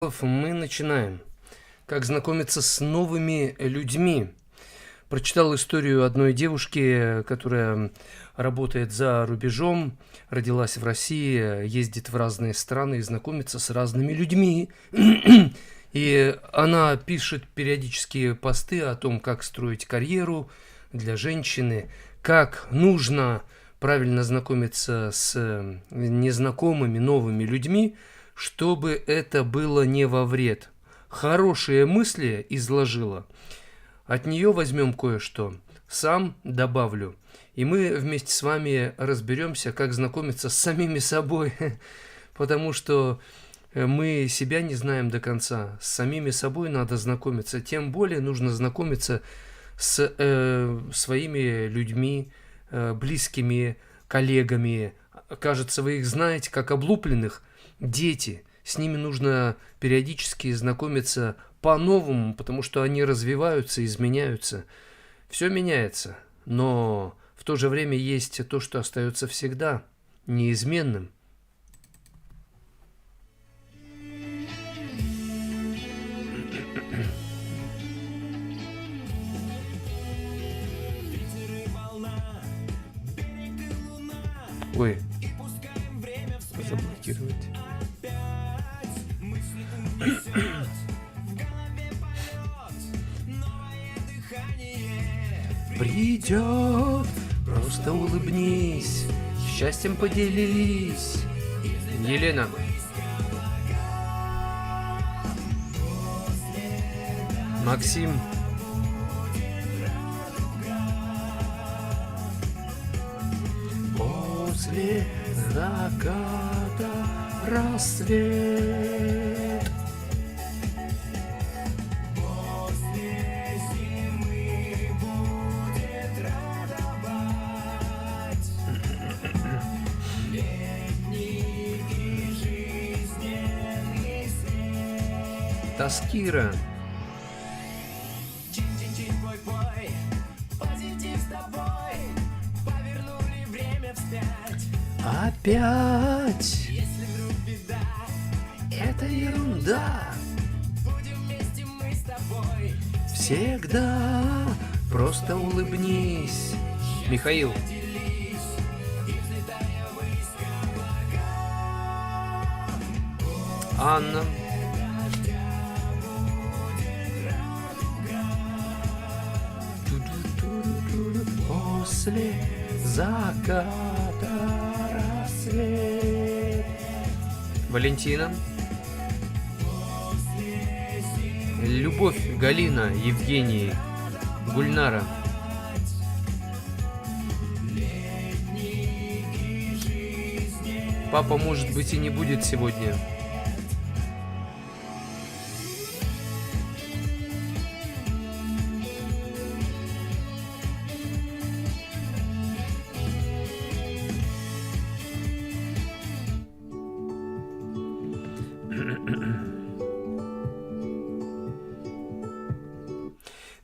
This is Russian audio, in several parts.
Мы начинаем. Как знакомиться с новыми людьми. Прочитал историю одной девушки, которая работает за рубежом, родилась в России, ездит в разные страны и знакомится с разными людьми. И она пишет периодически посты о том, как строить карьеру для женщины, как нужно правильно знакомиться с незнакомыми новыми людьми, чтобы это было не во вред. Хорошие мысли изложила. От нее возьмем кое-что. Сам добавлю. И мы вместе с вами разберемся, как знакомиться с самими собой. Потому что мы себя не знаем до конца. С самими собой надо знакомиться. Тем более нужно знакомиться с своими людьми, близкими, коллегами. Кажется, вы их знаете как облупленных. Дети, с ними нужно периодически знакомиться по-новому, потому что они развиваются, изменяются. Все меняется, но в то же время есть то, что остается всегда неизменным. Ой, заблокировать. Придет, просто улыбнись, счастьем поделись. Елена. Максим. После заката рассвет. После зимы будет радовать. Летний и жизненный свет. Таскира. Чин-чин-чин-пой-пой, позитив с тобой, повернули время вспять. Опять. Если вдруг беда, это ерунда. Будем вместе мы с тобой всегда. Просто улыбнись. Михаил. Анна. После заката рассвет. Валентина. Любовь, Галина, Евгений, Гульнара. Папа, может быть, и не будет сегодня.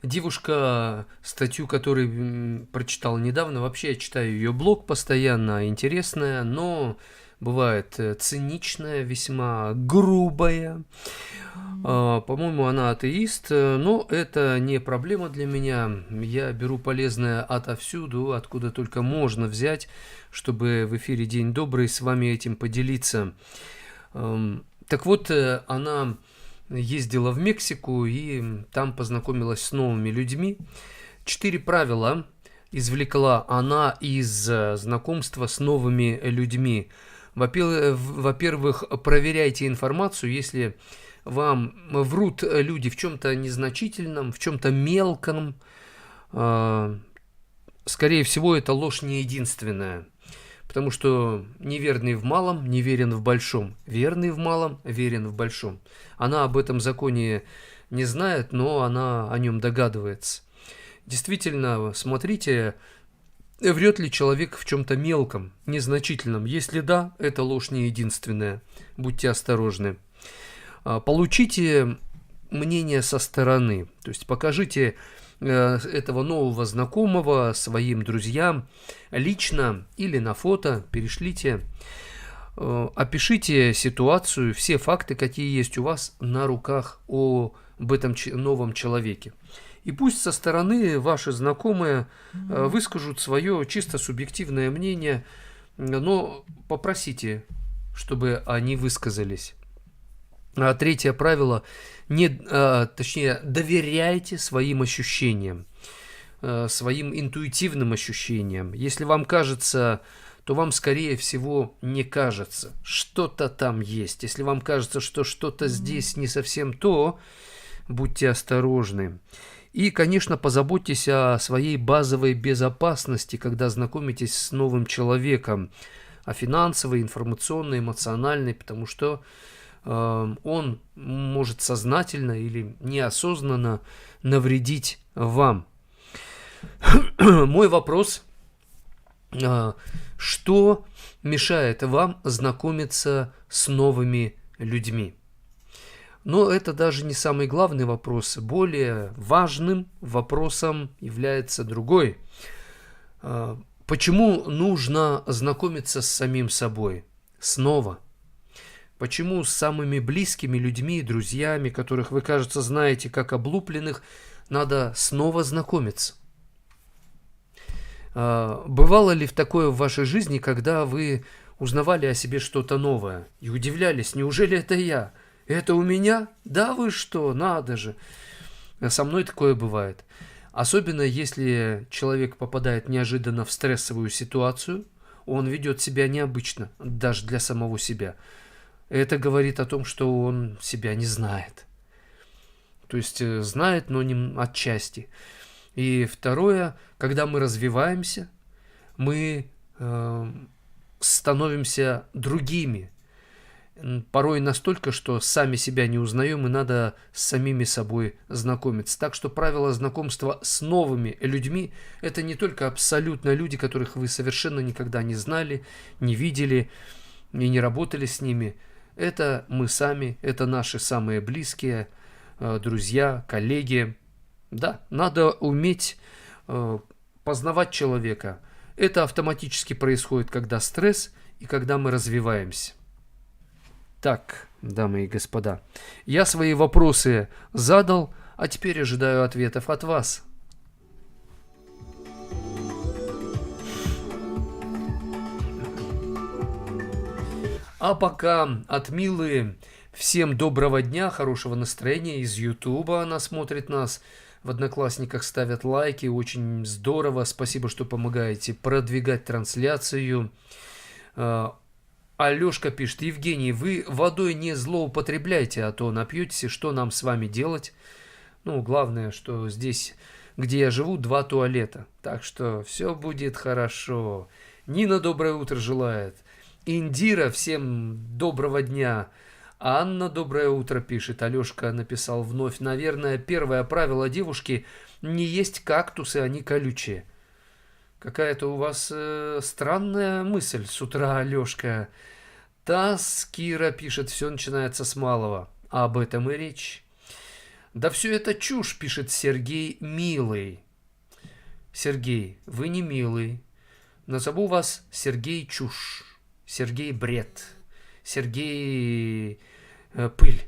Девушка, статью, которую прочитал недавно, вообще я читаю ее блог постоянно, интересная, но бывает циничная, весьма грубая. По-моему, она атеист, но это не проблема для меня. Я беру полезное отовсюду, откуда только можно взять, чтобы в эфире «День добрый» с вами этим поделиться. Так вот, она ездила в Мексику и там познакомилась с новыми людьми. 4 правила извлекла она из знакомства с новыми людьми. Во-первых, проверяйте информацию, если вам врут люди в чем-то незначительном, в чем-то мелком. Скорее всего, это ложь не единственная. Потому что неверный в малом, неверен в большом. Верный в малом, верен в большом. Она об этом законе не знает, но она о нем догадывается. Действительно, смотрите, врет ли человек в чем-то мелком, незначительном. Если да, это ложь не единственная. Будьте осторожны. Получите мнение со стороны. То есть покажите этого нового знакомого своим друзьям лично или на фото, перешлите. Опишите ситуацию, все факты, какие есть у вас на руках об этом новом человеке. И пусть со стороны ваши знакомые выскажут свое чисто субъективное мнение, но попросите, чтобы они высказались. Третье правило, точнее, доверяйте своим ощущениям, своим интуитивным ощущениям. Если вам кажется, то вам, скорее всего, не кажется. Что-то там есть. Если вам кажется, что что-то здесь не совсем то, будьте осторожны. И, конечно, позаботьтесь о своей базовой безопасности, когда знакомитесь с новым человеком, о финансовой, информационной, эмоциональной, потому что он может сознательно или неосознанно навредить вам. Мой вопрос, что мешает вам знакомиться с новыми людьми? Но это даже не самый главный вопрос. Более важным вопросом является другой. Почему нужно знакомиться с самим собой снова? Почему с самыми близкими людьми, друзьями, которых вы, кажется, знаете как облупленных, надо снова знакомиться? Бывало ли такое в вашей жизни, когда вы узнавали о себе что-то новое и удивлялись, неужели это я? Это у меня? Да вы что, надо же. Со мной такое бывает. Особенно если человек попадает неожиданно в стрессовую ситуацию, он ведет себя необычно, даже для самого себя. Это говорит о том, что он себя не знает. То есть знает, но не отчасти. И второе, когда мы развиваемся, мы становимся другими. Порой настолько, что сами себя не узнаем, и надо с самими собой знакомиться. Так что правило знакомства с новыми людьми – это не только абсолютно люди, которых вы совершенно никогда не знали, не видели и не работали с ними. Это мы сами, это наши самые близкие, друзья, коллеги. Да, надо уметь познавать человека. Это автоматически происходит, когда стресс и когда мы развиваемся. Так, дамы и господа, я свои вопросы задал, а теперь ожидаю ответов от вас. А пока от Милы всем доброго дня, хорошего настроения. Из Ютуба она смотрит нас, в Одноклассниках ставят лайки, очень здорово. Спасибо, что помогаете продвигать трансляцию. Алешка пишет: Евгений, вы водой не злоупотребляйте, а то напьетесь, и что нам с вами делать? Ну, главное, что здесь, где я живу, 2 туалета, так что все будет хорошо. Нина доброе утро желает. Индира, всем доброго дня. Анна доброе утро пишет. Алешка написал вновь: наверное, первое правило девушки – не есть кактусы, они колючие. Какая-то у вас странная мысль с утра, Алешка. Тасс Кира пишет: все начинается с малого. Об этом и речь. Да все это чушь, пишет Сергей Милый. Сергей, вы не милый. Назову вас Сергей Чушь, Сергей Бред, Сергей Пыль.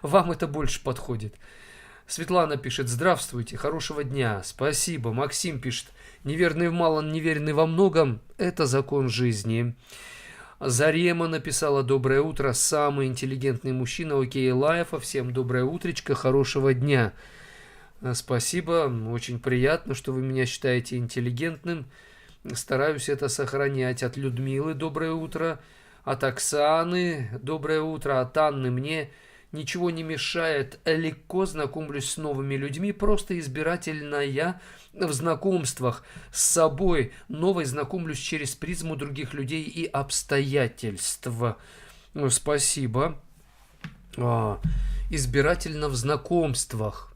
Вам это больше подходит. Светлана пишет: здравствуйте, хорошего дня. Спасибо. Максим пишет: неверный в малом, неверный во многом – это закон жизни. Зарема написала: доброе утро, самый интеллигентный мужчина Окей Лайфа. Всем доброе утречко, хорошего дня. Спасибо, очень приятно, что вы меня считаете интеллигентным. Стараюсь это сохранять. От Людмилы доброе утро, от Оксаны доброе утро, от Анны: мне ничего не мешает, легко знакомлюсь с новыми людьми, просто избирательно я в знакомствах с собой новой знакомлюсь через призму других людей и обстоятельств. Спасибо. Избирательно в знакомствах.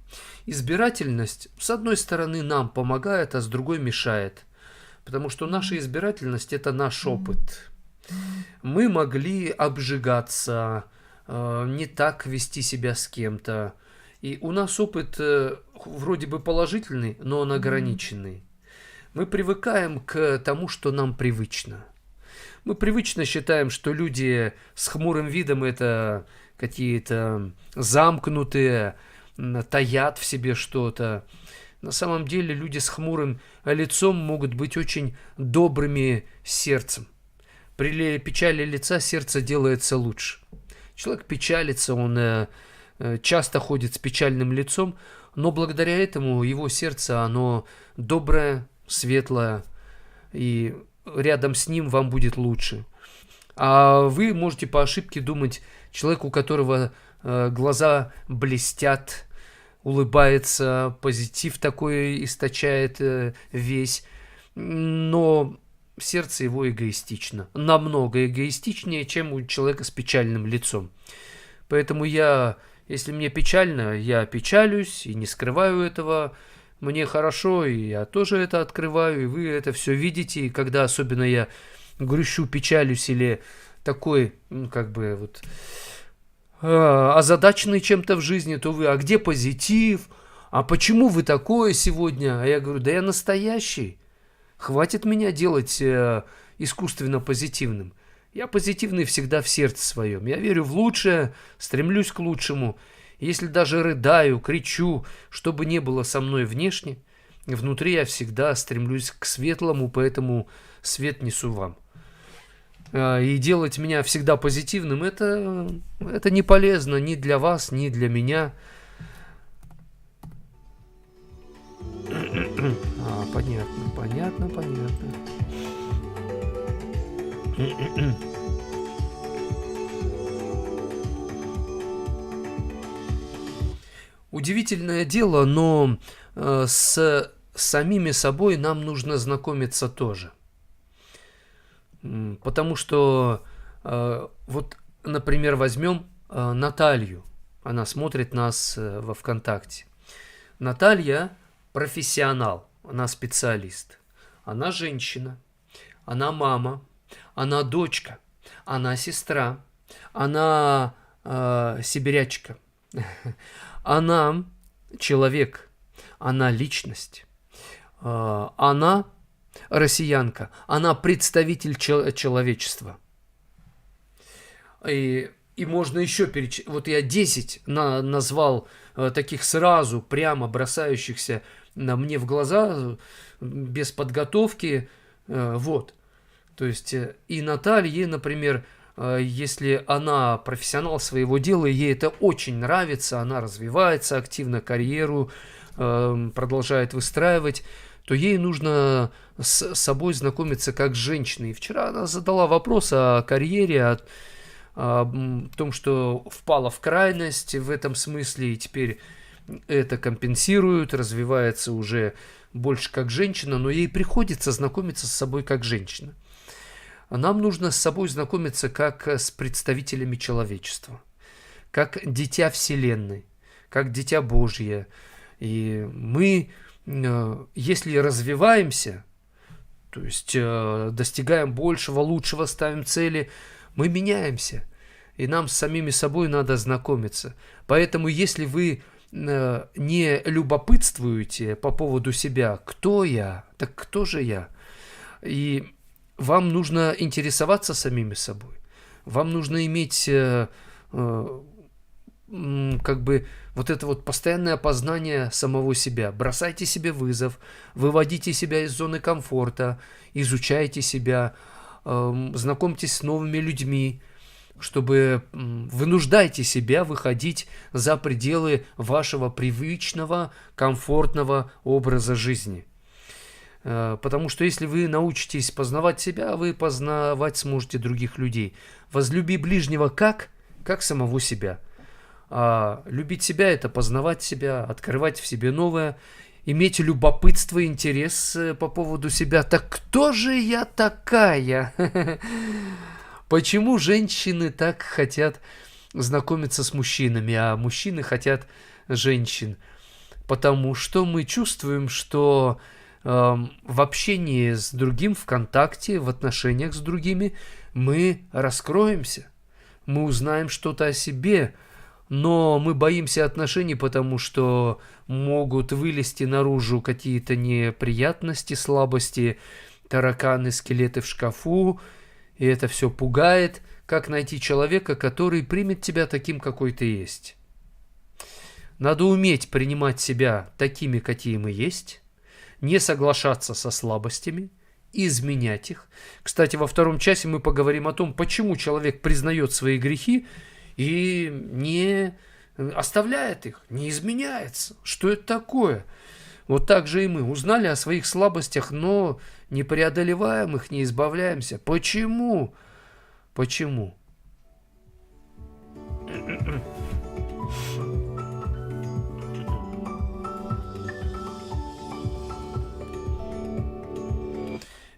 Избирательность, с одной стороны, нам помогает, а с другой мешает. Потому что наша избирательность – это наш опыт. Мы могли обжигаться, не так вести себя с кем-то. И у нас опыт вроде бы положительный, но он ограниченный. Мы привыкаем к тому, что нам привычно. Мы привычно считаем, что люди с хмурым видом это какие-то замкнутые, таят в себе что-то. На самом деле люди с хмурым лицом могут быть очень добрыми сердцем. При печали лица сердце делается лучше. Человек печалится, он часто ходит с печальным лицом, но благодаря этому его сердце, оно доброе, светлое, и рядом с ним вам будет лучше. А вы можете по ошибке думать, человек, у которого глаза блестят, улыбается, позитив такой источает весь, но сердце его эгоистично, намного эгоистичнее, чем у человека с печальным лицом. Поэтому если мне печально, я печалюсь и не скрываю этого. Мне хорошо, и я тоже это открываю, и вы это все видите. И когда особенно я грущу, печалюсь или такой, озадаченный чем-то в жизни, то вы, а где позитив? А почему вы такое сегодня? А я говорю, да я настоящий. Хватит меня делать искусственно позитивным. Я позитивный всегда в сердце своем. Я верю в лучшее, стремлюсь к лучшему. Если даже рыдаю, кричу, что бы ни было со мной внешне, внутри я всегда стремлюсь к светлому, поэтому свет несу вам. И делать меня всегда позитивным, это не полезно ни для вас, ни для меня. Понятно. Удивительное дело, но с самими собой нам нужно знакомиться тоже. Потому что, например, возьмем Наталью. Она смотрит нас во ВКонтакте. Наталья профессионал, она специалист. Она женщина, она мама, она дочка, она сестра, она сибирячка. Она человек, она личность, она россиянка, она представитель человечества. И можно еще перечислить. Вот я 10 назвал таких сразу, прямо бросающихся мне в глаза, без подготовки. Вот. То есть и Наталье, например, если она профессионал своего дела, ей это очень нравится, она развивается активно, карьеру продолжает выстраивать, то ей нужно с собой знакомиться как с женщиной. И вчера она задала вопрос о карьере, о том, что впала в крайность в этом смысле, и теперь это компенсирует, развивается уже больше как женщина, но ей приходится знакомиться с собой как женщина. Нам нужно с собой знакомиться как с представителями человечества, как дитя Вселенной, как дитя Божье. И мы, если развиваемся, то есть достигаем большего, лучшего, ставим цели, мы меняемся. И нам с самими собой надо знакомиться. Поэтому если вы не любопытствуете по поводу себя, кто я, так кто же я? И вам нужно интересоваться самими собой. Вам нужно иметь вот это вот постоянное познание самого себя. Бросайте себе вызов, выводите себя из зоны комфорта, изучайте себя, знакомьтесь с новыми людьми, чтобы вынуждайте себя выходить за пределы вашего привычного, комфортного образа жизни. Потому что если вы научитесь познавать себя, вы познавать сможете других людей. Возлюби ближнего как самого себя. А любить себя – это познавать себя, открывать в себе новое, иметь любопытство и интерес по поводу себя. Так кто же я такая? Почему женщины так хотят знакомиться с мужчинами, а мужчины хотят женщин? Потому что мы чувствуем, что в общении с другим, в контакте, в отношениях с другими мы раскроемся, мы узнаем что-то о себе, но мы боимся отношений, потому что могут вылезти наружу какие-то неприятности, слабости, тараканы, скелеты в шкафу, и это все пугает. Как найти человека, который примет тебя таким, какой ты есть? Надо уметь принимать себя такими, какие мы есть, не соглашаться со слабостями, изменять их. Кстати, во втором часе мы поговорим о том, почему человек признает свои грехи и не оставляет их, не изменяется. Что это такое? Вот так же и мы узнали о своих слабостях, но не преодолеваем их, не избавляемся. Почему? Почему?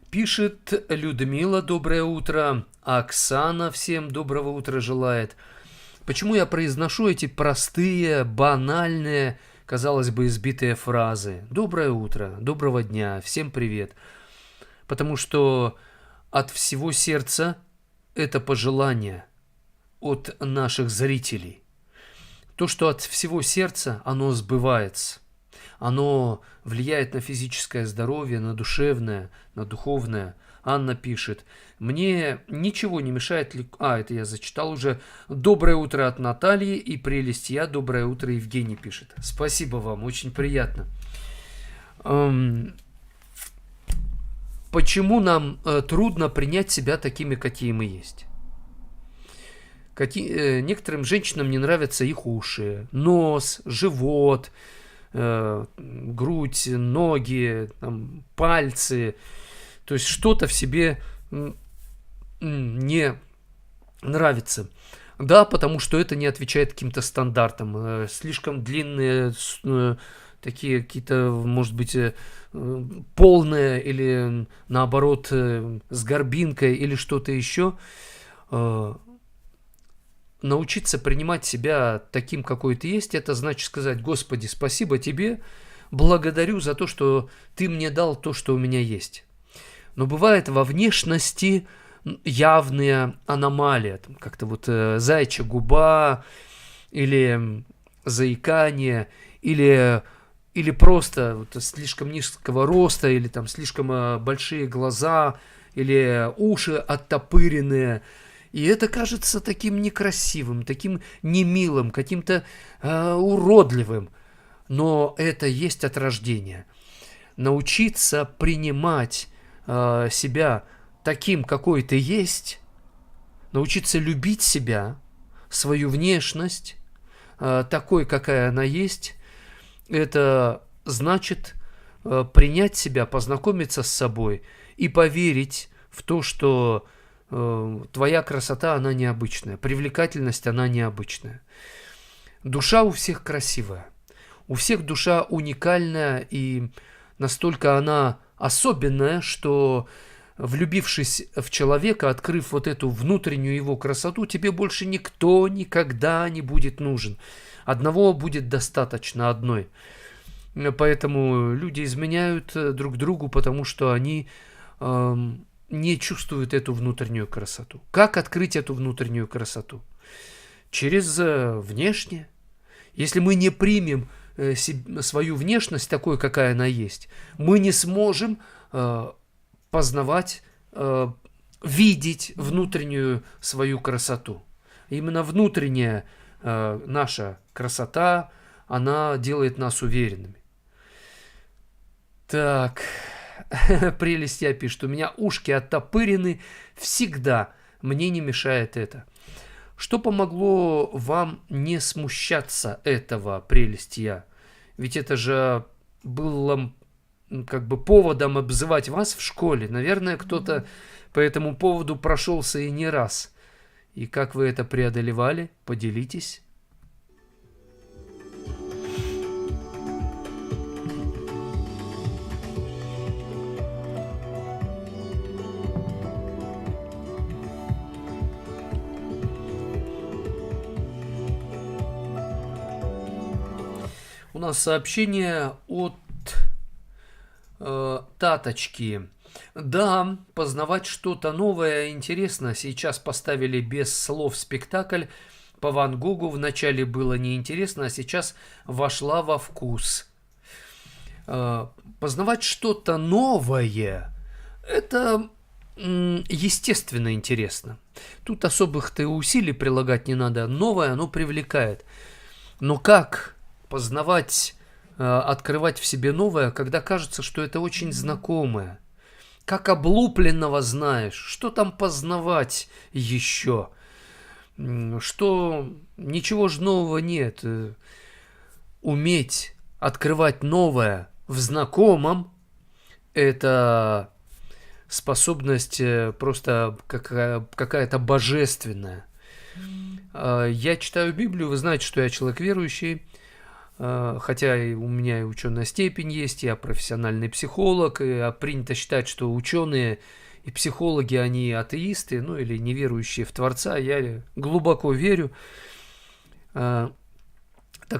Пишет Людмила, доброе утро. Оксана всем доброго утра желает. Почему я произношу эти простые, банальные, казалось бы, избитые фразы? Доброе утро, доброго дня, всем привет. Потому что от всего сердца это пожелание от наших зрителей. То, что от всего сердца, оно сбывается. Оно влияет на физическое здоровье, на душевное, на духовное. Анна пишет: мне ничего не мешает... это я зачитал уже. Доброе утро от Натальи и прелесть я. Доброе утро, Евгений пишет. Спасибо вам, очень приятно. Почему нам трудно принять себя такими, какие мы есть? Некоторым женщинам не нравятся их уши, нос, живот, грудь, ноги, там, пальцы. То есть что-то в себе не нравится. Да, потому что это не отвечает каким-то стандартам. Слишком длинные, такие какие-то, может быть, полные или наоборот с горбинкой или что-то еще. Научиться принимать себя таким, какой ты есть, это значит сказать: Господи, спасибо тебе, благодарю за то, что ты мне дал то, что у меня есть. Но бывает во внешности явные аномалии, как-то вот заячья губа, или заикание, или просто вот слишком низкого роста, или там слишком большие глаза, или уши оттопыренные. И это кажется таким некрасивым, таким немилым, каким-то уродливым. Но это есть от рождения. Научиться принимать себя таким, какой ты есть, научиться любить себя, свою внешность, такой, какая она есть, это значит принять себя, познакомиться с собой и поверить в то, что твоя красота, она необычная, привлекательность, она необычная. Душа у всех красивая, у всех душа уникальная, и настолько она особенная, что, влюбившись в человека, открыв вот эту внутреннюю его красоту, тебе больше никто никогда не будет нужен. Одного будет достаточно, одной. Поэтому люди изменяют друг другу, потому что они не чувствуют эту внутреннюю красоту. Как открыть эту внутреннюю красоту? Через внешнее. Если мы не примем свою внешность такой, какая она есть, мы не сможем познавать, видеть внутреннюю свою красоту. Именно внутренняя наша красота, она делает нас уверенными. Так, прелесть я пишет: у меня ушки оттопырены всегда, мне не мешает это. Что помогло вам не смущаться этого, прелесть я? Ведь это же было как бы поводом обзывать вас в школе. Наверное, кто-то по этому поводу прошелся и не раз. И как вы это преодолевали? Поделитесь. У нас сообщение от Таточки. Да, познавать что-то новое интересно. Сейчас поставили без слов спектакль по Ван Гогу. Вначале было неинтересно, а сейчас вошла во вкус. Познавать что-то новое – это естественно интересно. Тут особых-то усилий прилагать не надо. Новое, оно привлекает. Но как познавать, открывать в себе новое, когда кажется, что это очень знакомое? Как облупленного знаешь, что там познавать еще? Что ничего же нового нет. Уметь открывать новое в знакомом – это способность просто какая-то божественная. Я читаю Библию, вы знаете, что я человек верующий, хотя и у меня и ученая степень есть, я профессиональный психолог, и принято считать, что ученые и психологи, они атеисты, ну или неверующие в Творца, я глубоко верю. Так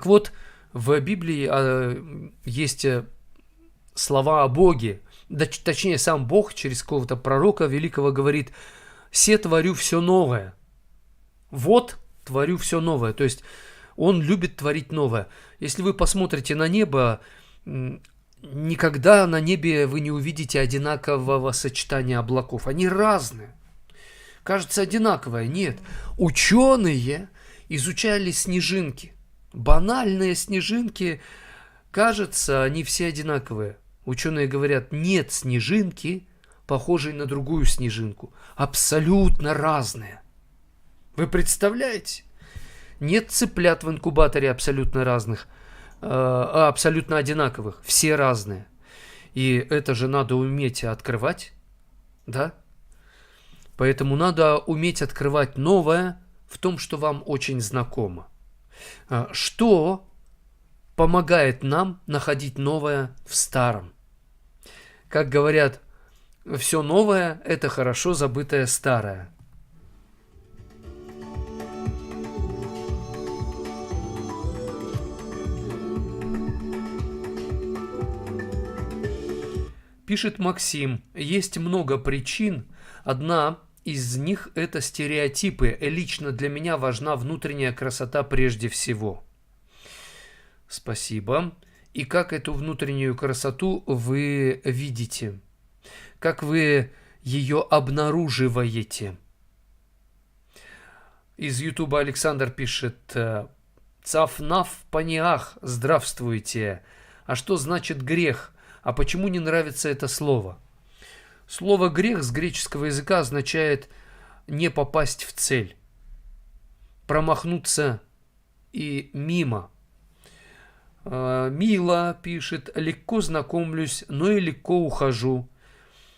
вот, в Библии есть слова о Боге, точнее, сам Бог через какого-то пророка великого говорит: «Се творю все новое». Вот творю все новое. То есть Он любит творить новое. Если вы посмотрите на небо, никогда на небе вы не увидите одинакового сочетания облаков. Они разные. Кажется, одинаковое. Нет. Ученые изучали снежинки. Банальные снежинки, кажется, они все одинаковые. Ученые говорят, нет снежинки, похожей на другую снежинку. Абсолютно разные. Вы представляете? Нет цыплят в инкубаторе абсолютно разных, абсолютно одинаковых. Все разные. И это же надо уметь открывать, да? Поэтому надо уметь открывать новое в том, что вам очень знакомо. Что помогает нам находить новое в старом? Как говорят, все новое – это хорошо забытое старое. Пишет Максим, есть много причин, одна из них – это стереотипы. Лично для меня важна внутренняя красота прежде всего. Спасибо. И как эту внутреннюю красоту вы видите? Как вы ее обнаруживаете? Из Ютуба Александр пишет: «Цафнаф паниах, здравствуйте. А что значит грех? А почему не нравится это слово?» Слово «грех» с греческого языка означает не попасть в цель, промахнуться и мимо. Мила пишет: «Легко знакомлюсь, но и легко ухожу.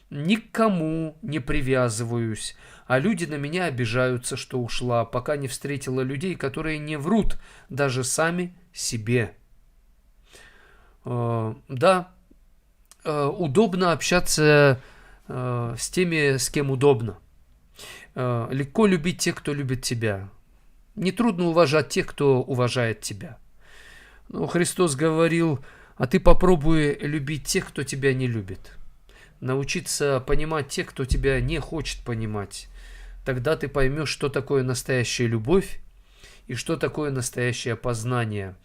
Ни к кому не привязываюсь, а люди на меня обижаются, что ушла, пока не встретила людей, которые не врут даже сами себе». Да, удобно общаться с теми, с кем удобно. Легко любить тех, кто любит тебя. Нетрудно уважать тех, кто уважает тебя. Но Христос говорил: «А ты попробуй любить тех, кто тебя не любит». Научиться понимать тех, кто тебя не хочет понимать. Тогда ты поймешь, что такое настоящая любовь и что такое настоящее познание.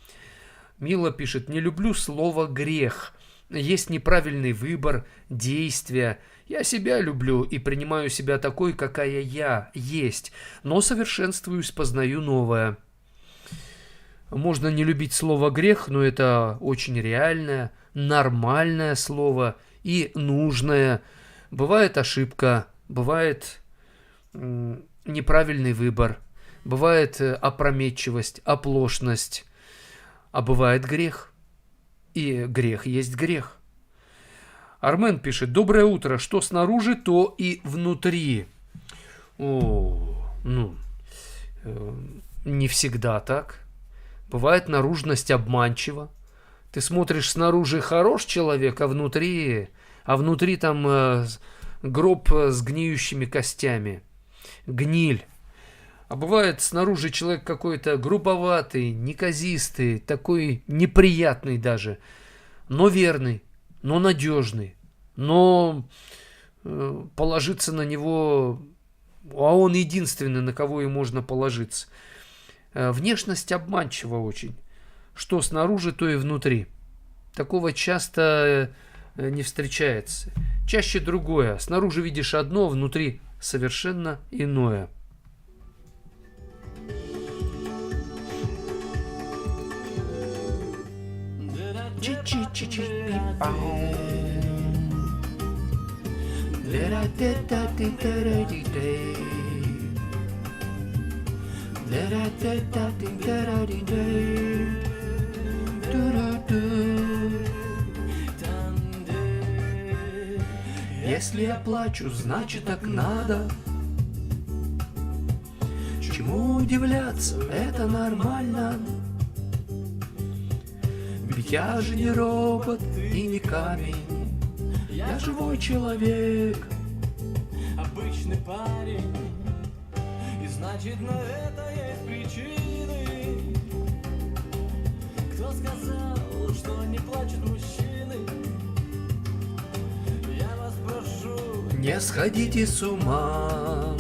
Мила пишет: «Не люблю слово «грех». Есть неправильный выбор, действия. Я себя люблю и принимаю себя такой, какая я есть, но совершенствуюсь, познаю новое». Можно не любить слово «грех», но это очень реальное, нормальное слово и нужное. Бывает ошибка, бывает неправильный выбор, бывает опрометчивость, оплошность, а бывает грех. И грех есть грех. Армен пишет: «Доброе утро. Что снаружи, то и внутри». Не всегда так. Бывает наружность обманчива. Ты смотришь, снаружи хорош человек, а внутри там гроб с гниющими костями. Гниль. А бывает снаружи человек какой-то грубоватый, неказистый, такой неприятный даже, но верный, но надежный, но положиться на него, а он единственный, на кого и можно положиться. Внешность обманчива очень. Что снаружи, то и внутри. Такого часто не встречается. чаще другое. Снаружи видишь одно, внутри совершенно иное. Если я плачу, значит так надо. Чему удивляться, это нормально. Ведь я же не робот и не камень, я живой человек, обычный парень. И значит, на это есть причины. Кто сказал, что не плачут мужчины? Я вас прошу, не сходите с ума.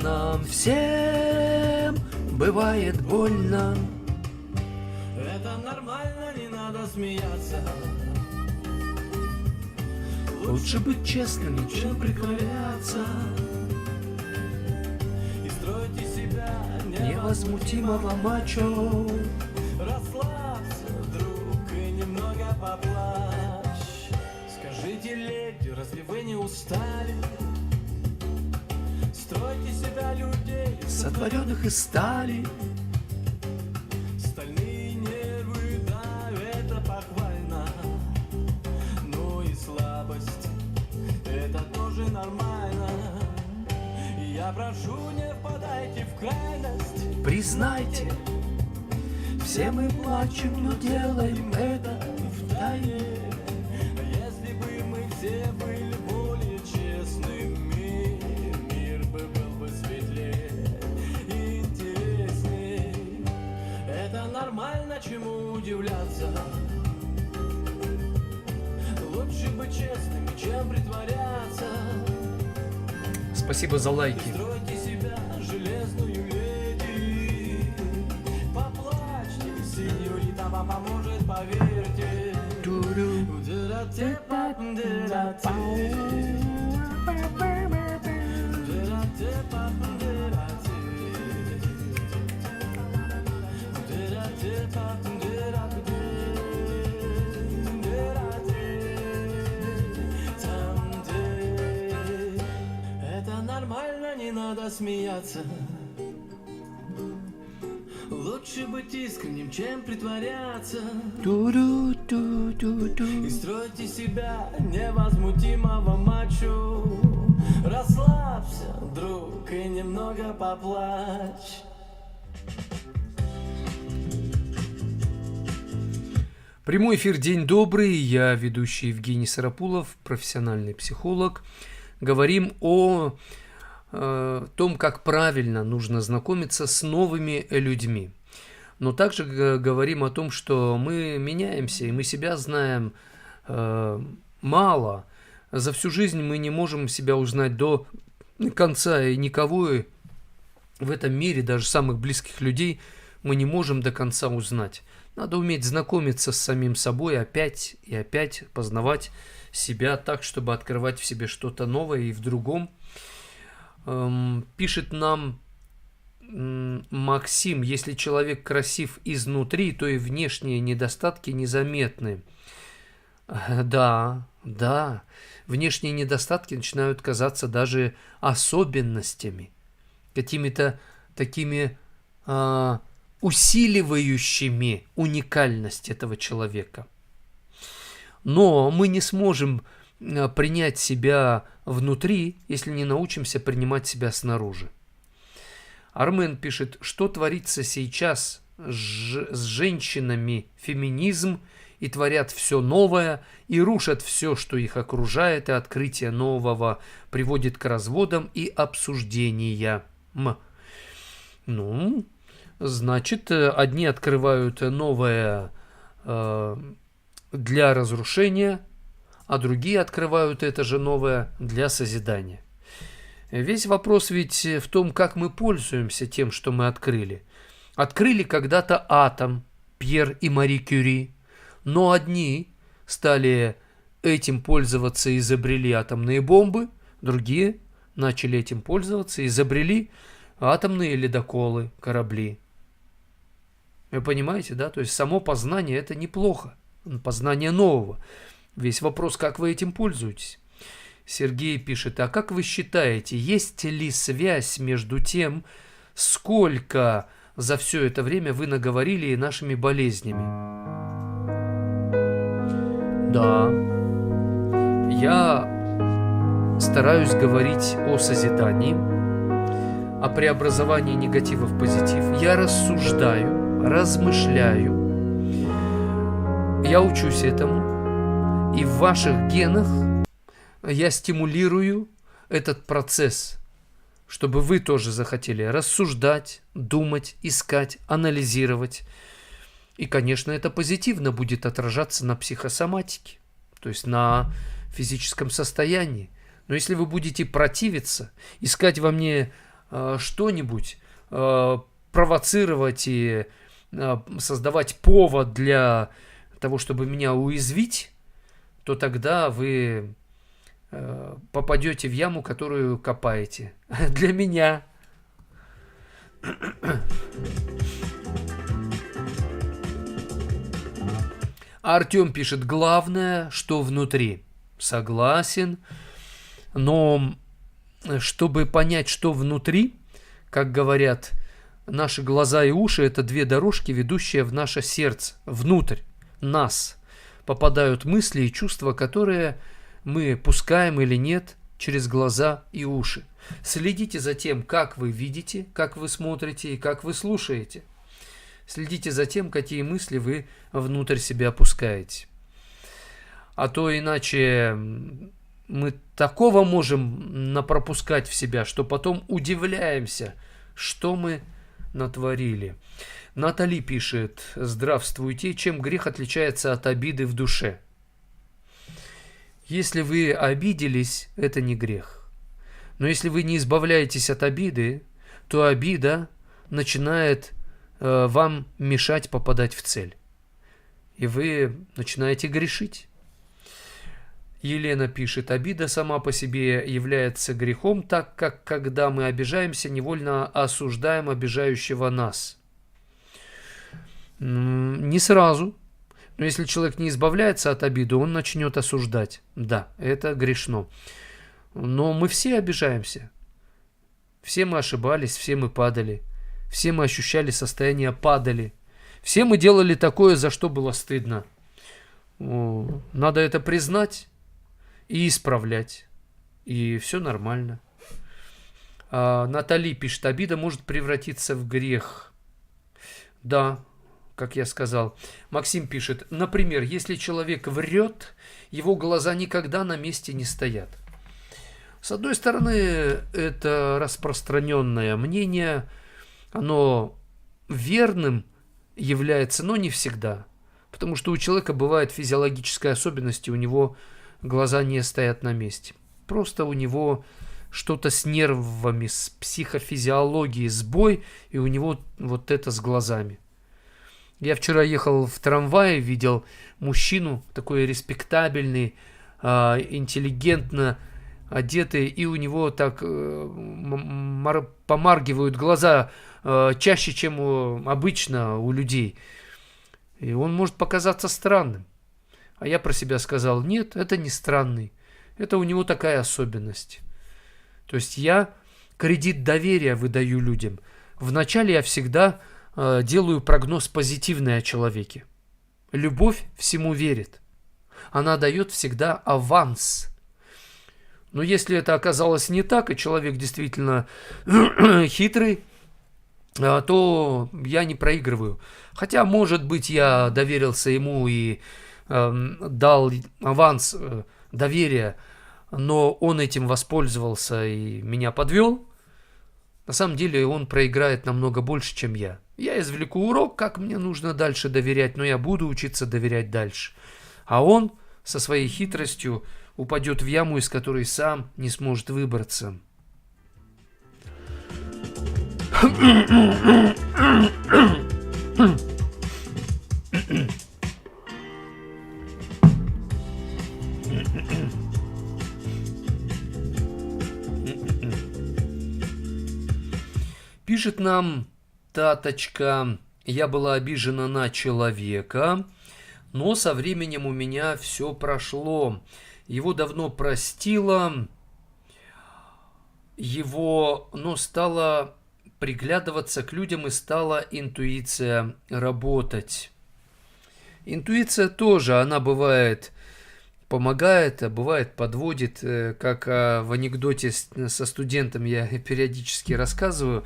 Нам всем бывает больно. это нормально, не надо смеяться. Лучше быть честным, чем притворяться. И стройте себя Невозмутимого мачо. Расслабься, друг, и немного поплачь. Скажите, леди, разве вы не устали? Стройте себя людей, Сотворенных из стали. стальные нервы, да, это похвально. Ну и слабость, это тоже нормально. И я прошу, не впадайте в крайность. Признайте, все мы плачем, но делаем это втайне. Если бы мы все были более честными, мир бы был бы светлее и интереснее. Это нормально, чему удивляться. Лучше быть честными, чем притворяться. Спасибо за лайки. Стройте себя железную леди. Поплачьте, сеньорита вам поможет, поверьте. Это нормально, не надо смеяться. Лучше быть искренним, чем притворяться. И стройте себя невозмутимого мачо. Расслабься, друг, и немного поплачь. Прямой эфир, день добрый. Я ведущий Евгений Сарапулов, профессиональный психолог. Говорим о том, как правильно нужно знакомиться с новыми людьми. Но также говорим о том, что мы меняемся, и мы себя знаем мало. За всю жизнь мы не можем себя узнать до конца, и никого в этом мире, даже самых близких людей, мы не можем до конца узнать. Надо уметь знакомиться с самим собой опять и опять, познавать себя так, чтобы открывать в себе что-то новое и в другом. Пишет нам Максим: если человек красив изнутри, то и внешние недостатки незаметны. Да, внешние недостатки начинают казаться даже особенностями, какими-то такими усиливающими уникальность этого человека. Но мы не сможем принять себя внутри, если не научимся принимать себя снаружи. Армен пишет: что творится сейчас с женщинами, феминизм, и творят все новое, и рушат все, что их окружает, и открытие нового приводит к разводам и обсуждениям. Ну, значит, одни открывают новое для разрушения, а другие открывают это же новое для созидания. Весь вопрос ведь в том, как мы пользуемся тем, что мы открыли. Открыли когда-то атом, Пьер и Мари Кюри, но одни стали этим пользоваться и изобрели атомные бомбы, другие начали этим пользоваться и изобрели атомные ледоколы, корабли. Вы понимаете, да? То есть само познание – это неплохо, познание нового. Весь вопрос, как вы этим пользуетесь. Сергей пишет: а как вы считаете, есть ли связь между тем, сколько за все это время вы наговорили, и нашими болезнями? Да, я стараюсь говорить о созидании, о преобразовании негатива в позитив. Я рассуждаю, размышляю, я учусь этому, и в ваших генах я стимулирую этот процесс, чтобы вы тоже захотели рассуждать, думать, искать, анализировать. И, конечно, это позитивно будет отражаться на психосоматике, то есть на физическом состоянии. Но если вы будете противиться, искать во мне что-нибудь, провоцировать и создавать повод для того, чтобы меня уязвить, то тогда вы попадете в яму, которую копаете. Для меня. Артем пишет: главное, что внутри. Согласен. Но чтобы понять, что внутри, как говорят, наши глаза и уши – это две дорожки, ведущие в наше сердце, внутрь нас. Попадают мысли и чувства, которые мы пускаем или нет через глаза и уши. Следите за тем, как вы видите, как вы смотрите и как вы слушаете. Следите за тем, какие мысли вы внутрь себя пускаете. А то иначе мы такого можем напропускать в себя, что потом удивляемся, что мы натворили. Натали пишет: здравствуйте, чем грех отличается от обиды в душе? Если вы обиделись, это не грех. Но если вы не избавляетесь от обиды, то обида начинает вам мешать попадать в цель. И вы начинаете грешить. Елена пишет: обида сама по себе является грехом, так как, когда мы обижаемся, невольно осуждаем обижающего нас. Не сразу. Но если человек не избавляется от обиды, он начнет осуждать. Да, это грешно. Но мы все обижаемся. Все мы ошибались, все мы падали. Все мы ощущали состояние падали. Все мы делали такое, за что было стыдно. Надо это признать и исправлять. И все нормально. Натали пишет: обида может превратиться в грех. Да, как я сказал. Максим пишет: например, если человек врет, его глаза никогда на месте не стоят. С одной стороны, это распространенное мнение, оно верным является, но не всегда. Потому что у человека бывает физиологическая особенность, и у него глаза не стоят на месте. Просто у него что-то с нервами, с психофизиологией сбой, и у него вот это с глазами. Я вчера ехал в трамвае, видел мужчину, такой респектабельный, интеллигентно одетый, и у него так помаргивают глаза чаще, чем обычно у людей. И он может показаться странным. А я про себя сказал: нет, это не странный. Это у него такая особенность. То есть я кредит доверия выдаю людям. Вначале я всегда делаю прогноз позитивный о человеке. Любовь всему верит. Она дает всегда аванс. Но если это оказалось не так, и человек действительно хитрый, то я не проигрываю. Хотя, может быть, я доверился ему и дал аванс доверия, но он этим воспользовался и меня подвел. На самом деле он проиграет намного больше, чем я. Я извлеку урок, как мне нужно дальше доверять, но я буду учиться доверять дальше. А он со своей хитростью упадет в яму, из которой сам не сможет выбраться. Пишет нам Таточка: я была обижена на человека, но со временем у меня все прошло. Его давно простила, но стала приглядываться к людям и стала интуиция работать. Интуиция тоже, она бывает помогает, а бывает подводит, как в анекдоте со студентом я периодически рассказываю.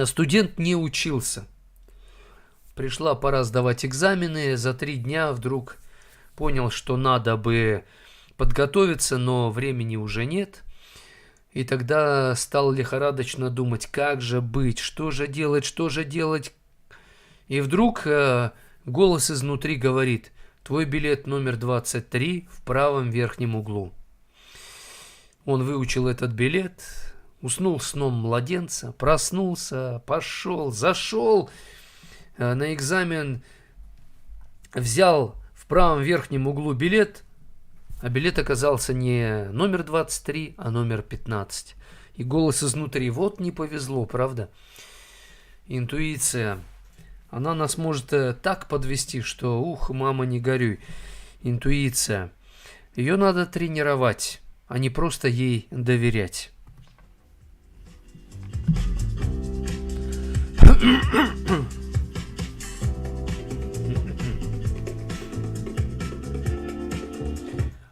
Студент не учился. Пришла пора сдавать экзамены, за 3 дня вдруг понял, что надо бы подготовиться, но времени уже нет. И тогда стал лихорадочно думать, как же быть, что же делать. И вдруг голос изнутри говорит: твой билет номер 23 в правом верхнем углу. Он выучил этот билет, уснул сном младенца, проснулся, пошел, зашел на экзамен, взял в правом верхнем углу билет, а билет оказался не номер 23, а номер 15. И голос изнутри: вот не повезло, правда? Интуиция, она нас может так подвести, что ух, мама, не горюй. Интуиция. Ее надо тренировать, а не просто ей доверять.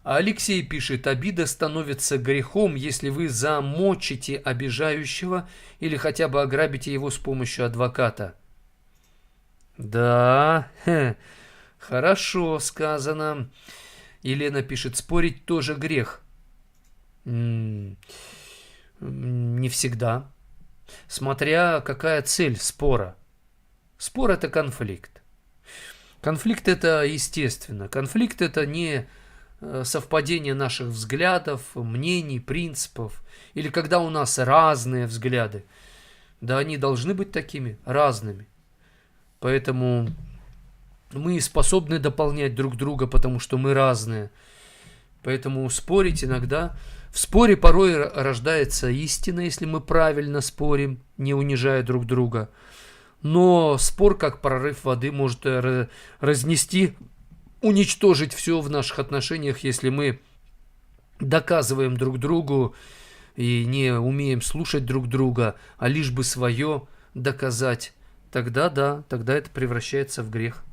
А Алексей пишет: обида становится грехом, если вы замочите обижающего или хотя бы ограбите его с помощью адвоката. Да, хорошо сказано. Елена пишет: спорить тоже грех. Не всегда. Смотря какая цель спора. Спор – это конфликт. Конфликт – это естественно. Конфликт – это не совпадение наших взглядов, мнений, принципов. Или когда у нас разные взгляды. Да, они должны быть такими, разными. Поэтому мы способны дополнять друг друга, потому что мы разные. Поэтому спорить иногда... В споре порой рождается истина, если мы правильно спорим, не унижая друг друга. Но спор, как прорыв воды, может разнести, уничтожить все в наших отношениях, если мы доказываем друг другу и не умеем слушать друг друга, а лишь бы свое доказать. Тогда да, тогда это превращается в грех.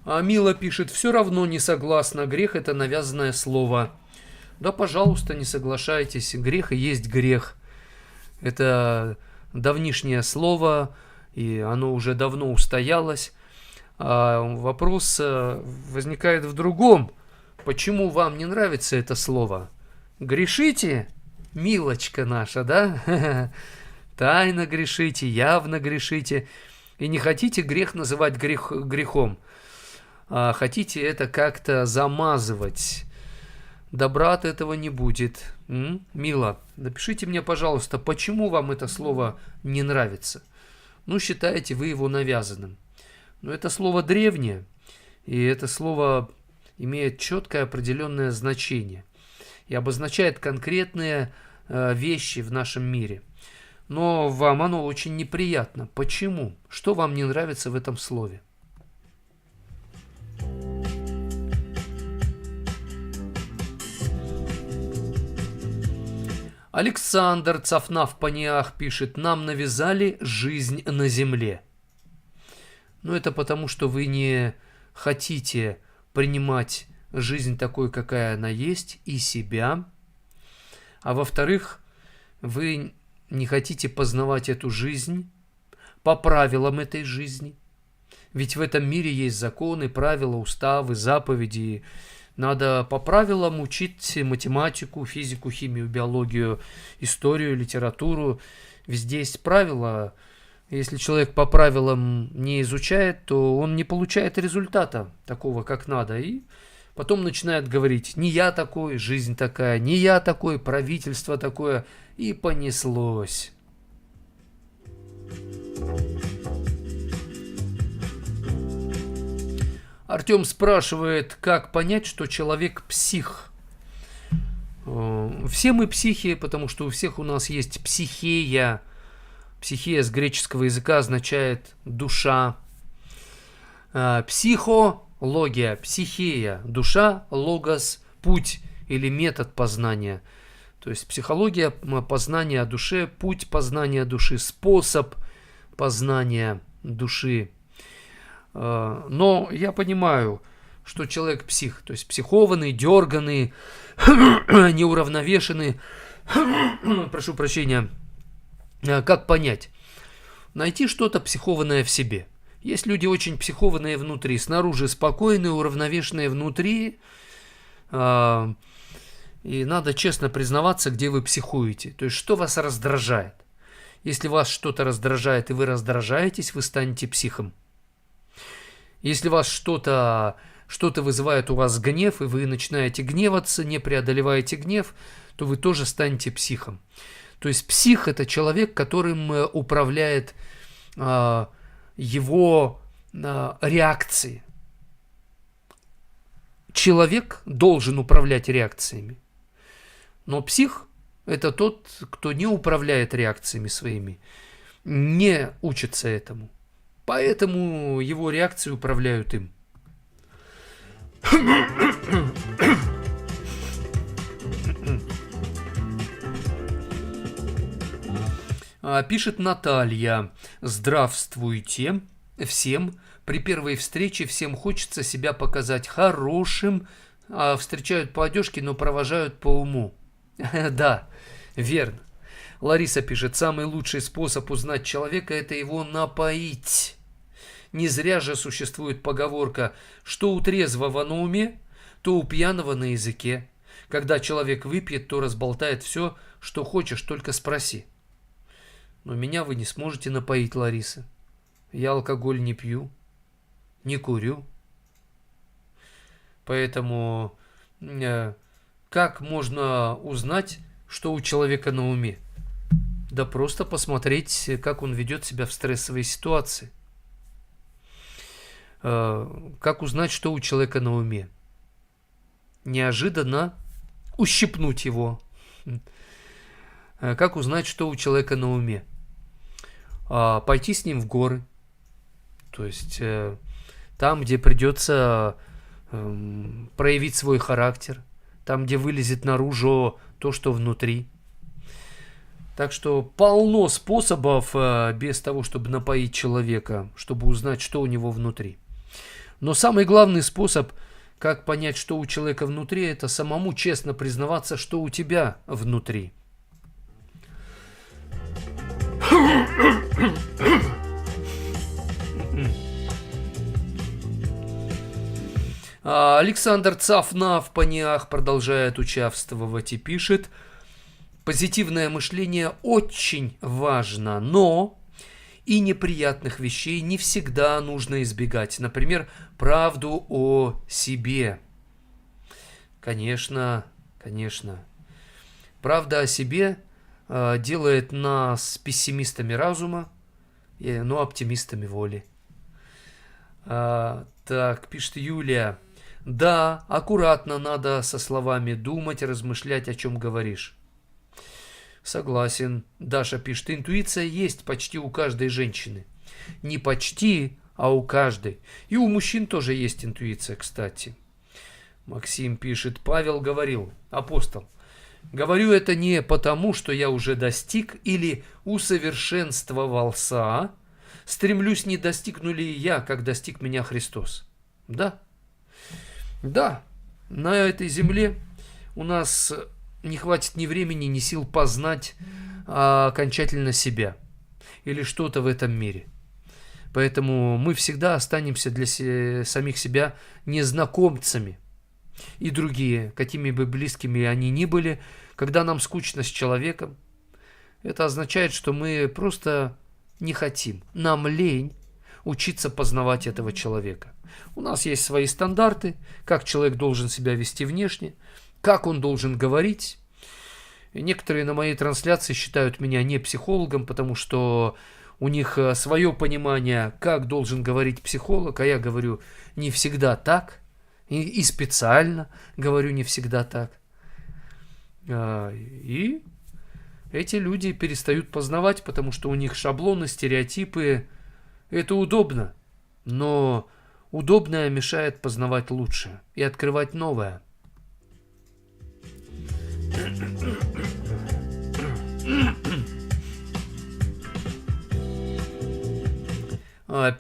А Мила пишет: все равно не согласна, грех – это навязанное слово. Да, пожалуйста, не соглашайтесь, грех и есть грех. Это давнишнее слово, и оно уже давно устоялось. А вопрос возникает в другом. Почему вам не нравится это слово? Грешите, милочка наша, да? Тайно грешите, явно грешите. И не хотите грех называть грехом. А хотите это как-то замазывать. Добра от этого не будет. Мила, напишите мне, пожалуйста, почему вам это слово не нравится. Считаете вы его навязанным. Но это слово древнее, и это слово имеет четкое определенное значение и обозначает конкретные вещи в нашем мире. Но вам оно очень неприятно. Почему? Что вам не нравится в этом слове? Александр Цафнав Паниах пишет: нам навязали жизнь на земле. Это потому, что вы не хотите принимать жизнь такой, какая она есть, и себя. А во-вторых, вы не хотите познавать эту жизнь по правилам этой жизни. Ведь в этом мире есть законы, правила, уставы, заповеди. Надо по правилам учить математику, физику, химию, биологию, историю, литературу. Везде есть правила. Если человек по правилам не изучает, то он не получает результата такого, как надо. И потом начинает говорить: не я такой, жизнь такая, не я такой, правительство такое. И понеслось. Артем спрашивает, как понять, что человек псих. Все мы психи, потому что у всех у нас есть психея. Психея с греческого языка означает душа. Психология, психея, душа, логос, путь или метод познания. То есть психология познания души, путь познания души, способ познания души. Но я понимаю, что человек псих, то есть психованный, дерганный, неуравновешенный. Прошу прощения. Как понять? Найти что-то психованное в себе. Есть люди очень психованные внутри, снаружи спокойные, уравновешенные внутри. И надо честно признаваться, где вы психуете. То есть, что вас раздражает. Если вас что-то раздражает, и вы раздражаетесь, вы станете психом. Если вас что-то вызывает у вас гнев, и вы начинаете гневаться, не преодолеваете гнев, то вы тоже станете психом. То есть псих – это человек, которым управляет его реакции. Человек должен управлять реакциями. Но псих – это тот, кто не управляет реакциями своими, не учится этому. Поэтому его реакции управляют им. Пишет Наталья. Здравствуйте всем. При первой встрече всем хочется себя показать хорошим. Встречают по одежке, но провожают по уму. Да, верно. Лариса пишет. Самый лучший способ узнать человека – это его напоить. Не зря же существует поговорка, что у трезвого на уме, то у пьяного на языке. Когда человек выпьет, то разболтает все, что хочешь, только спроси. Но меня вы не сможете напоить, Лариса. Я алкоголь не пью, не курю. Поэтому как можно узнать, что у человека на уме? Да просто посмотреть, как он ведет себя в стрессовой ситуации. Как узнать, что у человека на уме? Неожиданно ущипнуть его. Как узнать, что у человека на уме? Пойти с ним в горы. То есть там, где придется проявить свой характер. Там, где вылезет наружу то, что внутри. Так что полно способов без того, чтобы напоить человека, чтобы узнать, что у него внутри. Но самый главный способ, как понять, что у человека внутри, это самому честно признаваться, что у тебя внутри. Александр Цафна в Паниах продолжает участвовать и пишет: позитивное мышление очень важно, но и неприятных вещей не всегда нужно избегать. Например, правду о себе. Конечно. Правда о себе делает нас пессимистами разума, но оптимистами воли. Так, пишет Юлия. Да, аккуратно надо со словами думать, размышлять, о чем говоришь. Согласен. Даша пишет, интуиция есть почти у каждой женщины. Не почти, а у каждой. И у мужчин тоже есть интуиция, кстати. Максим пишет, Павел говорил, апостол, говорю это не потому, что я уже достиг или усовершенствовался, стремлюсь, не достигну ли я, как достиг меня Христос. Да, на этой земле у нас не хватит ни времени, ни сил познать окончательно себя или что-то в этом мире. Поэтому мы всегда останемся для самих себя незнакомцами. И другие, какими бы близкими они ни были, когда нам скучно с человеком, это означает, что мы просто не хотим. Нам лень учиться познавать этого человека. У нас есть свои стандарты, как человек должен себя вести внешне, как он должен говорить. И некоторые на моей трансляции считают меня не психологом, потому что у них свое понимание, как должен говорить психолог, а я говорю не всегда так, и специально говорю не всегда так. И эти люди перестают познавать, потому что у них шаблоны, стереотипы. Это удобно, но удобное мешает познавать лучше и открывать новое.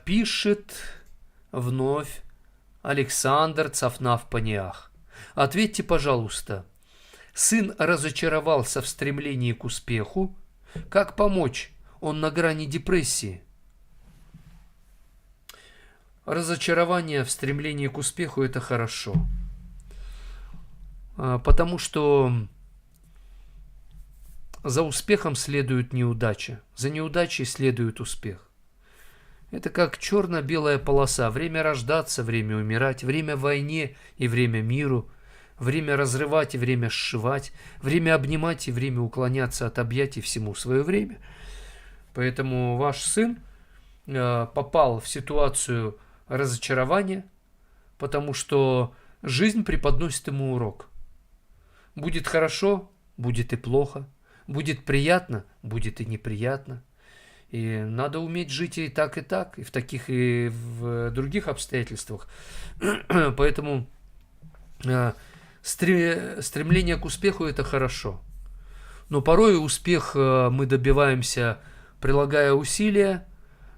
Пишет вновь Александр Цафнав-Паниах. Ответьте, пожалуйста, сын разочаровался в стремлении к успеху. Как помочь? Он на грани депрессии. Разочарование в стремлении к успеху – это хорошо. Потому что за успехом следует неудача, за неудачей следует успех. Это как черно-белая полоса. Время рождаться, время умирать, время войне и время миру, время разрывать и время сшивать, время обнимать и время уклоняться от объятий, всему свое время. Поэтому ваш сын попал в ситуацию разочарования, потому что жизнь преподносит ему урок. Будет хорошо, будет и плохо. Будет приятно, будет и неприятно. И надо уметь жить и так, и в таких, и в других обстоятельствах. Поэтому стремление к успеху – это хорошо. Но порой успех мы добиваемся, прилагая усилия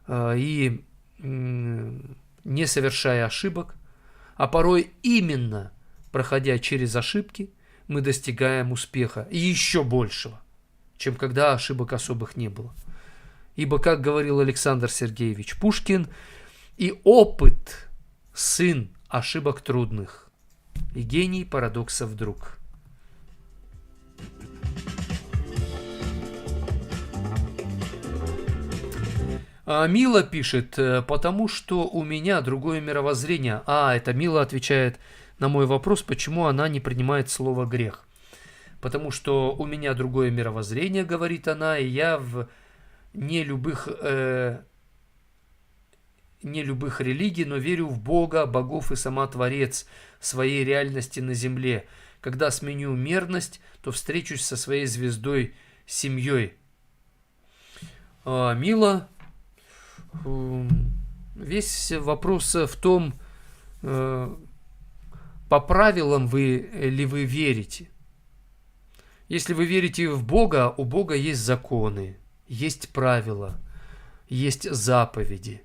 и не совершая ошибок. А порой именно проходя через ошибки мы достигаем успеха и еще большего, чем когда ошибок особых не было. Ибо, как говорил Александр Сергеевич Пушкин, и опыт – сын ошибок трудных, и гений парадоксов друг. Мила пишет, потому что у меня другое мировоззрение. Это Мила отвечает на мой вопрос, почему она не принимает слово «грех». Потому что у меня другое мировоззрение, говорит она, и я в не любых религий, но верю в Бога, богов и сама Творец своей реальности на земле. Когда сменю мерность, то встречусь со своей звездой, семьей. Мила, весь вопрос в том, по правилам ли вы верите. Если вы верите в Бога, у Бога есть законы, есть правила, есть заповеди.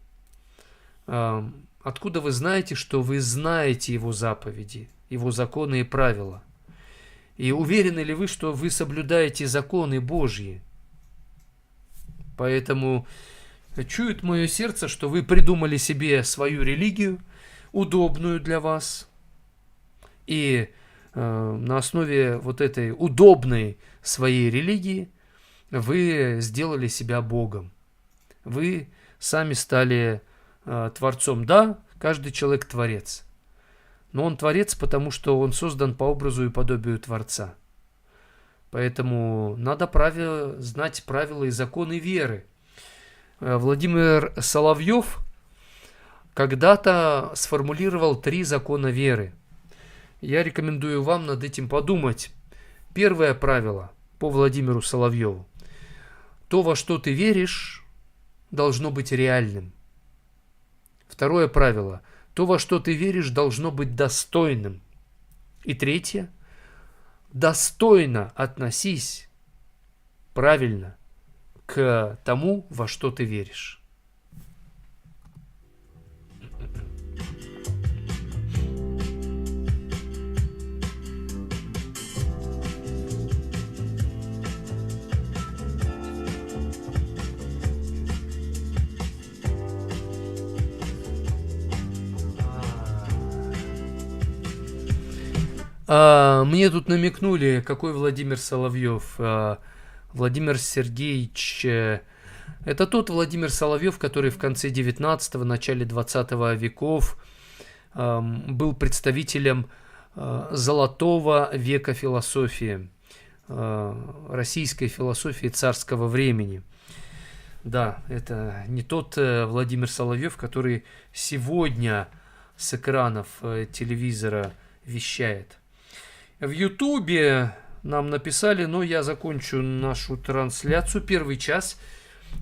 Откуда вы знаете, что вы знаете Его заповеди, Его законы и правила? И уверены ли вы, что вы соблюдаете законы Божьи? Поэтому чует мое сердце, что вы придумали себе свою религию, удобную для вас. И на основе вот этой удобной своей религии вы сделали себя Богом. Вы сами стали Творцом. Да, каждый человек Творец. Но он Творец, потому что он создан по образу и подобию Творца. Поэтому надо знать правила и законы веры. Владимир Соловьев когда-то сформулировал 3 закона веры. Я рекомендую вам над этим подумать. Первое правило по Владимиру Соловьеву. То, во что ты веришь, должно быть реальным. Второе правило. То, во что ты веришь, должно быть достойным. И третье. Достойно относись правильно к тому, во что ты веришь. Мне тут намекнули, какой Владимир Соловьев. Владимир Сергеевич, это тот Владимир Соловьев, который в конце 19-го, начале 20 веков был представителем золотого века философии, российской философии царского времени. Да, это не тот Владимир Соловьев, который сегодня с экранов телевизора вещает. В Ютубе нам написали, но я закончу нашу трансляцию, первый час.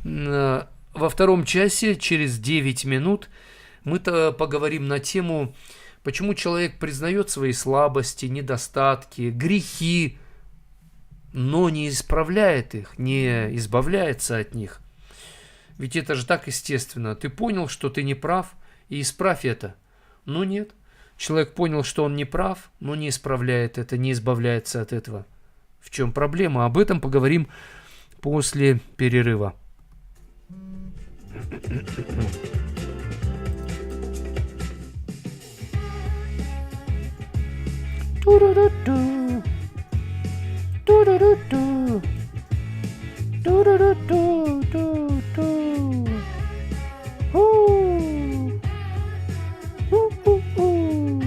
Во втором часе, через 9 минут, мы-то поговорим на тему, почему человек признает свои слабости, недостатки, грехи, но не исправляет их, не избавляется от них. Ведь это же так естественно. Ты понял, что ты не прав, и исправь это. Но нет. Человек понял, что он не прав, но не исправляет это, не избавляется от этого. В чем проблема? Об этом поговорим после перерыва. Ту-ру-ру-ту. Ту-ру-ру-ту. Ту-ру-ру-ту-ту-ту. У. У-у-у.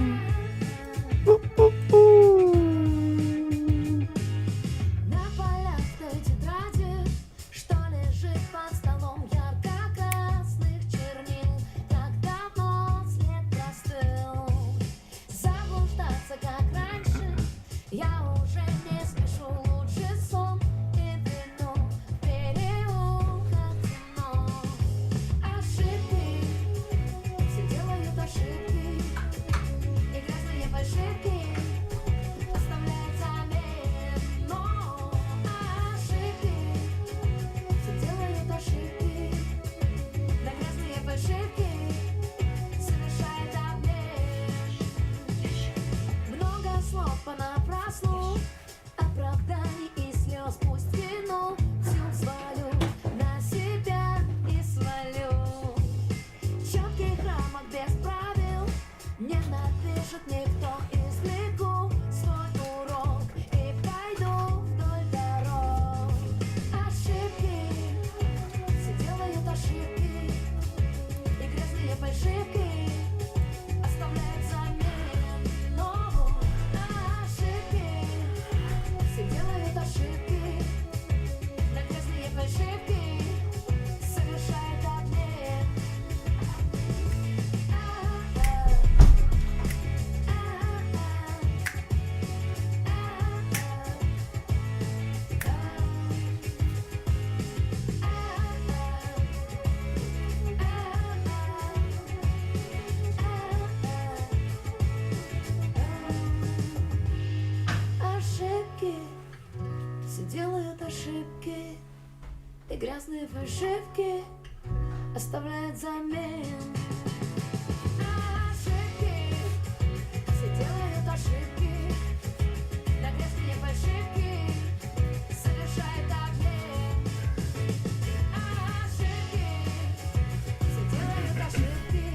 У-у-у. На полях той тетради, что лежит под столом, ярко-красных чернил, как давно след простыл. Заблуждаться, как раньше, я уже не спешу, лучше сон и вино, в переулках темно. Ошибки, все делают ошибки, и грязные фальшивки оставляют заметно. Ошибки, все делают ошибки, да грязные фальшивки совершает обмер. Много слов понапрасну, оправданий и слез, пусть вину всю взвалю на себя и свалю. Четких рамок без правил не напишет никто, извлеку свой урок и пойду вдоль дорог. Ошибки, все делают ошибки, и грязные фальшивки оставляют заметно. Ошибки, все делают ошибки, да грязные фальшивки совершает обмен. Ошибки, все делают ошибки, и грязные фальшивки оставляют замен. Ошибки, все делают ошибки, да грязные фальшивки совершает обмен. Ошибки, все делают ошибки,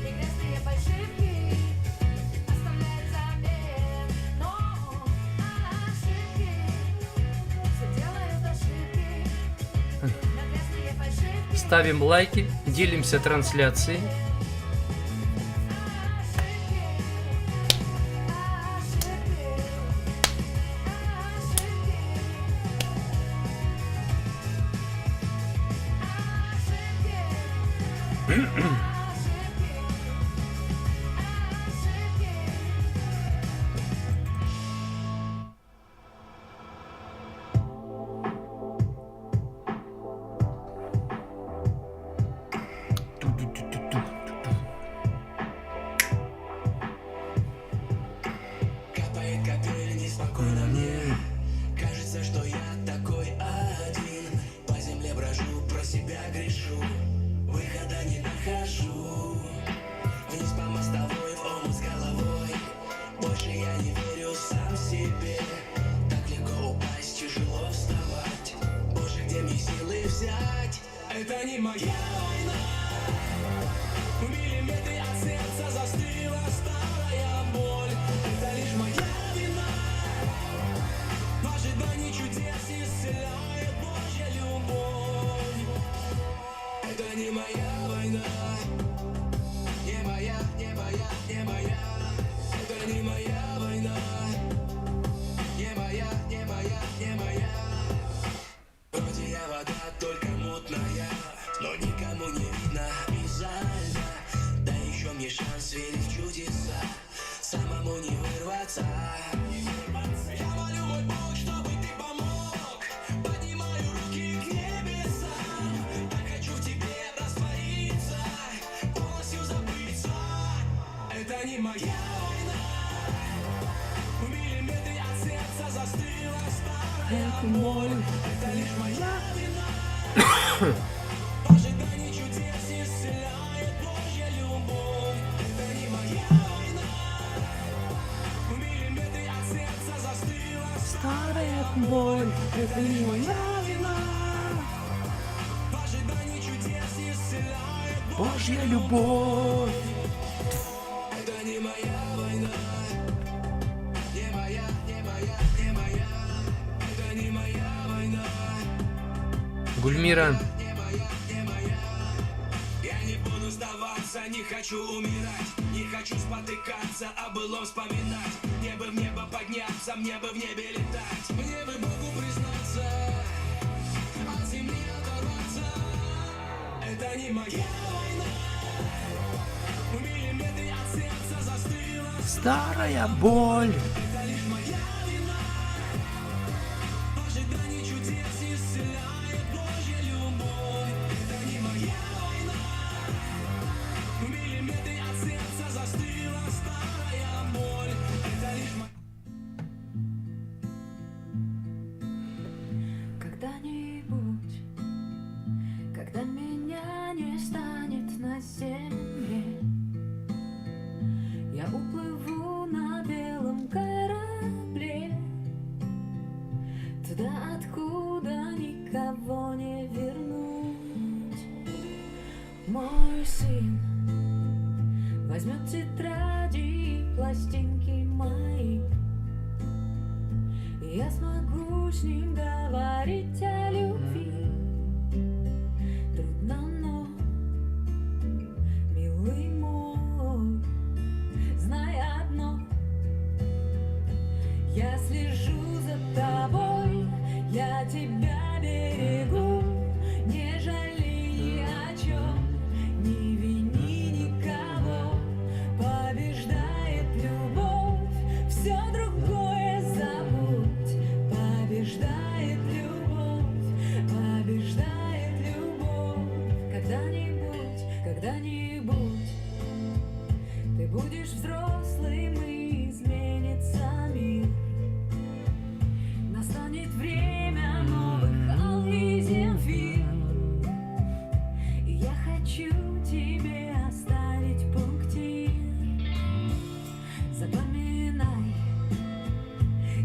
и грязные фальшивки оставляют замен. Но ошибки, все делают ошибки, да грязные фальшивки. Ставим лайки, делимся трансляцией. Капает капель неспокойно мне. Кажется, что я такой один. По земле брожу, про себя грешу, выхода не нахожу. Вниз по мостовой, в омут с головой. Больше я не верю сам себе. Так легко упасть, тяжело вставать. Боже, где мне силы взять? Это не моя война. В миллиметре от сердца застыла старая боль. Это лишь моя вина. В ожидании чудес исцеляет Божья любовь. Это не моя война. Не моя, не моя, не моя. Это не моя война. Не моя, не моя, не моя. Вроде я вода, только мутная. вырваться. Я молю мой Бог, чтобы ты помог. Поднимаю руки к небесам. Так хочу в тебе раствориться, полностью забыться. Это не моя война. В миллиметре от сердца застыла старая боль. Это лишь моя вина. В ожидании чудес исцеляет Божья любовь. Это не моя война. В миллиметре от сердца застыла старая боль. Это не моя вина. В ожидании чудес исцеляет Божья любовь. Это не моя война. Не моя, не моя, не моя. Это не моя война. Гульмира, Я не буду сдаваться, не хочу умирать. Не хочу спотыкаться, а былом вспоминать. Мне бы в небо подняться, мне бы в небе летать. Мне бы Богу признаться, от земли оторваться. Это не моя война. В миллиметре от сердца застыла старая боль. Это лишь моя вина. В ожидании чудес исцеляет Божья любовь. Это не моя война. В миллиметре от сердца застыла старая боль. Это лишь моя... Когда-нибудь, когда меня не станет на земле, я уплыву на белом корабле туда, откуда никого не вернуть. Мой сын возьмет тетради и пластинки мои, и я смогу с ним говорить о любви. Трудно, но, милый мой, знай одно: я слежу за тобой, я тебя берегу. Не жалей ни о чем, не вини никого. Побеждает любовь, все другое забудь. Побеждает любовь, побеждает любовь. Когда-нибудь, когда-нибудь ты будешь взрослым и изменится мир. Настанет время новых Алл и Земфир. И я хочу тебе оставить пунктир. Запоминай,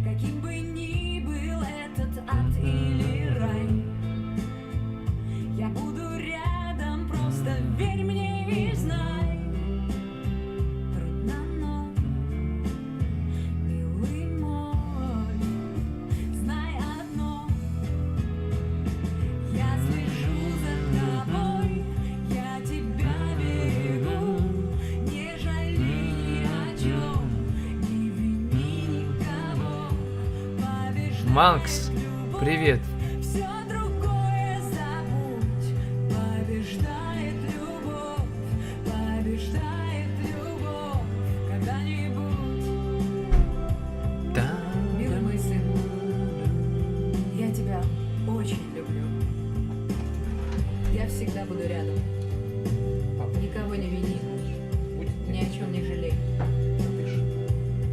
каким бы ни был этот ад или рай, я буду рядом, просто верь мне и знай. Трудно, но, милый мой, знай одно: я слежу за тобой, я тебя берегу. Не жалей ни о чем, не вини никого. Побеждает Макс, привет. все другое забудь. Побеждает любовь, побеждает любовь. Когда-нибудь, Да. милый мой сын, я тебя очень люблю. Я всегда буду рядом. Никого не вини, ни о чем не жалей.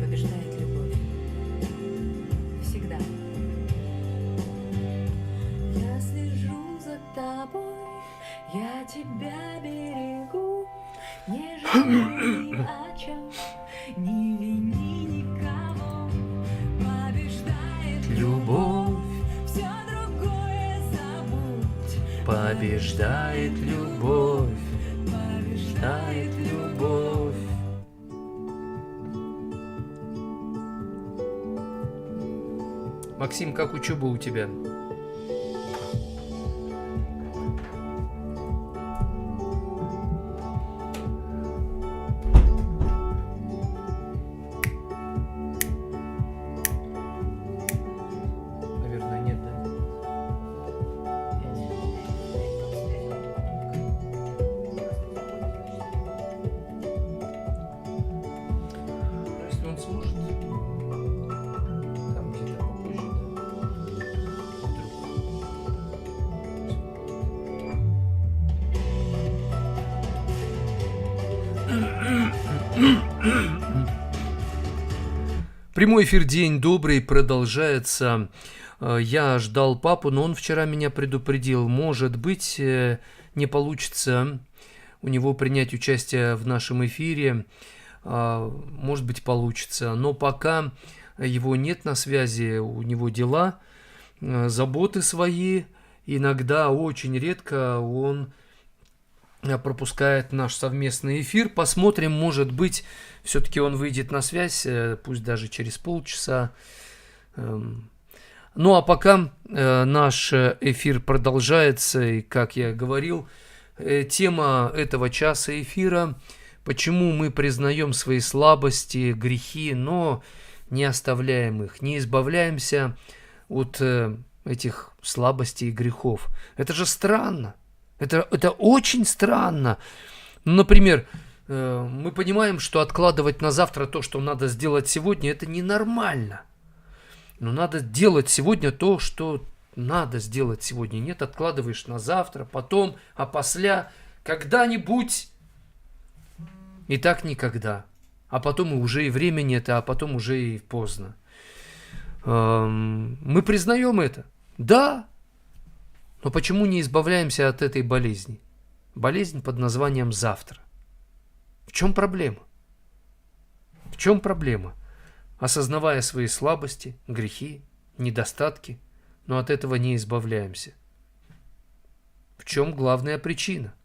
Побеждает любовь. Всегда. Я слежу за тобой, я тебя берегу. Не жалей ни о чем, не вини никого. Побеждает Любовь все другое забудь. побеждает любовь. Побеждает Любовь. Максим, как учеба у тебя? Наверное, нет, да? Если он сможет. Прямой эфир «День добрый» продолжается. Я ждал папу, но он вчера меня предупредил. Может быть, не получится у него принять участие в нашем эфире. Может быть, получится. Но пока его нет на связи, у него дела, заботы свои. Иногда, очень редко он пропускает наш совместный эфир. Посмотрим, может быть, все-таки он выйдет на связь, пусть даже через полчаса. Ну а пока наш эфир продолжается, и, как я говорил, тема этого часа эфира – почему мы признаем свои слабости, грехи, но не оставляем их, не избавляемся от этих слабостей и грехов. Это же странно. Это очень странно. Ну, например, мы понимаем, что откладывать на завтра то, что надо сделать сегодня, это ненормально. Но надо делать сегодня то, что надо сделать сегодня. Нет, откладываешь на завтра, потом, а после, когда-нибудь. И так никогда. А потом уже и времени нет, а потом уже и поздно. Мы признаем это. Да. Но почему не избавляемся от этой болезни? Болезнь под названием «завтра». В чем проблема? В чем проблема? Осознавая свои слабости, грехи, недостатки, но от этого не избавляемся. В чем главная причина?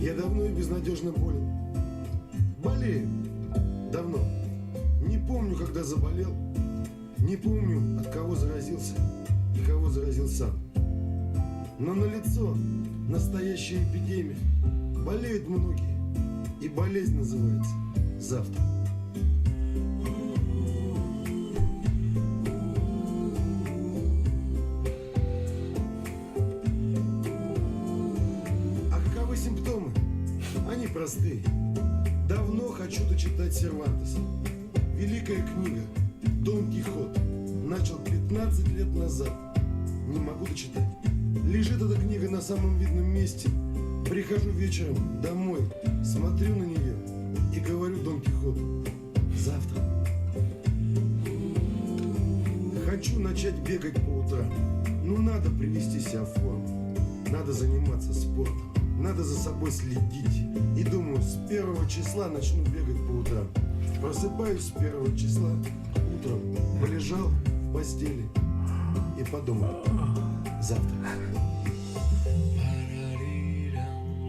Я давно и безнадежно болен. Болею. Давно. Не помню, когда заболел. Не помню, от кого заразился и кого заразил сам. Но налицо настоящая эпидемия. Болеют многие. И болезнь называется завтра. А каковы симптомы? Они простые. Давно хочу дочитать Сервантеса. Великая книга «Дон Кихот». Начал 15 лет назад. Не могу дочитать. Лежит эта книга на самом видном месте. Прихожу вечером домой, смотрю на нее и говорю Дон Кихоту: завтра. Хочу начать бегать по утрам. Ну надо привести себя в форму. Надо заниматься спортом. Надо за собой следить. И думаю, с 1 числа начну бегать по утрам. Просыпаюсь с 1 числа утром, полежал в постели и подумал: завтра.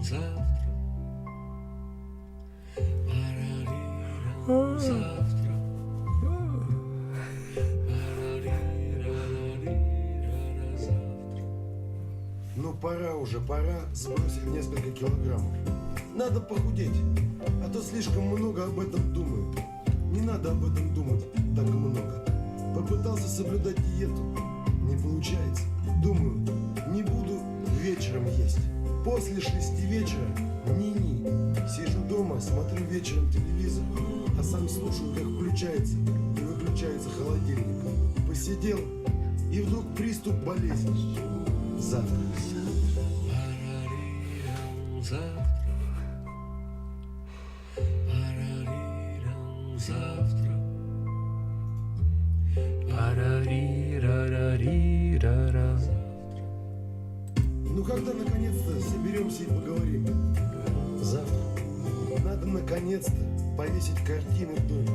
Завтра. Ну пора уже, пора сбросить несколько килограммов. Надо похудеть, а то слишком много об этом думаю. Не надо об этом думать так много. Попытался соблюдать диету, не получается. Думаю, не буду вечером есть. После 6 вечера ни-ни. Сижу дома, смотрю вечером телевизор, а сам слушаю, как включается и выключается холодильник. Посидел, и вдруг приступ болезни. Завтра. Завтра. Ну когда наконец-то соберемся и поговорим? Завтра. Надо наконец-то повесить картины в доме,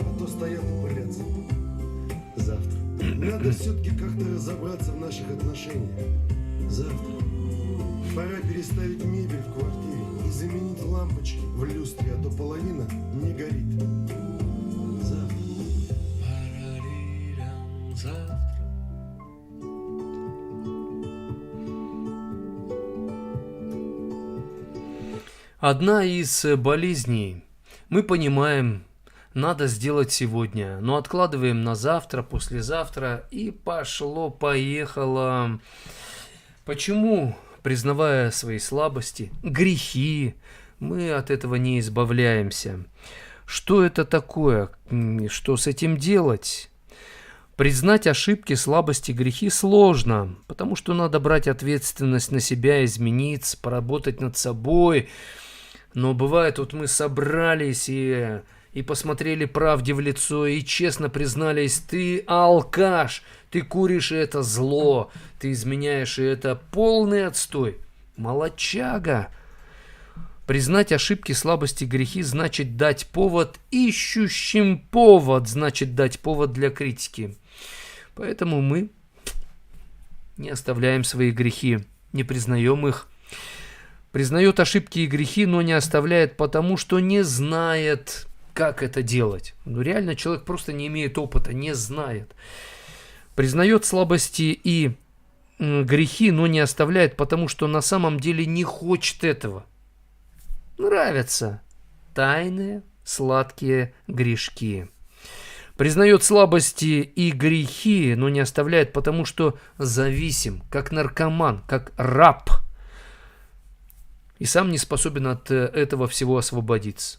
а то стоят и пылятся. Завтра. Надо все-таки как-то разобраться в наших отношениях. Завтра. Пора переставить мебель в квартире и заменить лампочки в люстре, а то половина не горит. Завтра. Завтра. Одна из болезней. Мы понимаем, надо сделать сегодня, но откладываем на завтра, послезавтра, и пошло-поехало. Почему, признавая свои слабости, грехи, мы от этого не избавляемся. Что это такое? Что с этим делать? Признать ошибки, слабости, грехи сложно, потому что надо брать ответственность на себя, измениться, поработать над собой. Но бывает, вот мы собрались и посмотрели правде в лицо, и честно признались: ты алкаш, ты куришь, и это зло, ты изменяешь, и это полный отстой. Молодчага. Признать ошибки, слабости, грехи значит дать повод ищущим повод, значит дать повод для критики. Поэтому мы не оставляем свои грехи, не признаем их. Признает ошибки и грехи, но не оставляет, потому что не знает, как это делать. Ну реально человек просто не имеет опыта, не знает. Признает слабости и грехи, но не оставляет, потому что на самом деле не хочет этого. Нравятся тайные сладкие грешки. Признает слабости и грехи, но не оставляет, потому что зависим, как наркоман, как раб. И сам не способен от этого всего освободиться.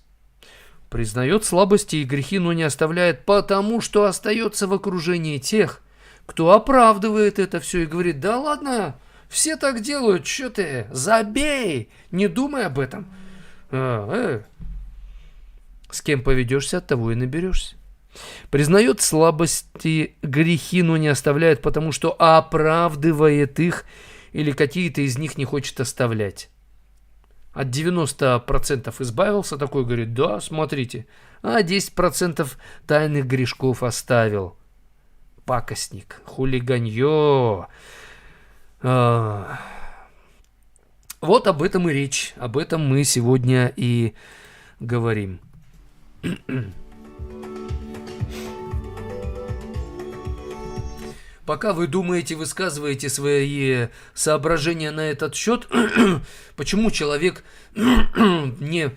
Признает слабости и грехи, но не оставляет, потому что остается в окружении тех, кто оправдывает это все и говорит: да ладно, все так делают, что ты, забей, не думай об этом. С кем поведешься, от того и наберешься. Признает слабости, грехи, но не оставляет, потому что оправдывает их или какие-то из них не хочет оставлять. От 90% избавился, такой говорит: да, смотрите, а 10% тайных грешков оставил. Пакостник, хулиганье. Вот об этом и речь, об этом мы сегодня и говорим. Пока вы думаете, высказываете свои соображения на этот счет, почему человек не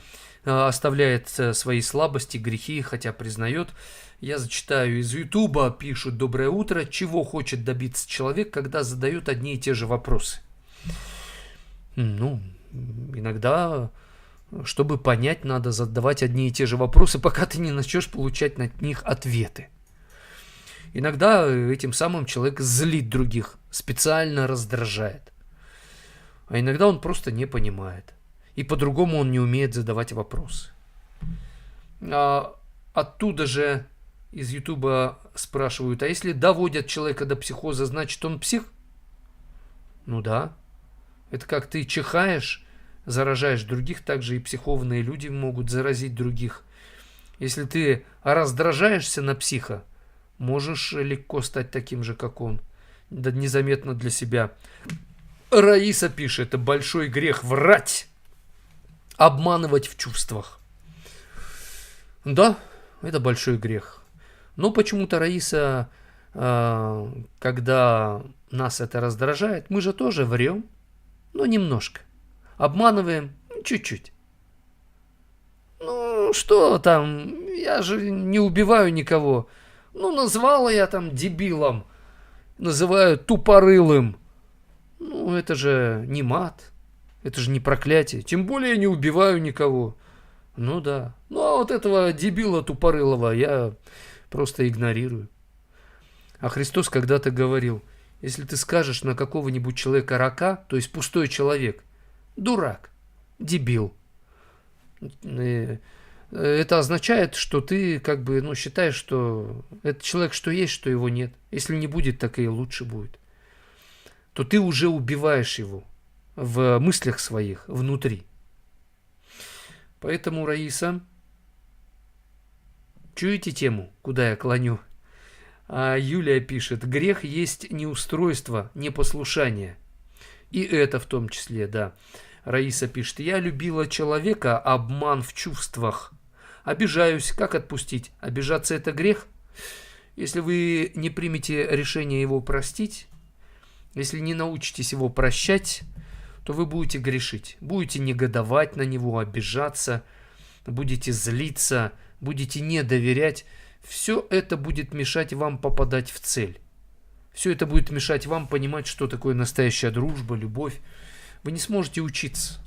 оставляет свои слабости, грехи, хотя признает. Я зачитаю из Ютуба, пишут: доброе утро, чего хочет добиться человек, когда задают одни и те же вопросы? Ну, иногда, чтобы понять, надо задавать одни и те же вопросы, пока ты не начнешь получать на них ответы. Иногда этим самым человек злит других, специально раздражает. А иногда он просто не понимает. И по-другому он не умеет задавать вопросы. Оттуда же из Ютуба спрашивают: а если доводят человека до психоза, значит он псих? Ну да. Это как ты чихаешь, заражаешь других, так же и психованные люди могут заразить других. Если ты раздражаешься на психа, можешь легко стать таким же, как он. Да незаметно для себя. Раиса пишет: это большой грех врать, обманывать в чувствах. Да, это большой грех. Но почему-то Раиса, когда нас это раздражает, мы же тоже врем, но немножко. Обманываем чуть-чуть. Ну, что там, я же не убиваю никого. Ну, назвала я там дебилом, называю тупорылым. Ну, это же не мат, это же не проклятие. Тем более я не убиваю никого. Ну да. Ну, а вот этого дебила тупорылого я просто игнорирую. А Христос когда-то говорил: если ты скажешь на какого-нибудь человека рака, то есть пустой человек, дурак, дебил, это означает, что ты как бы считаешь, что этот человек что есть, что его нет. Если не будет, так и лучше будет. То ты уже убиваешь его в мыслях своих, внутри. Поэтому, Раиса, чуете тему, куда я клоню? А Юлия пишет: грех есть неустройство, непослушание. И это в том числе, да. Раиса пишет: я любила человека, обман в чувствах. Обижаюсь, как отпустить? Обижаться — это грех? Если вы не примете решение его простить, если не научитесь его прощать, то вы будете грешить. Будете негодовать на него, обижаться, будете злиться, будете не доверять. Все это будет мешать вам попадать в цель. Все это будет мешать вам понимать, что такое настоящая дружба, любовь. Вы не сможете учиться.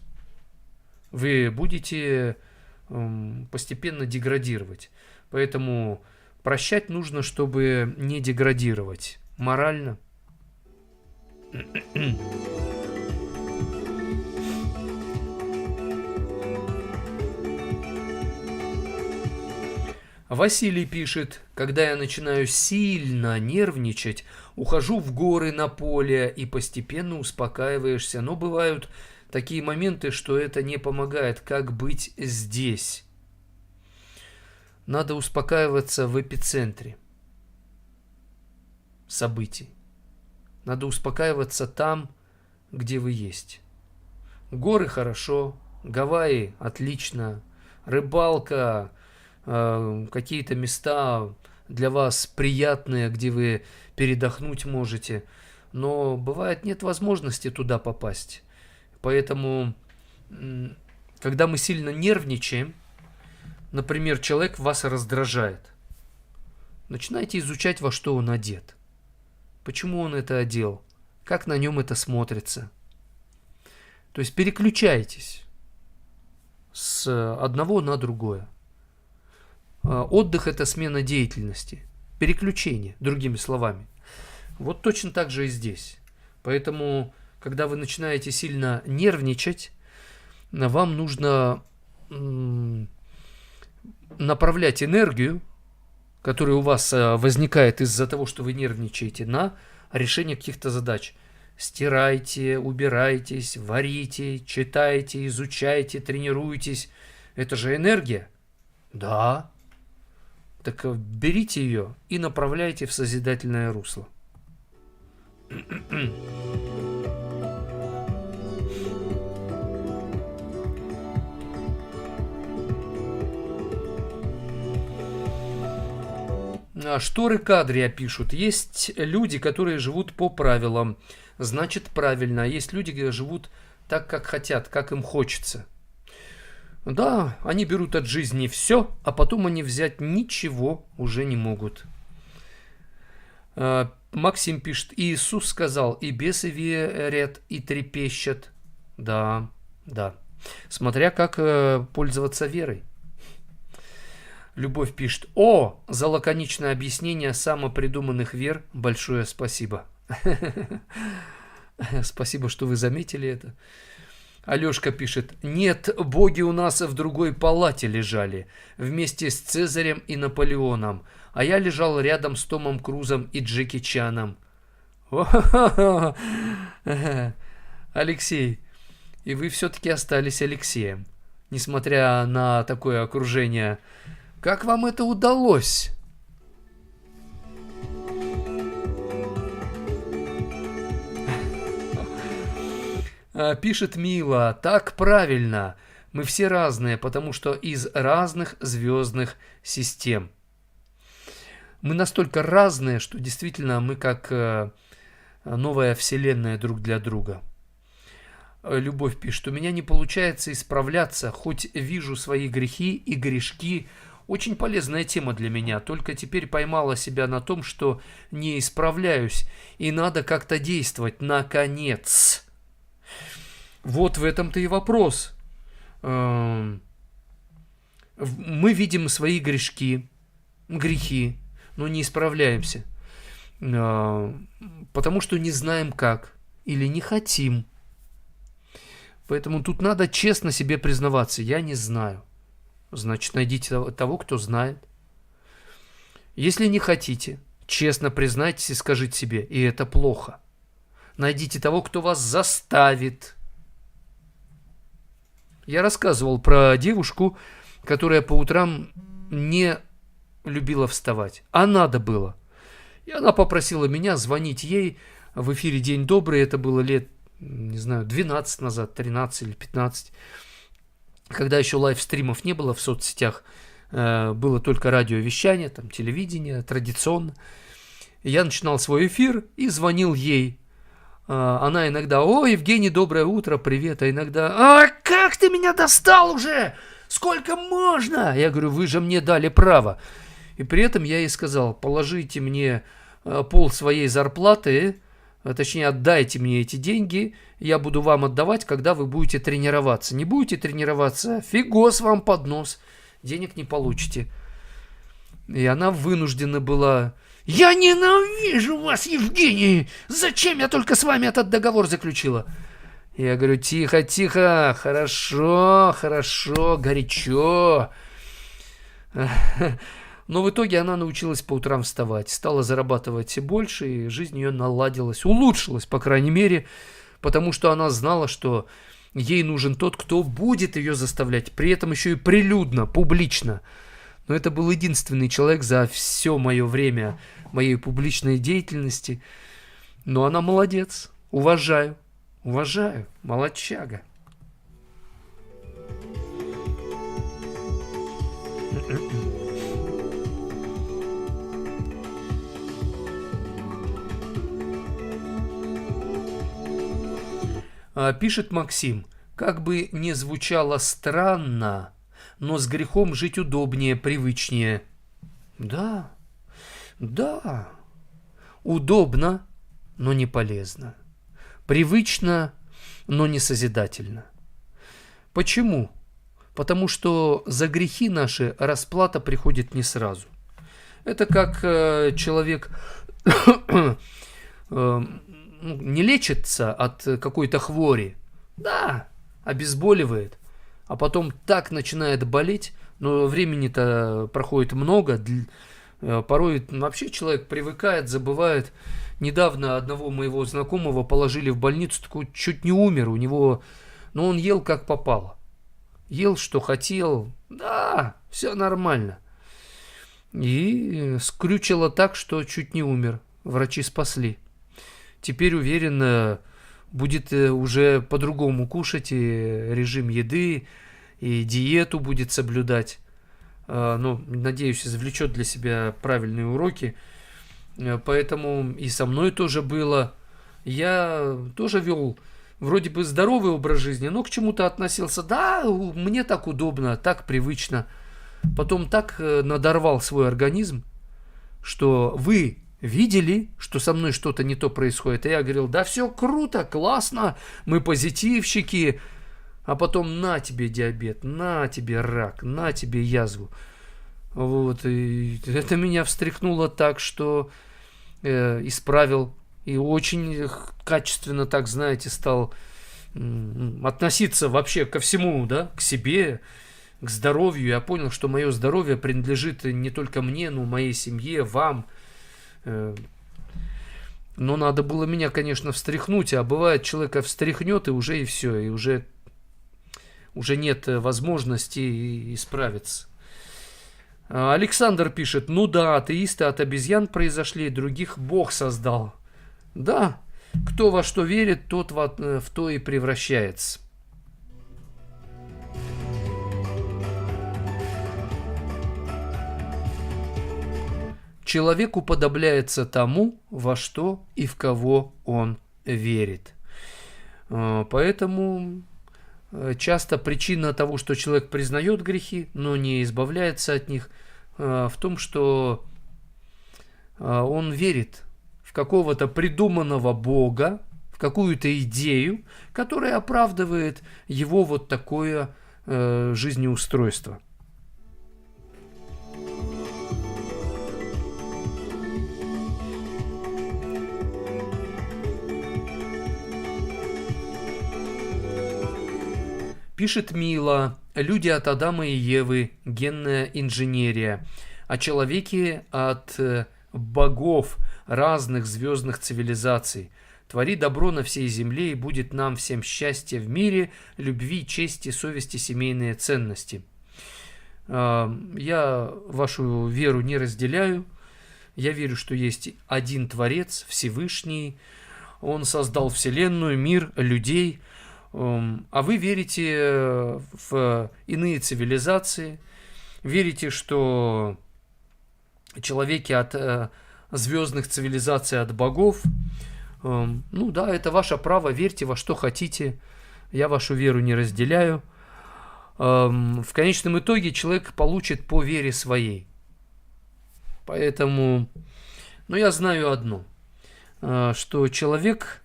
вы будете постепенно деградировать. Поэтому прощать нужно, чтобы не деградировать морально. Василий пишет: когда я начинаю сильно нервничать, ухожу в горы на поле и постепенно успокаиваешься. Но бывают такие моменты, что это не помогает. Как быть здесь? Надо успокаиваться в эпицентре событий. Надо успокаиваться там, где вы есть. Горы хорошо, Гавайи отлично, рыбалка, какие-то места для вас приятные, где вы передохнуть можете. Но бывает нет возможности туда попасть. Поэтому, когда мы сильно нервничаем, например, человек вас раздражает, начинайте изучать, во что он одет. Почему он это одел? Как на нем это смотрится? То есть переключайтесь с одного на другое. Отдых – это смена деятельности, переключение, другими словами. Вот точно так же и здесь. Поэтому, когда вы начинаете сильно нервничать, вам нужно направлять энергию, которая у вас возникает из-за того, что вы нервничаете, на решение каких-то задач. Стирайте, убирайтесь, варите, читайте, изучайте, тренируйтесь. Это же энергия. Да. Так берите ее и направляйте в созидательное русло. Шторы Кадрия пишут: есть люди, которые живут по правилам, значит правильно, а есть люди, которые живут так, как хотят, как им хочется. Да, они берут от жизни все, а потом они взять ничего уже не могут. Максим пишет: Иисус сказал, и бесы верят, и трепещут. Да, да. Смотря как пользоваться верой. Любовь пишет: о, за лаконичное объяснение самопридуманных вер большое спасибо. Спасибо, что вы заметили это. Алешка пишет: нет, боги у нас в другой палате лежали, вместе с Цезарем и Наполеоном, а я лежал рядом с Томом Крузом и Джеки Чаном. Алексей, и вы все-таки остались Алексеем, несмотря на такое окружение. Как вам это удалось? Пишет Мила: так правильно, мы все разные, потому что из разных звездных систем. Мы настолько разные, что действительно мы как новая вселенная друг для друга. Любовь пишет: у меня не получается исправляться, хоть вижу свои грехи и грешки. Очень полезная тема для меня, только теперь поймала себя на том, что не исправляюсь, и надо как-то действовать, наконец. Вот в этом-то и вопрос. Мы видим свои грешки, но не исправляемся, потому что не знаем как или не хотим. Поэтому тут надо честно себе признаваться: я не знаю. Значит, найдите того, кто знает. Если не хотите, честно признайтесь и скажите себе: и это плохо. Найдите того, кто вас заставит. Я рассказывал про девушку, которая по утрам не любила вставать, а надо было. И она попросила меня звонить ей в эфире «День добрый». Это было лет, не знаю, 12 назад, 13 или 15. Когда еще лайвстримов не было в соцсетях, было только радиовещание, там, телевидение, традиционно. Я начинал свой эфир и звонил ей. Она иногда: о, Евгений, доброе утро, привет. А иногда: как ты меня достал уже? Сколько можно? Я говорю: вы же мне дали право. И при этом я ей сказал: положите мне пол своей зарплаты точнее, отдайте мне эти деньги, я буду вам отдавать, когда вы будете тренироваться. Не будете тренироваться, фигос вам под нос, денег не получите. И она вынуждена была: «Я ненавижу вас, Евгений! Зачем я только с вами этот договор заключила?» Я говорю: тихо, тихо, хорошо, хорошо, горячо. Но в итоге она научилась по утрам вставать, стала зарабатывать больше, и жизнь ее наладилась, улучшилась, по крайней мере, потому что она знала, что ей нужен тот, кто будет ее заставлять, при этом еще и прилюдно, публично. Но это был единственный человек за все мое время моей публичной деятельности. Но она молодец, уважаю, молодчага. Пишет Максим: как бы не звучало странно, но с грехом жить удобнее, привычнее. Да, да, удобно, но не полезно. Привычно, но не созидательно. Почему? Потому что за грехи наши расплата приходит не сразу. Это как человек не лечится от какой-то хвори. Да, обезболивает. А потом так начинает болеть, но времени-то проходит много. Порой вообще человек привыкает, забывает. Недавно одного моего знакомого положили в больницу, такой чуть не умер. У него, но он ел как попало. Ел, что хотел. Да, все нормально. И скрючило так, что чуть не умер. Врачи спасли. Теперь, уверен, будет уже по-другому кушать, и режим еды, и диету будет соблюдать. Но, надеюсь, извлечет для себя правильные уроки. Поэтому и со мной тоже было. Я тоже вел вроде бы здоровый образ жизни, но к чему-то относился. Да, мне так удобно, так привычно. Потом так надорвал свой организм, что вы видели, что со мной что-то не то происходит. И я говорил: да все круто, классно, мы позитивщики. А потом: на тебе диабет, на тебе рак, на тебе язву. Вот, и это меня встряхнуло так, что исправил. И очень качественно, так знаете, стал относиться вообще ко всему, да, к себе, к здоровью. Я понял, что мое здоровье принадлежит не только мне, но и моей семье, вам. Но надо было меня, конечно, встряхнуть, а бывает, человека встряхнет, и уже и все, и уже нет возможности исправиться. Александр пишет: ну да, атеисты от обезьян произошли, других Бог создал. Да, кто во что верит, тот в то и превращается. Человек уподобляется тому, во что и в кого он верит. Поэтому часто причина того, что человек признает грехи, но не избавляется от них, в том, что он верит в какого-то придуманного Бога, в какую-то идею, которая оправдывает его вот такое жизнеустройство. Пишет Мила: люди от Адама и Евы, генная инженерия, а человеки от богов разных звездных цивилизаций. Твори добро на всей земле, и будет нам всем счастье в мире, любви, чести, совести, семейные ценности. Я вашу веру не разделяю. Я верю, что есть один Творец, Всевышний. Он создал Вселенную, мир, людей. А вы верите в иные цивилизации, верите, что человеки от звездных цивилизаций, от богов. Ну да, это ваше право, верьте во что хотите, я вашу веру не разделяю. В конечном итоге человек получит по вере своей. Поэтому, но я знаю одно. что человек,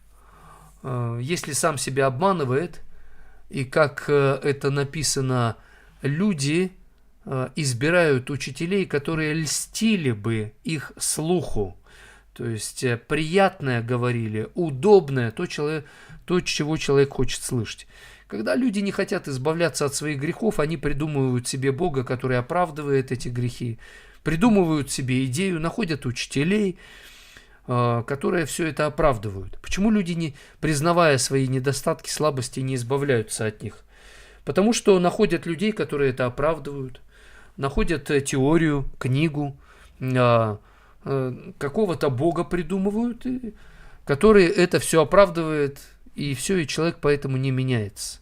если сам себя обманывает, и как это написано, люди избирают учителей, которые льстили бы их слуху, то есть приятное говорили, удобное, то, чего человек хочет слышать. Когда люди не хотят избавляться от своих грехов, они придумывают себе Бога, который оправдывает эти грехи, придумывают себе идею, находят учителей, которые все это оправдывают. Почему люди, не признавая свои недостатки, слабости, не избавляются от них? Потому что находят людей, которые это оправдывают, находят теорию, книгу, какого-то Бога придумывают, который это все оправдывает, и все, и человек поэтому не меняется.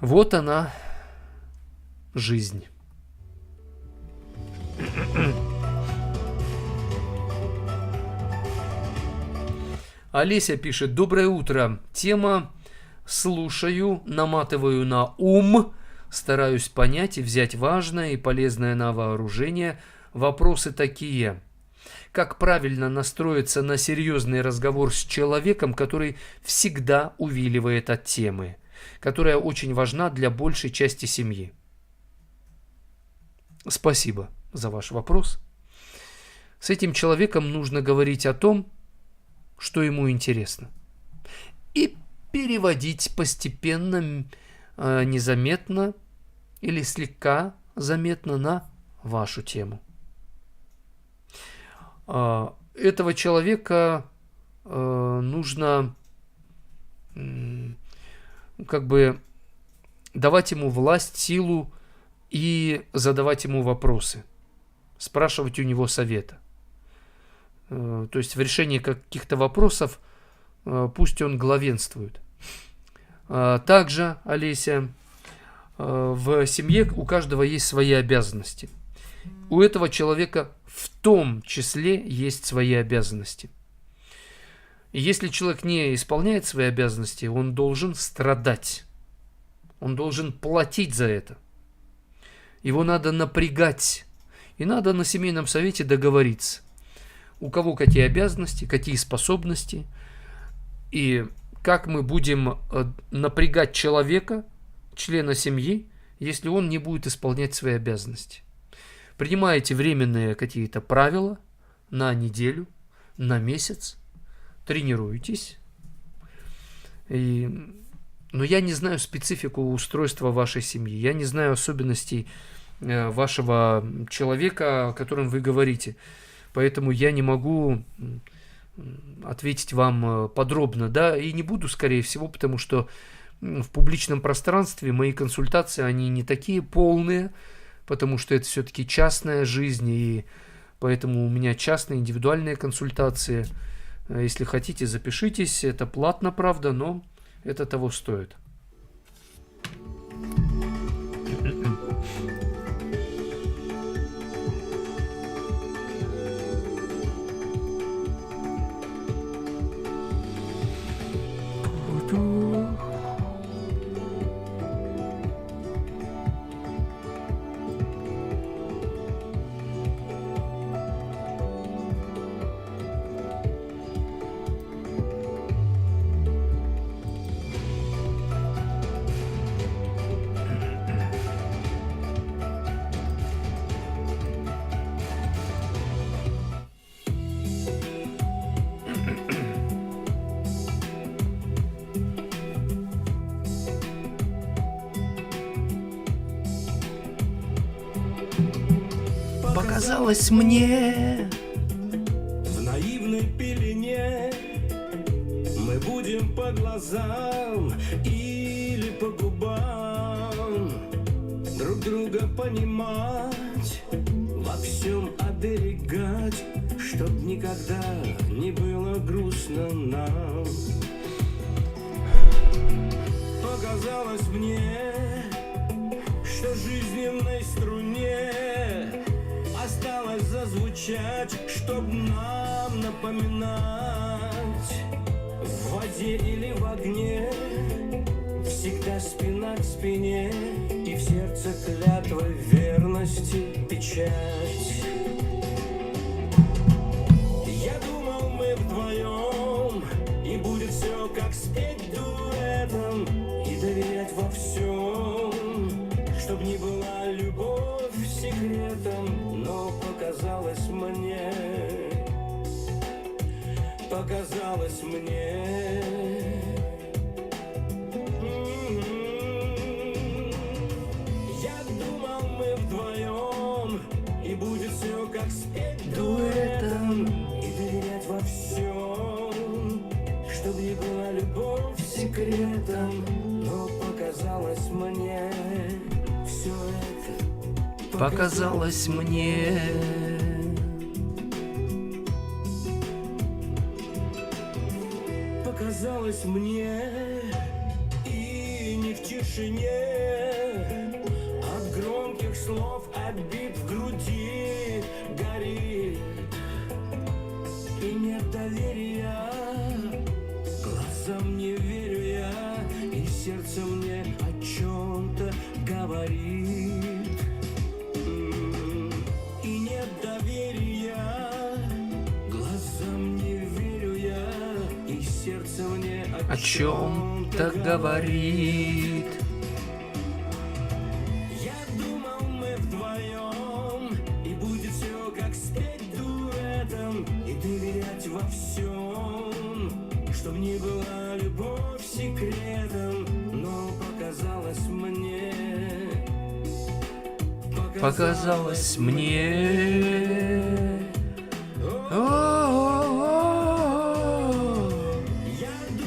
Вот она, жизнь. Олеся пишет: доброе утро. Тема слушаю, наматываю на ум, стараюсь понять и взять важное и полезное на вооружение. Вопросы такие. Как правильно настроиться на серьезный разговор с человеком, который всегда увиливает от темы, которая очень важна для большей части семьи? Спасибо за ваш вопрос. С этим человеком нужно говорить о том, что ему интересно, и переводить постепенно, незаметно или слегка заметно на вашу тему. Этого человека нужно как бы давать ему власть, силу и задавать ему вопросы, спрашивать у него совета. То есть в решении каких-то вопросов пусть он главенствует. Также, Олеся, в семье у каждого есть свои обязанности. У этого человека в том числе есть свои обязанности. И если человек не исполняет свои обязанности, он должен страдать. Он должен платить за это. Его надо напрягать. И надо на семейном совете договориться. У кого какие обязанности, какие способности. И как мы будем напрягать человека, члена семьи, если он не будет исполнять свои обязанности. Принимаете временные какие-то правила на неделю, на месяц, тренируетесь. Но я не знаю специфику устройства вашей семьи, я не знаю особенностей вашего человека, о котором вы говорите. Поэтому я не могу ответить вам подробно, да, и не буду, скорее всего, потому что в публичном пространстве мои консультации, они не такие полные, потому что это все-таки частная жизнь, и поэтому у меня частные индивидуальные консультации. Если хотите, запишитесь, это платно, правда, но это того стоит. Показалось мне, в наивной пелене мы будем по глазам или по губам друг друга понимать, во всем оберегать, чтоб никогда не было грустно нам. Показалось мне, что жизненной струне осталось зазвучать, чтоб нам напоминать, в воде или в огне всегда спина к спине, и в сердце клятва верности печать. Я думал, мы как спеть дуэтом и доверять во всем, чтоб не была любовь секретом, но показалось мне, я думал, мы вдвоем, и будет все как спеть дуэтом и доверять во всем, чтоб не была любовь секретом, но показалось мне все это. Показалось мне. Показалось мне, и не в тишине, от громких слов обид в груди горит, и нет доверия, глазам не верю я, и сердце мне о чем-то говорит, и нет доверия, глазам не верю я, и сердце мне О чем-то говорит. Я думал, мы вдвоем, и будет все как спеть дуэтом и доверять во всем, чтоб не была любовь секретом, но показалось мне, Показалось мне.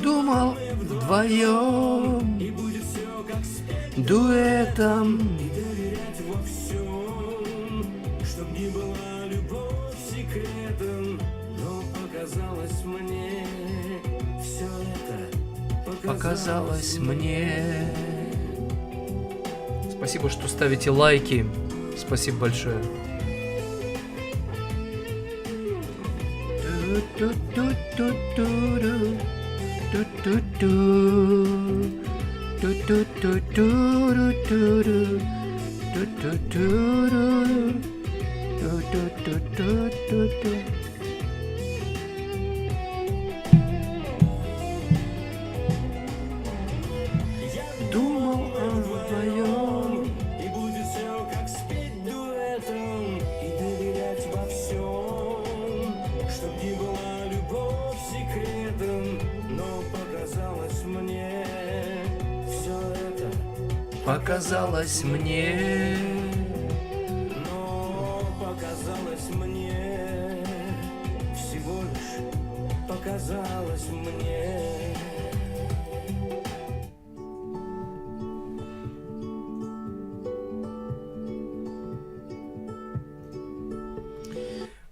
Думал вдвоем и будет все как спеть дуэтом. и доверять во всем, чтоб не была любовь секретом, но показалось мне все это. Показалось мне. Спасибо, что ставите лайки. Спасибо большое. Думал вдвоем. И будет все как спеть дуэтом и доверять во всем, чтоб не была любовь секретом, но показалось мне все это. Показалось мне. Но показалось мне, всего лишь показалось мне.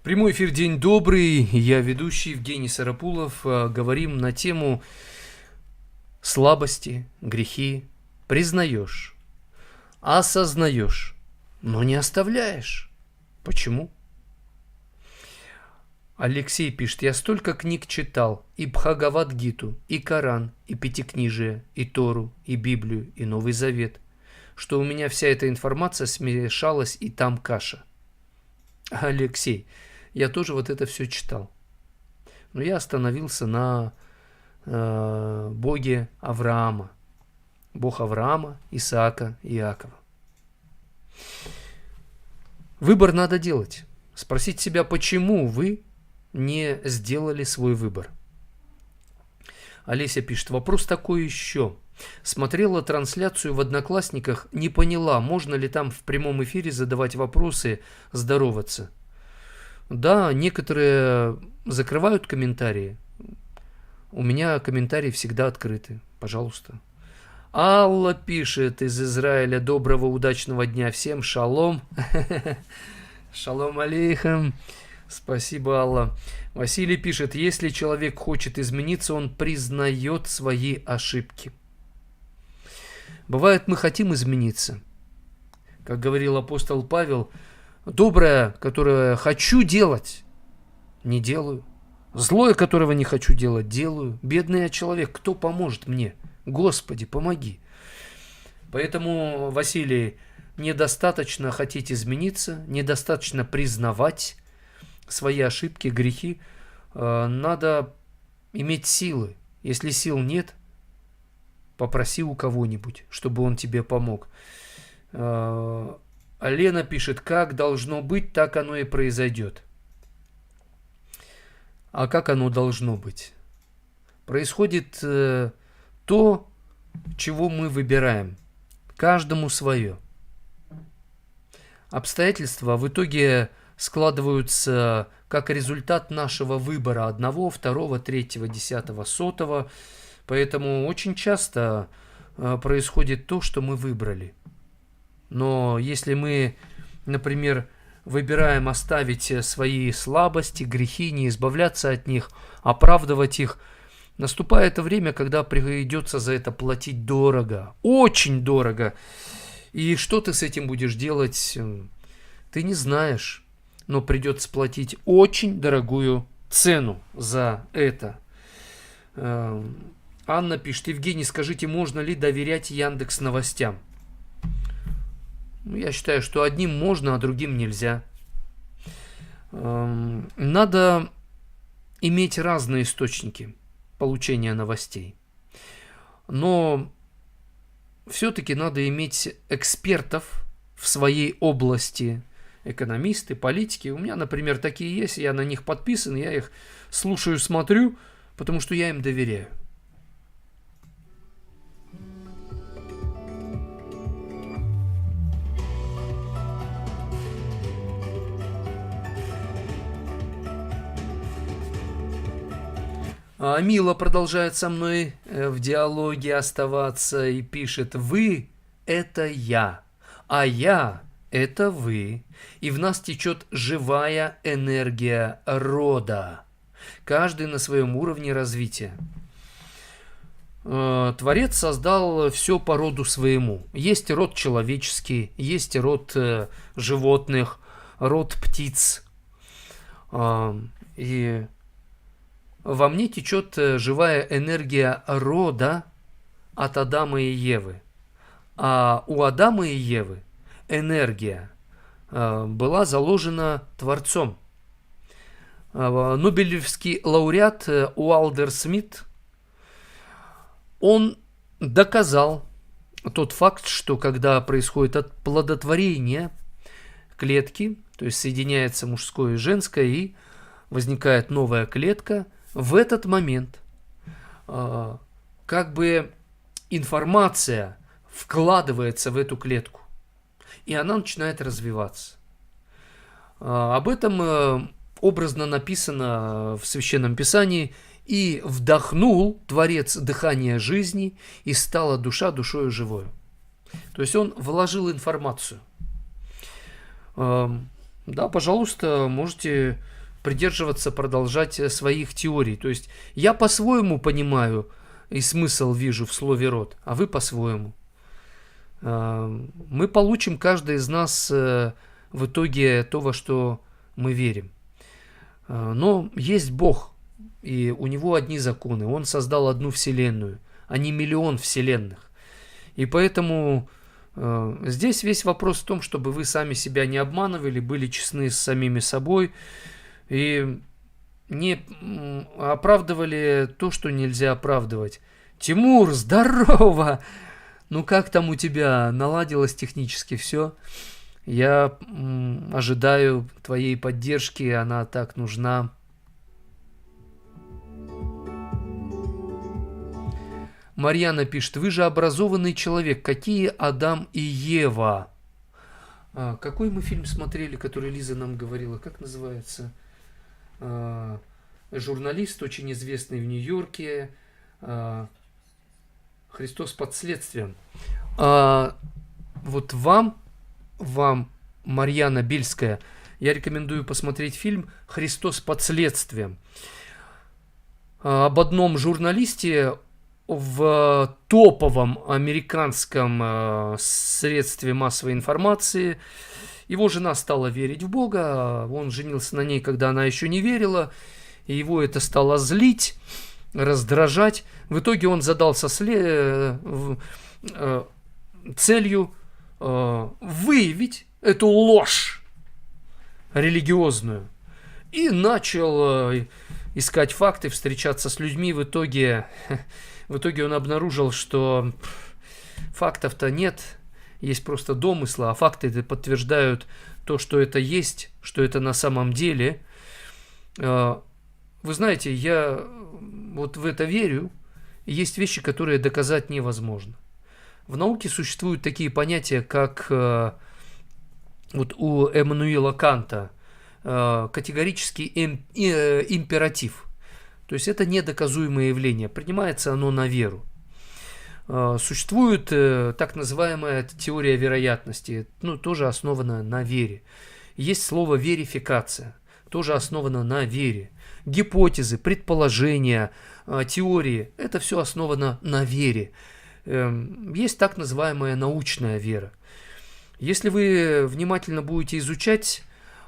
Прямой эфир, день добрый. Я ведущий Евгений Сарапулов. Говорим на тему слабости, грехи. Признаешь, осознаешь, но не оставляешь. Почему? Алексей пишет: я столько книг читал, и Бхагавад-гиту, и Коран, и Пятикнижие, и Тору, и Библию, и Новый Завет, что у меня вся эта информация смешалась, и там каша. Алексей, я тоже вот это все читал. Но я остановился на Боге Авраама. Бог Авраама, Исаака и Иакова. Выбор надо делать. Спросить себя, почему вы не сделали свой выбор. Олеся пишет: вопрос такой еще. Смотрела трансляцию в Одноклассниках, не поняла, можно ли там в прямом эфире задавать вопросы, здороваться. Да, некоторые закрывают комментарии. У меня комментарии всегда открыты. Пожалуйста. Алла пишет из Израиля: доброго, удачного дня всем, шалом. Шалом алейхам. Спасибо, Алла. Василий пишет: если человек хочет измениться, он признает свои ошибки. Бывает, мы хотим измениться. Как говорил апостол Павел: доброе, которое хочу делать, не делаю. Злое, которого не хочу делать, делаю. Бедный я человек, кто поможет мне? Господи, помоги. Поэтому, Василий, недостаточно хотеть измениться, недостаточно признавать свои ошибки, грехи. Надо иметь силы, Если сил нет, попроси у кого-нибудь, чтобы он тебе помог. А Лена пишет, как должно быть, так оно и произойдет. А как оно должно быть? Происходит то, чего мы выбираем. Каждому свое. Обстоятельства в итоге складываются как результат нашего выбора одного, второго, третьего, десятого, сотого. Поэтому очень часто происходит то, что мы выбрали. Но если мы, например, выбираем оставить свои слабости, грехи, не избавляться от них, оправдывать их, наступает время, когда придется за это платить дорого, очень дорого. И что ты с этим будешь делать, ты не знаешь, но придется платить очень дорогую цену за это. Анна пишет, Евгений, скажите, можно ли доверять Яндекс новостям? Я считаю, что одним можно, а другим нельзя. Надо иметь разные источники получения новостей. Но все-таки надо иметь экспертов в своей области, экономисты, политики. У меня, например, такие есть, я на них подписан, я их слушаю, смотрю, потому что я им доверяю. Мила продолжает со мной в диалоге оставаться и пишет: «Вы – это я, а я – это вы, и в нас течет живая энергия рода, каждый на своем уровне развития». Творец создал все по роду своему. Есть род человеческий, есть род животных, род птиц. И во мне течет живая энергия рода от Адама и Евы. А у Адама и Евы энергия была заложена Творцом. Нобелевский лауреат Уалтер Смит, он доказал тот факт, что когда происходит оплодотворение клетки, то есть соединяется мужское и женское, и возникает новая клетка, в этот момент как бы информация вкладывается в эту клетку, и она начинает развиваться. Об этом образно написано в Священном Писании: «И вдохнул Творец дыхание жизни, и стала душа душою живою». То есть он вложил информацию. Да, пожалуйста, можете придерживаться, продолжать своих теорий. То есть я по-своему понимаю и смысл вижу в слове «род», а вы по-своему. Мы получим, каждый из нас, в итоге то, во что мы верим. Но есть Бог, и у Него одни законы. Он создал одну вселенную, а не миллион вселенных. И поэтому здесь весь вопрос в том, чтобы вы сами себя не обманывали, были честны с самими собой, и не оправдывали то, что нельзя оправдывать. Тимур, здорово! Ну как там у тебя? Наладилось технически все? Я ожидаю твоей поддержки, она так нужна. Марьяна пишет: вы же образованный человек, какие Адам и Ева? Какой мы фильм смотрели, который Лиза нам говорила? Как называется? Журналист, очень известный в Нью-Йорке. «Христос под следствием». Вот вам, Марьяна Бельская, я рекомендую посмотреть фильм «Христос под следствием». Об одном журналисте в топовом американском средстве массовой информации. Его жена стала верить в Бога, он женился на ней, когда она еще не верила, и его это стало злить, раздражать. В итоге он задался целью выявить эту ложь религиозную и начал искать факты, встречаться с людьми. В итоге он обнаружил, что фактов-то нет, есть просто домыслы, а факты это подтверждают то, что это есть, что это на самом деле. Вы знаете, я вот в это верю. Есть вещи, которые доказать невозможно. В науке существуют такие понятия, как вот у Эммануила Канта категорический императив. То есть это недоказуемое явление, принимается оно на веру. Существует так называемая теория вероятности, тоже основана на вере. Есть слово верификация, тоже основано на вере. Гипотезы, предположения, теории, это все основано на вере. Есть так называемая научная вера. Если вы внимательно будете изучать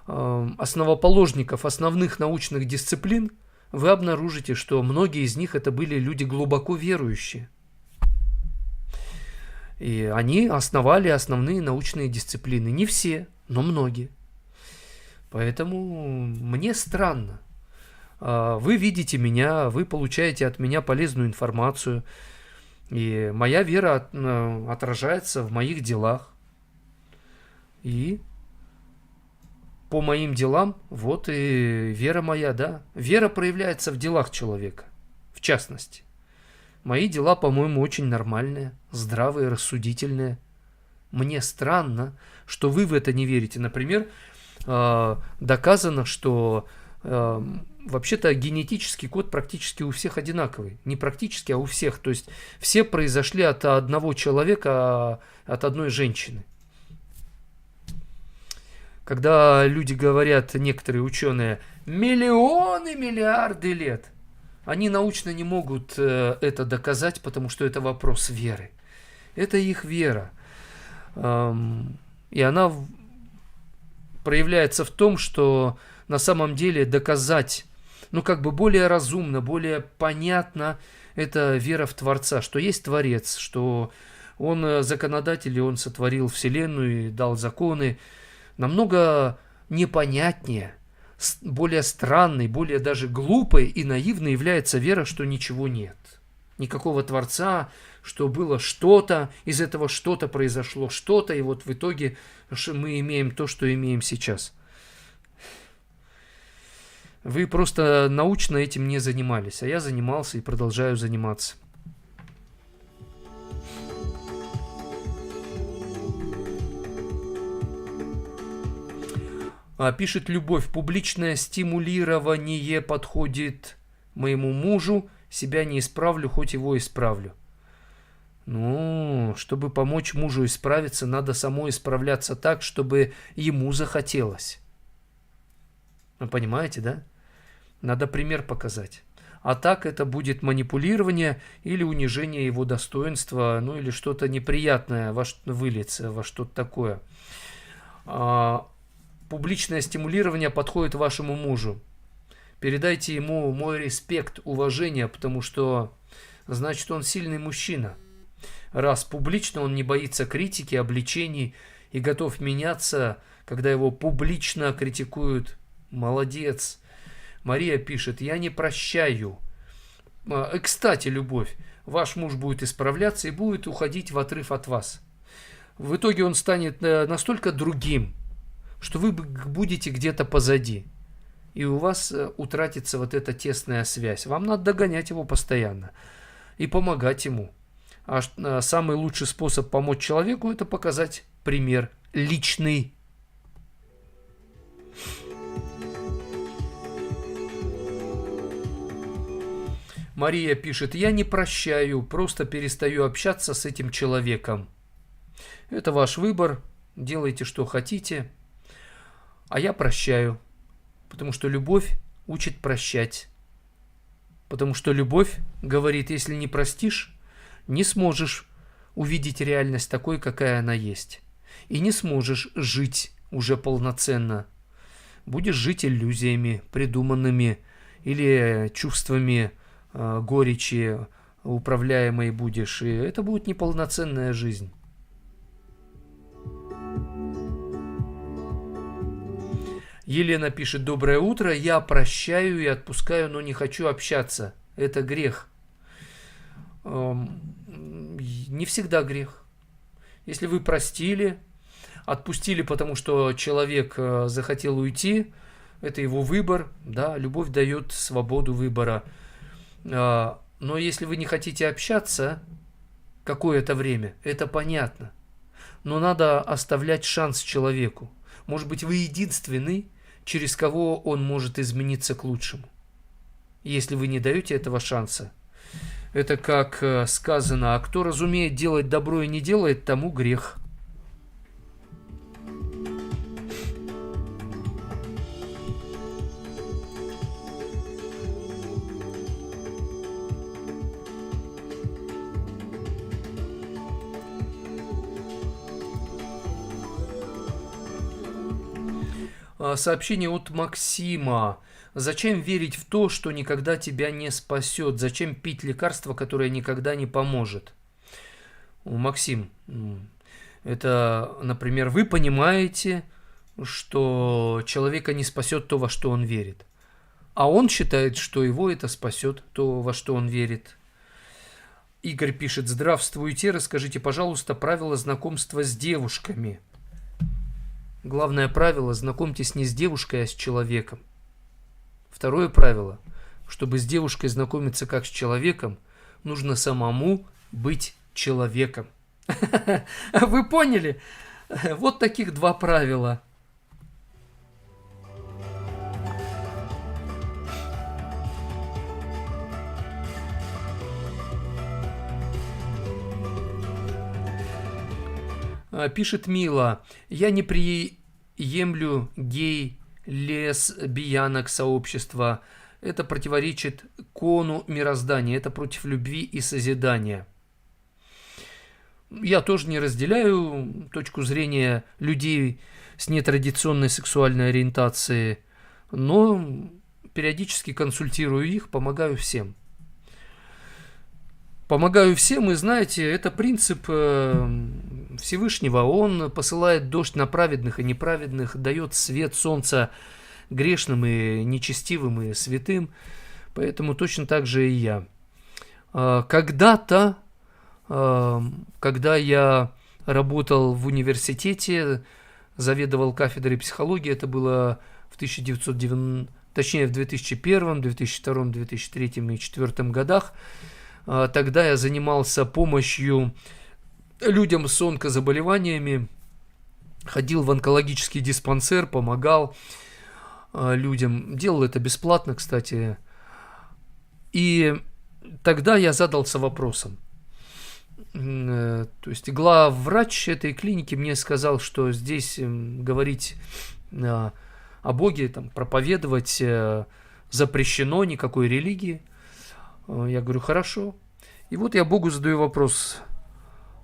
основоположников основных научных дисциплин, вы обнаружите, что многие из них это были люди глубоко верующие. И они основали основные научные дисциплины. Не все, но многие. Поэтому мне странно. Вы видите меня, вы получаете от меня полезную информацию. И моя вера отражается в моих делах. И по моим делам, вот и вера моя, да. Вера проявляется в делах человека, в частности. Мои дела, по-моему, очень нормальные, здравые, рассудительные. Мне странно, что вы в это не верите. Например, доказано, что вообще-то генетический код практически у всех одинаковый. Не практически, а у всех. То есть все произошли от одного человека, от одной женщины. Когда люди говорят, некоторые ученые, миллионы, миллиарды лет, они научно не могут это доказать, потому что это вопрос веры. Это их вера. И она проявляется в том, что на самом деле доказать, более разумно, более понятно, это вера в Творца, что есть Творец, что Он законодатель, и Он сотворил Вселенную и дал законы. Намного непонятнее, более странной, более даже глупой и наивной является вера, что ничего нет. Никакого Творца, что было что-то, из этого что-то произошло что-то, и вот в итоге мы имеем то, что имеем сейчас. Вы просто научно этим не занимались, а я занимался и продолжаю заниматься. Пишет Любовь, публичное стимулирование подходит моему мужу, себя не исправлю, хоть его исправлю. Чтобы помочь мужу исправиться, надо самой исправляться так, чтобы ему захотелось. Вы понимаете, да? Надо пример показать. А так это будет манипулирование или унижение его достоинства, или что-то неприятное выльется во что-то такое. Публичное стимулирование подходит вашему мужу. Передайте ему мой респект, уважение, потому что, значит, он сильный мужчина. Раз публично он не боится критики, обличений и готов меняться, когда его публично критикуют. Молодец. Мария пишет, я не прощаю. Кстати, Любовь, ваш муж будет исправляться и будет уходить в отрыв от вас. В итоге он станет настолько другим, что вы будете где-то позади, и у вас утратится вот эта тесная связь. Вам надо догонять его постоянно и помогать ему. А самый лучший способ помочь человеку – это показать пример личный. Мария пишет, я не прощаю, просто перестаю общаться с этим человеком. Это ваш выбор, делайте, что хотите. А я прощаю, потому что любовь учит прощать. Потому что любовь говорит, если не простишь, не сможешь увидеть реальность такой, какая она есть. И не сможешь жить уже полноценно. Будешь жить иллюзиями, придуманными, или чувствами горечи, управляемой будешь. И это будет неполноценная жизнь. Елена пишет: доброе утро, я прощаю и отпускаю, но не хочу общаться. Это грех. Не всегда грех. Если вы простили, отпустили, потому что человек захотел уйти, это его выбор, да, любовь дает свободу выбора. Но если вы не хотите общаться какое-то время, это понятно. Но надо оставлять шанс человеку. Может быть, вы единственный, через кого он может измениться к лучшему. Если вы не даете этого шанса, это как сказано: а кто разумеет делать добро и не делает, тому грех. Сообщение от Максима. Зачем верить в то, что никогда тебя не спасет? Зачем пить лекарство, которое никогда не поможет? Максим, это, например, вы понимаете, что человека не спасет то, во что он верит. А он считает, что его это спасет, то, во что он верит. Игорь пишет: здравствуйте, расскажите, пожалуйста, правила знакомства с девушками. Главное правило: знакомьтесь не с девушкой, а с человеком. Второе правило: чтобы с девушкой знакомиться как с человеком, нужно самому быть человеком. Вы поняли? Вот таких два правила. Пишет Мила: я не приемлю лесбиянок сообщества. Это противоречит кону мироздания. Это против любви и созидания. Я тоже не разделяю точку зрения людей с нетрадиционной сексуальной ориентацией, но периодически консультирую их, помогаю всем. Помогаю всем, и знаете, это принцип Всевышнего. Он посылает дождь на праведных и неправедных, дает свет солнца грешным и нечестивым и святым. Поэтому точно так же и я. Когда-то, когда я работал в университете, заведовал кафедрой психологии, это было в 2001, 2002, 2003 и 2004 годах. Тогда я занимался помощью людям с онкозаболеваниями, ходил в онкологический диспансер, помогал людям, делал это бесплатно, кстати. И тогда я задался вопросом. То есть главврач этой клиники мне сказал, что здесь говорить о Боге, там, проповедовать запрещено, никакой религии. Я говорю: хорошо. И вот я Богу задаю вопрос: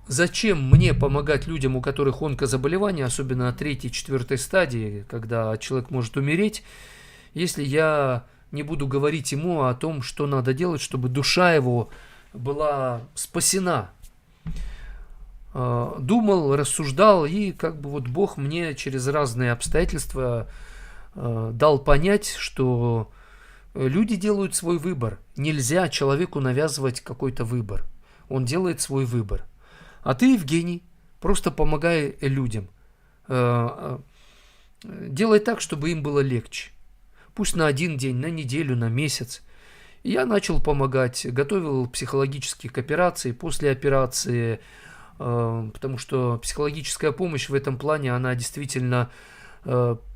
зачем мне помогать людям, у которых онкозаболевания, особенно на 3-4 стадии, когда человек может умереть, если я не буду говорить ему о том, что надо делать, чтобы душа его была спасена? Думал, рассуждал, и как бы вот Бог мне через разные обстоятельства дал понять, что люди делают свой выбор. Нельзя человеку навязывать какой-то выбор. Он делает свой выбор. А ты, Евгений, просто помогай людям. Делай так, чтобы им было легче. Пусть на 1 день, на неделю, на месяц. И я начал помогать, готовил психологические к операции, после операции, потому что психологическая помощь в этом плане, она действительно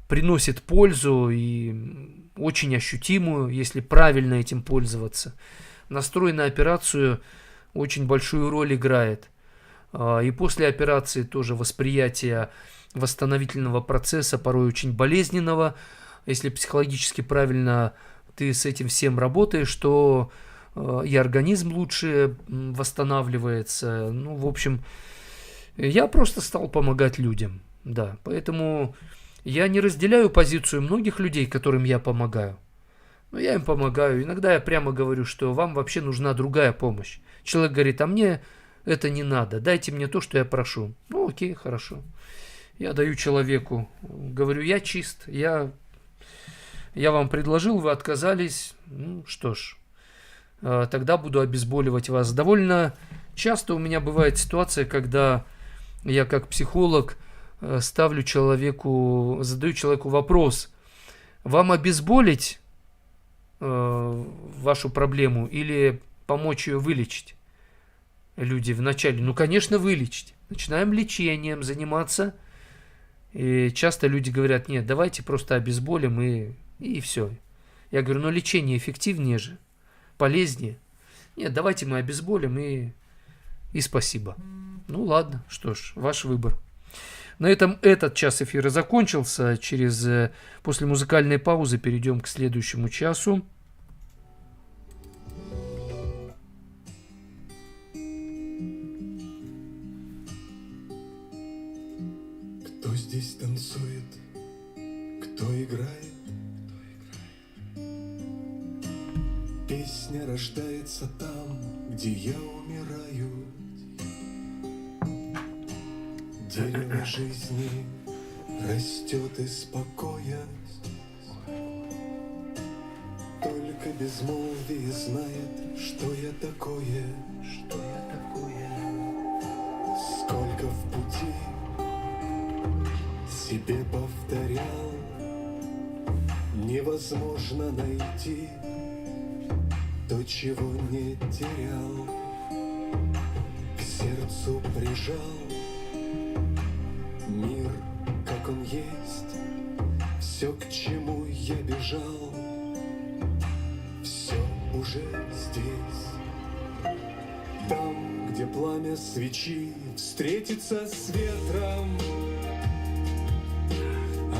приносит пользу и очень ощутимую, если правильно этим пользоваться. Настрой на операцию очень большую роль играет. И после операции тоже восприятие восстановительного процесса, порой очень болезненного. Если психологически правильно ты с этим всем работаешь, то и организм лучше восстанавливается. Ну, в общем, я просто стал помогать людям. Да, поэтому я не разделяю позицию многих людей, которым я помогаю. Но я им помогаю. Иногда я прямо говорю, что вам вообще нужна другая помощь. Человек говорит: а мне это не надо, дайте мне то, что я прошу. Ну, окей, хорошо. Я даю человеку, говорю: я чист, я Я вам предложил, вы отказались. Ну, что ж, тогда буду обезболивать вас. Довольно часто у меня бывает ситуация, когда я как психолог задаю человеку вопрос: вам обезболить вашу проблему или помочь ее вылечить? Люди вначале, ну, конечно, вылечить. Начинаем лечением заниматься. И часто люди говорят: нет, давайте просто обезболим и все. Я говорю: ну, лечение эффективнее же, полезнее. Нет, давайте мы обезболим и спасибо. Ну, ладно, что ж, ваш выбор. На этом этот час эфира закончился. После музыкальной паузы перейдем к следующему часу. Кто здесь танцует, кто играет? Песня рождается там, где я умираю. Дерево жизни растет из покоя. Только безмолвие знает, что я такое, что я такое. Сколько в пути себе повторял, невозможно найти то, чего не терял. К сердцу прижал мир, как он есть, все, к чему я бежал, все уже здесь. Там, где пламя свечи встретится с ветром,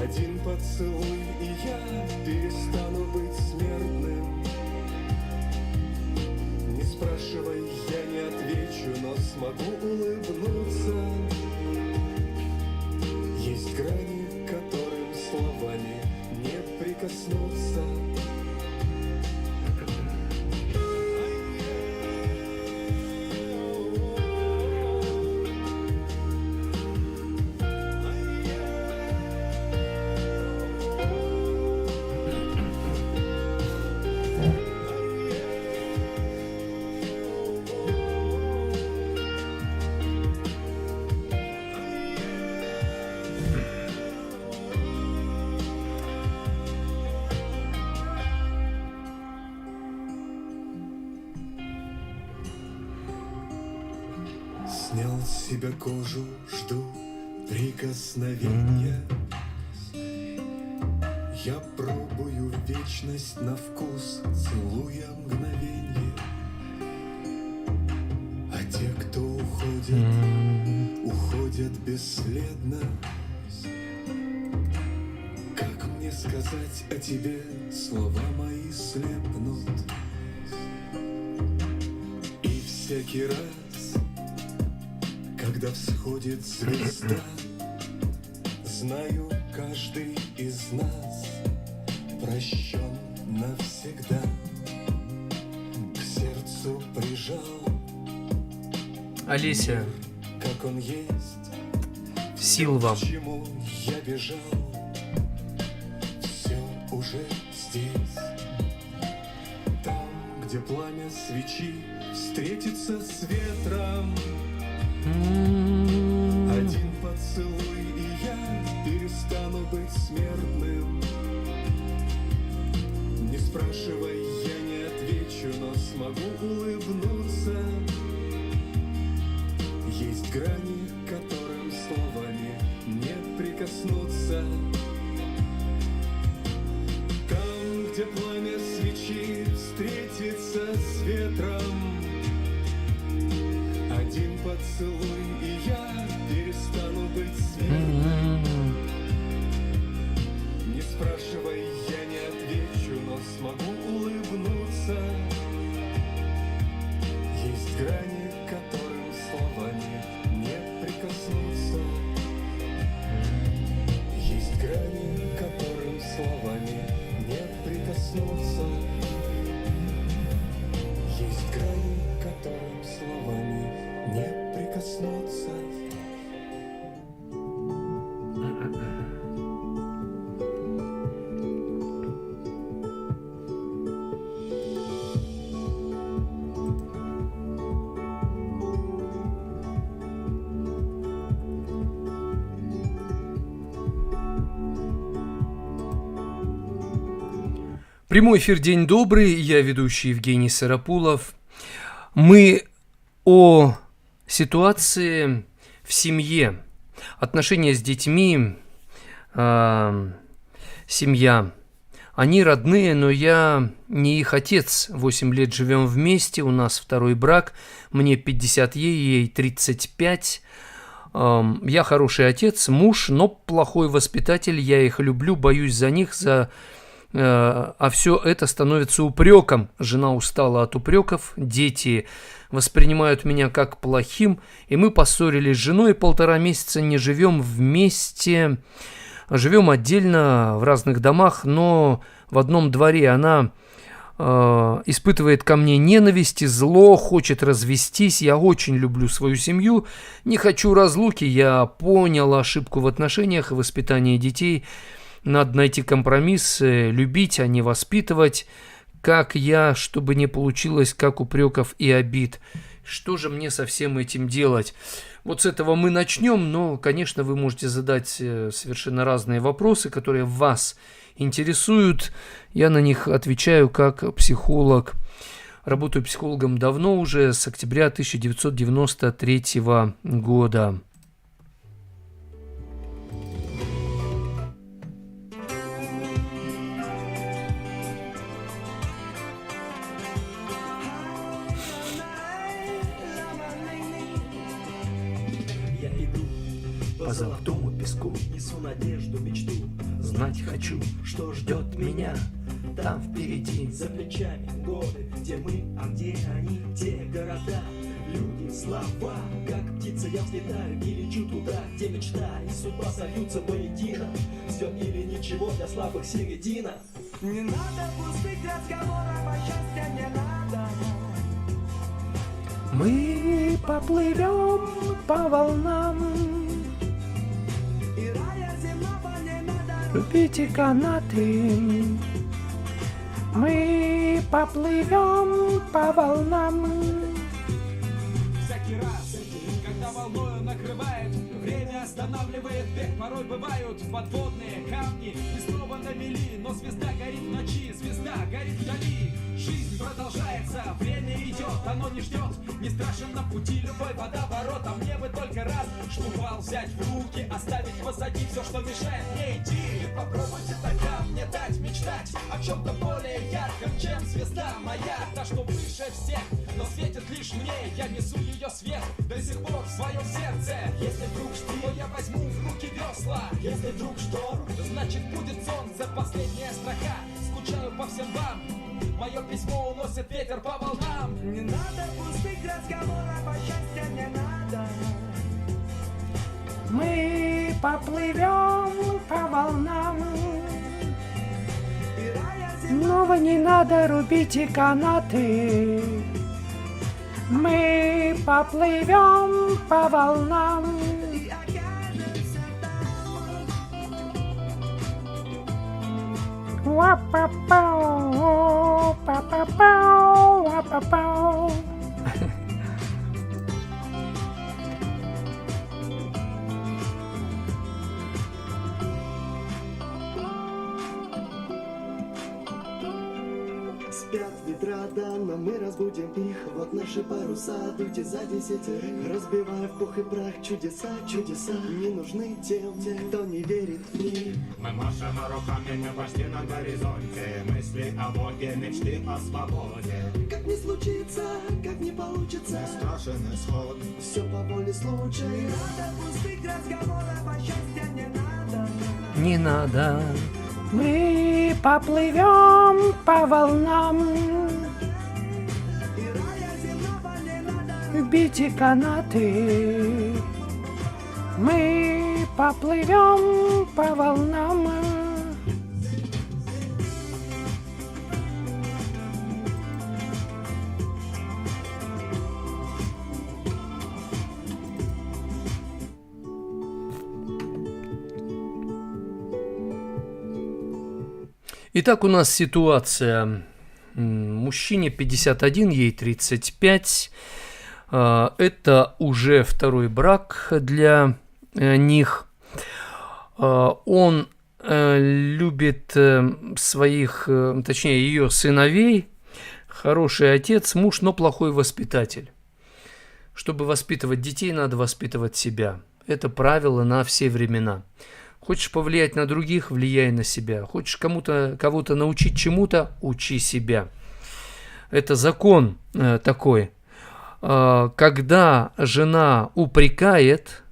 один поцелуй, и я перестану быть смертным. Не спрашивай, я не отвечу, но смогу улыбнуться. Есть грани, к которым словами не прикоснуться. Снял с себя кожу, жду прикосновения. Я пробую вечность на вкус, целуя мгновенье. А те, кто уходят, уходят бесследно. Как мне сказать о тебе, слова мои слепнут. И всякий раз, когда всходит звезда, знаю, каждый из нас прощен навсегда. К сердцу прижал Олеся, как он есть, сил вам. к чему я бежал, все уже здесь. Там, где пламя свечи встретится с ветром, один поцелуй, и я перестану быть смертным. Не спрашивай, я не отвечу, но смогу улыбнуться. Есть грани, к которым словами не прикоснуться. Там, где пламя свечи встретится с ветром, один поцелуй, и я перестану быть смертным. Не спрашивай, я не отвечу, но смогу улыбнуться. Есть грани, к которым словами не прикоснуться. Есть грани, к которым словами не прикоснуться. Есть грани, к которым словами не прикоснуться. Прямой эфир, день добрый, я ведущий Евгений Сарапулов. Мы о ситуации в семье, отношения с детьми, семья. Они родные, но я не их отец. 8 лет живем вместе, у нас второй брак, мне 50, ей 35. Я хороший отец, муж, но плохой воспитатель, я их люблю, боюсь за них, а все это становится упреком. Жена устала от упреков, дети воспринимают меня как плохим, и мы поссорились с женой, 1,5 месяца не живем вместе, живем отдельно в разных домах, но в одном дворе. Она испытывает ко мне ненависть и зло, хочет развестись. Я очень люблю свою семью, не хочу разлуки. Я понял ошибку в отношениях и воспитании детей. Надо найти компромисс, любить, а не воспитывать. Как я, чтобы не получилось как упреков и обид. Что же мне со всем этим делать? Вот с этого мы начнем, но, конечно, вы можете задать совершенно разные вопросы, которые вас интересуют. Я на них отвечаю как психолог. Работаю психологом давно уже, с октября 1993 года. По золотому песку несу надежду, мечту. Знать хочу, что ждет меня там впереди. За плечами годы, где мы, а где они, те города. Люди, слова, как птица я взлетаю и лечу туда, где мечта и судьба сольются воедино. Все или ничего, для слабых середина. Не надо пустых разговоров, а счастья не надо. Мы поплывем по волнам, И рая земного не надо. рубите канаты. Мы поплывем по волнам. Всякий раз, когда волною накрывает, время останавливает бег. Порой бывают подводные камни, и снова навели, но звезда горит в ночи, звезда горит вдали. Жизнь продолжается, время идет, оно не ждет. Не страшен на пути любой водоворот, а мне бы только раз штурвал взять в руки, оставить позади все, что мешает мне идти. И попробуйте тогда мне дать мечтать о чем-то более ярком, чем звезда моя, та, что выше всех, но светит лишь мне. Я несу ее свет до сих пор в своем сердце. Если вдруг что, я возьму в руки весла. Если вдруг шторм, значит будет солнце. Последняя строка, скучаю по всем вам. Мое письмо уносит ветер по волнам. Не надо пустых разговоров, а счастья не надо. Мы поплывем по волнам. И рая Снова не надо рубить канаты. Мы поплывем по волнам. и окажется Ва-па-пау, па-па-пау, ва-па-пау. Спят ветра, да, но мы разбудим их. Вот наши паруса, дуйте за 10, разбивая в пух и прах чудеса, чудеса не нужны тем, кто не верит в них. Мы машем руками, мы почти на горизонте. Мысли о Боге, мечты о свободе. Как не случится, как не получится, Не страшен исход. все по воле случая. Не надо пустых разговоров, а счастья не надо. Не надо. Мы поплывем по волнам. И рая земного не надо. Бейте канаты. Мы поплывем по волнам. Итак, у нас ситуация. Мужчине 51, ей 35. Это уже второй брак для них. Он любит своих, точнее, ее сыновей, хороший отец, муж, но плохой воспитатель. Чтобы воспитывать детей, надо воспитывать себя. Это правило на все времена. Хочешь повлиять на других – влияй на себя. Хочешь кого-то научить чему-то – учи себя. Это закон такой. Когда жена упрекает,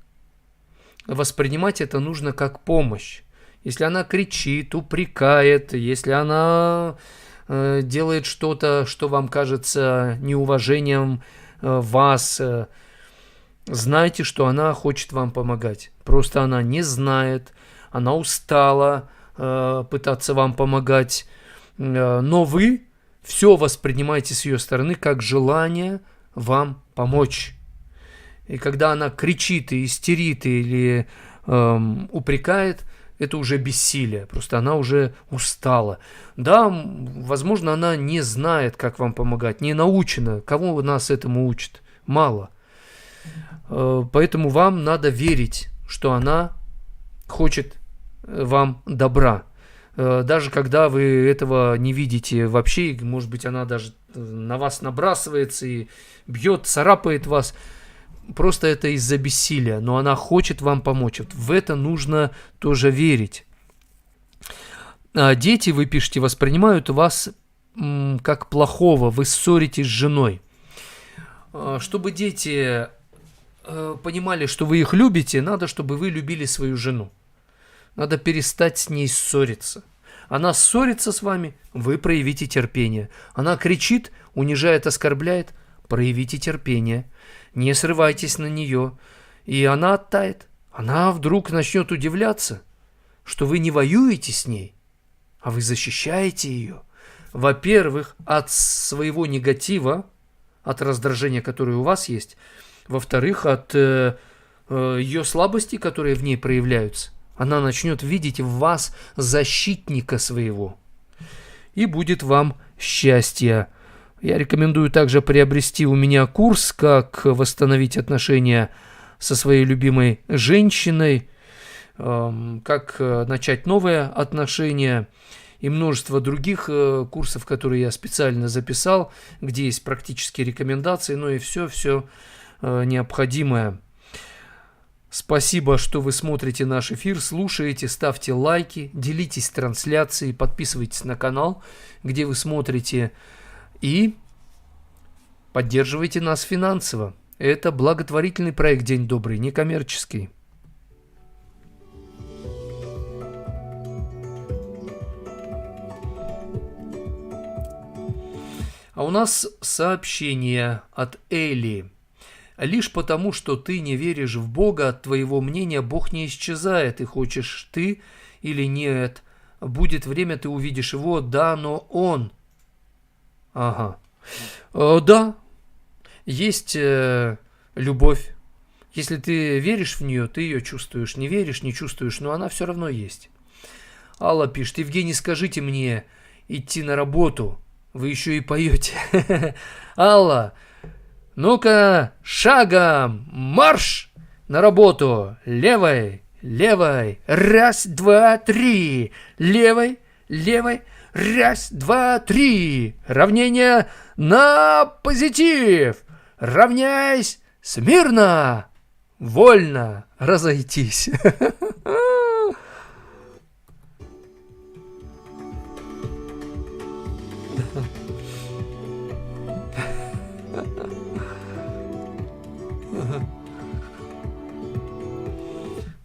воспринимать это нужно как помощь. Если она кричит, упрекает, если она делает что-то, что вам кажется неуважением вас, знайте, что она хочет вам помогать. Просто она не знает, она устала пытаться вам помогать, но вы все воспринимаете с ее стороны как желание вам помочь. И когда она кричит и истерит или упрекает, это уже бессилие, просто она уже устала. Да, возможно, она не знает, как вам помогать, не научена. Кого нас этому учат? Мало. Поэтому вам надо верить, что она хочет вам добра. Даже когда вы этого не видите вообще, может быть, она даже на вас набрасывается и бьет, царапает вас. Просто это из-за бессилия, но она хочет вам помочь. Вот в это нужно тоже верить. Дети, вы пишете, воспринимают вас как плохого, вы ссоритесь с женой. Чтобы дети понимали, что вы их любите, надо, чтобы вы любили свою жену. Надо перестать с ней ссориться. Она ссорится с вами, вы проявите терпение. Она кричит, унижает, оскорбляет, проявите терпение. Не срывайтесь на нее, и она оттает. Она вдруг начнет удивляться, что вы не воюете с ней, а вы защищаете ее. Во-первых, от своего негатива, от раздражения, которое у вас есть. Во-вторых, от ее слабостей, которые в ней проявляются. Она начнет видеть в вас защитника своего. И будет вам счастье. Я рекомендую также приобрести у меня курс, как восстановить отношения со своей любимой женщиной, как начать новые отношения и множество других курсов, которые я специально записал, где есть практические рекомендации, ну и все необходимое. Спасибо, что вы смотрите наш эфир, слушаете, ставьте лайки, делитесь трансляцией, подписывайтесь на канал, где вы смотрите, и поддерживайте нас финансово. Это благотворительный проект «День добрый», некоммерческий. А у нас сообщение от Эли. Лишь потому, что ты не веришь в Бога, от твоего мнения Бог не исчезает, и хочешь ты или нет. Будет время, ты увидишь его, да, но он. Ага. Да, есть любовь. Если ты веришь в нее, ты ее чувствуешь. Не веришь, не чувствуешь, но она все равно есть. Алла пишет: Евгений, скажите мне идти на работу. Вы еще и поете. Алла, ну-ка, шагом, марш на работу. Левой, левой, раз, два, три. Левой, левой, раз, два, три. Равнение на позитив. Равняйсь смирно. Вольно разойтись.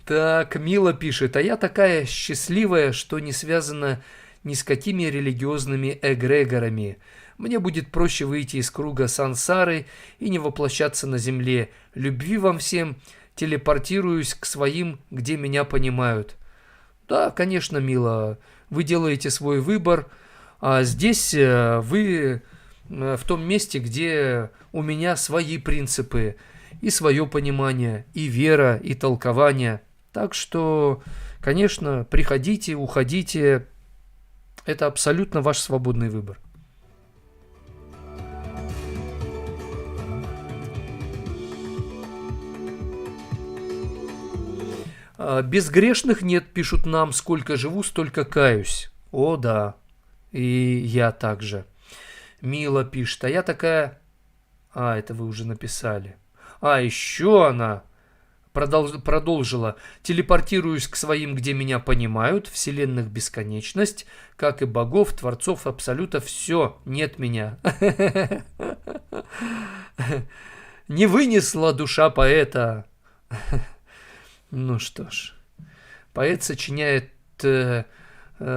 Так, Мила пишет: а я такая счастливая, что не связана ни с какими религиозными эгрегорами. Мне будет проще выйти из круга сансары и не воплощаться на земле. Любви вам всем, телепортируюсь к своим, где меня понимают. Да, конечно, Мила, вы делаете свой выбор, а здесь вы в том месте, где у меня свои принципы и свое понимание, и вера, и толкование. Так что, конечно, приходите, уходите. Это абсолютно ваш свободный выбор. Безгрешных нет, пишут нам, сколько живу, столько каюсь. О, да, и я также. Мила пишет, а я такая... это вы уже написали. Еще она продолжила. Телепортируюсь к своим, где меня понимают, вселенных бесконечность, как и богов, творцов, абсолюта, все, нет меня. Не вынесла душа поэта. Ну что ж, поэт сочиняет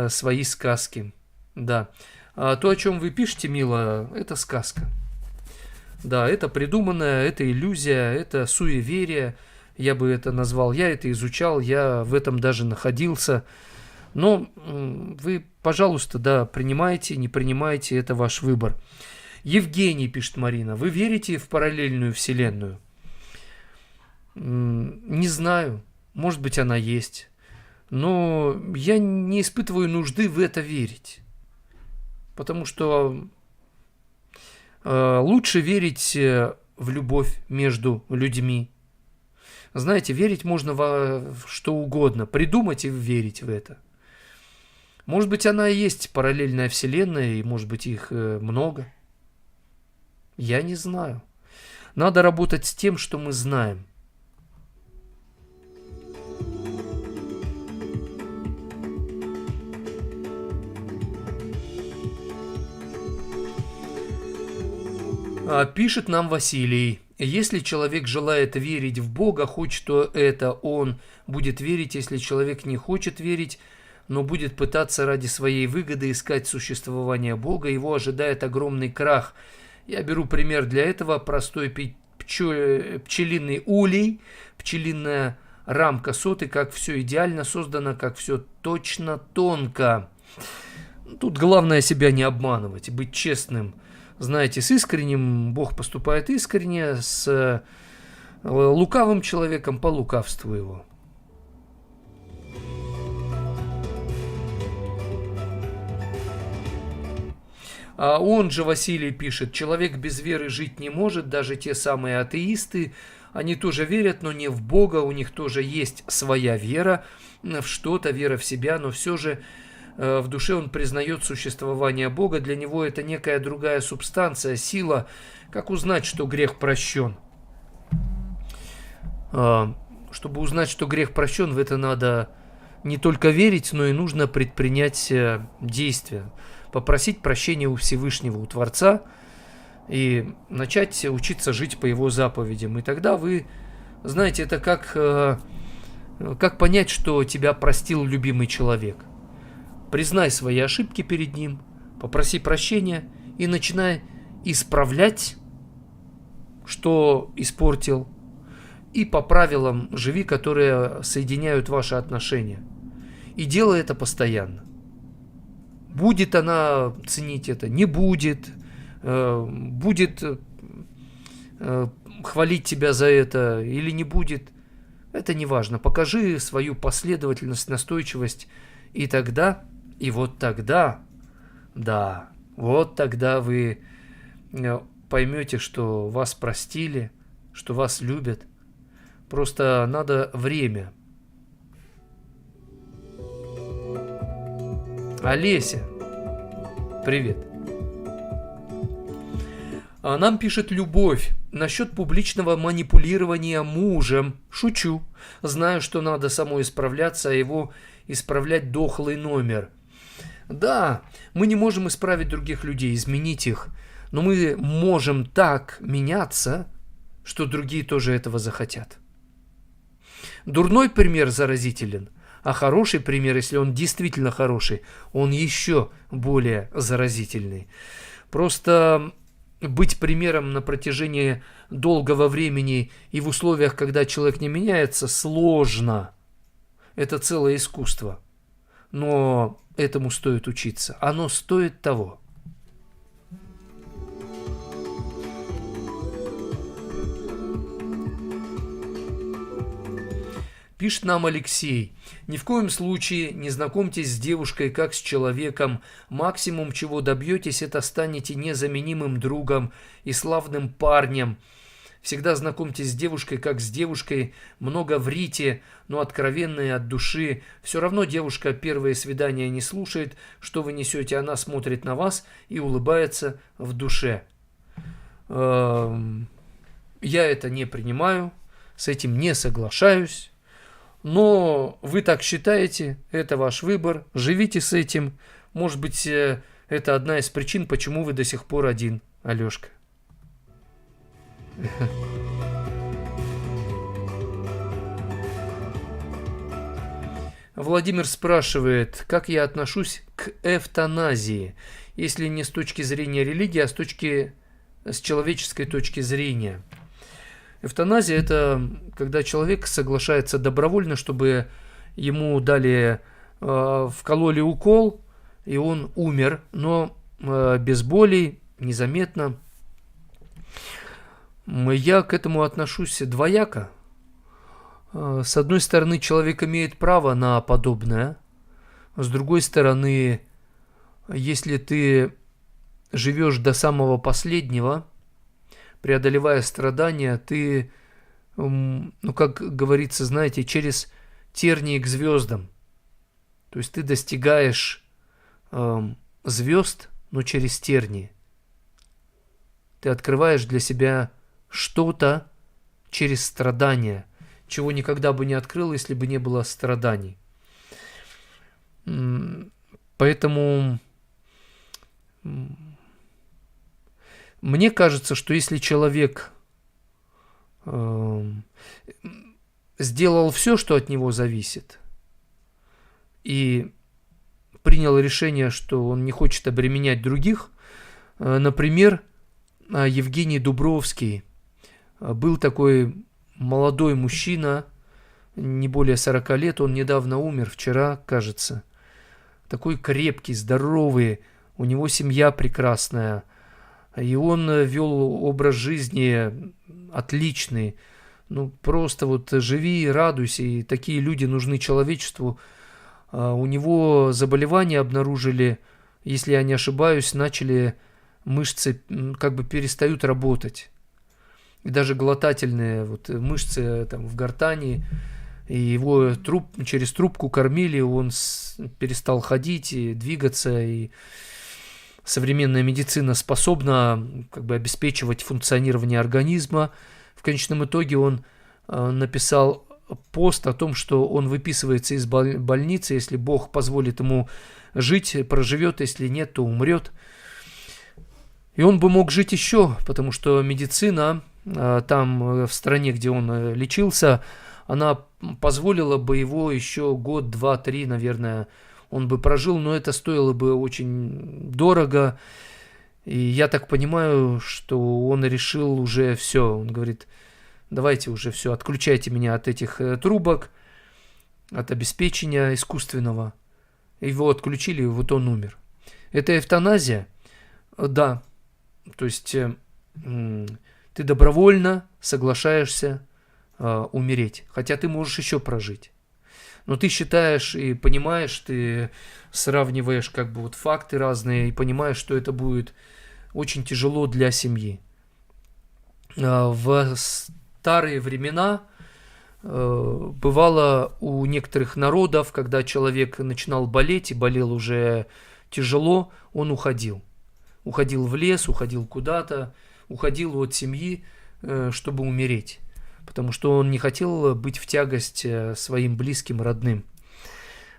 свои сказки. Да. А то, о чем вы пишете, Мила, это сказка. Да, это придуманное, это иллюзия, это суеверие. Я бы это назвал. Я это изучал, я в этом даже находился. Но вы, пожалуйста, да, принимайте, не принимайте, это ваш выбор. Евгений, пишет Марина, вы верите в параллельную вселенную? Не знаю, может быть, она есть. Но я не испытываю нужды в это верить. Потому что лучше верить в любовь между людьми. Знаете, верить можно во что угодно. Придумать и верить в это. Может быть, она и есть параллельная вселенная, и может быть, их много. Я не знаю. Надо работать с тем, что мы знаем. Пишет нам Василий. Если человек желает верить в Бога, хоть что это он будет верить. Если человек не хочет верить, но будет пытаться ради своей выгоды искать существование Бога, его ожидает огромный крах. Я беру пример для этого. Простой пчелиный улей, пчелиная рамка соты, как все идеально создано, как все точно, тонко. Тут главное себя не обманывать, быть честным. Знаете, с искренним Бог поступает искренне, с лукавым человеком по лукавству его. А он же, Василий, пишет, человек без веры жить не может, даже те самые атеисты, они тоже верят, но не в Бога, у них тоже есть своя вера в что-то, вера в себя, но все же в душе он признает существование Бога, для него это некая другая субстанция, сила. Как узнать, что грех прощен? Чтобы узнать, что грех прощен, в это надо не только верить, но и нужно предпринять действия. Попросить прощения у Всевышнего, у Творца, и начать учиться жить по его заповедям. И тогда вы, знаете, это как понять, что тебя простил любимый человек. Признай свои ошибки перед ним, попроси прощения и начинай исправлять, что испортил, и по правилам живи, которые соединяют ваши отношения. И делай это постоянно. Будет она ценить это, не будет, будет хвалить тебя за это или не будет. Это не важно. Покажи свою последовательность, настойчивость, и тогда... И вот тогда, да, вот тогда вы поймете, что вас простили, что вас любят. Просто надо время. Олеся, привет. Нам пишет Любовь. Насчет публичного манипулирования мужем. Шучу. Знаю, что надо самой исправляться, а его исправлять дохлый номер. Да, мы не можем исправить других людей, изменить их, но мы можем так меняться, что другие тоже этого захотят. Дурной пример заразителен, а хороший пример, если он действительно хороший, он еще более заразительный. Просто быть примером на протяжении долгого времени и в условиях, когда человек не меняется, сложно. Это целое искусство. Но этому стоит учиться. Оно стоит того. Пишет нам Алексей. Ни в коем случае не знакомьтесь с девушкой как с человеком. Максимум, чего добьетесь, это станете незаменимым другом и славным парнем. Всегда знакомьтесь с девушкой, как с девушкой. Много врите, но откровенные от души. Все равно девушка первое свидание не слушает, что вы несете. Она смотрит на вас и улыбается в душе. Я это не принимаю, с этим не соглашаюсь. Но вы так считаете, это ваш выбор. Живите с этим. Может быть, это одна из причин, почему вы до сих пор один, Алешка. Владимир спрашивает, как я отношусь к эвтаназии, если не с точки зрения религии, а с человеческой точки зрения. Эвтаназия – это когда человек соглашается добровольно, чтобы ему дали, вкололи укол, и он умер, но без боли, незаметно. Я к этому отношусь двояко. С одной стороны, человек имеет право на подобное. С другой стороны, если ты живешь до самого последнего, преодолевая страдания, ты, как говорится, знаете, через тернии к звездам. То есть ты достигаешь звезд, но через тернии. Ты открываешь для себя что-то через страдания, чего никогда бы не открыл, если бы не было страданий. Поэтому мне кажется, что если человек сделал все, что от него зависит, и принял решение, что он не хочет обременять других, например, Евгений Дубровский, был такой молодой мужчина, не более 40 лет, он недавно умер, вчера, кажется. Такой крепкий, здоровый, у него семья прекрасная, и он вел образ жизни отличный. Просто вот живи, радуйся, и такие люди нужны человечеству. У него заболевание обнаружили, если я не ошибаюсь, начали мышцы как бы перестают работать. И даже глотательные мышцы там в гортани, и его через трубку кормили, он перестал ходить и двигаться, и современная медицина способна как бы обеспечивать функционирование организма. В конечном итоге он написал пост о том, что он выписывается из больницы, если Бог позволит ему жить, проживет, если нет, то умрет. И он бы мог жить еще, потому что медицина там, в стране, где он лечился, она позволила бы его еще год, два, три, наверное, он бы прожил, но это стоило бы очень дорого. И я так понимаю, что он решил уже все. Он говорит, давайте уже все, отключайте меня от этих трубок, от обеспечения искусственного. Его отключили, и вот он умер. Это эвтаназия? Да. То есть ты добровольно соглашаешься умереть, хотя ты можешь еще прожить. Но ты считаешь и понимаешь, ты сравниваешь как бы факты разные и понимаешь, что это будет очень тяжело для семьи. В старые времена бывало у некоторых народов, когда человек начинал болеть и болел уже тяжело, он уходил. Уходил в лес, уходил куда-то, уходил от семьи, чтобы умереть. Потому что он не хотел быть в тягость своим близким, родным.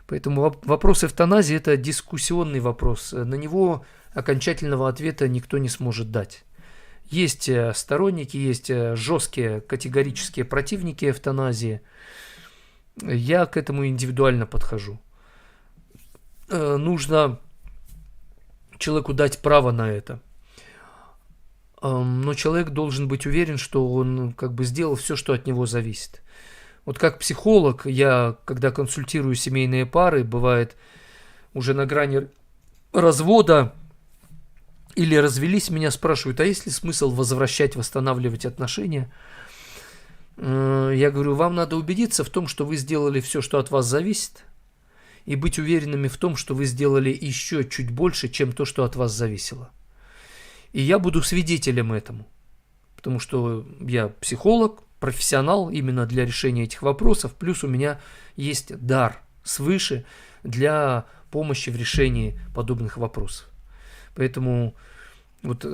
Поэтому вопрос эвтаназии – это дискуссионный вопрос. На него окончательного ответа никто не сможет дать. Есть сторонники, есть жесткие категорические противники эвтаназии. Я к этому индивидуально подхожу. Нужно человеку дать право на это. Но человек должен быть уверен, что он как бы сделал все, что от него зависит. Вот как психолог, я, когда консультирую семейные пары, бывает уже на грани развода или развелись, меня спрашивают, а есть ли смысл возвращать, восстанавливать отношения? Я говорю, вам надо убедиться в том, что вы сделали все, что от вас зависит, и быть уверенными в том, что вы сделали еще чуть больше, чем то, что от вас зависело. И я буду свидетелем этому. потому что я психолог, профессионал именно для решения этих вопросов, плюс у меня есть дар свыше для помощи в решении подобных вопросов. Поэтому вот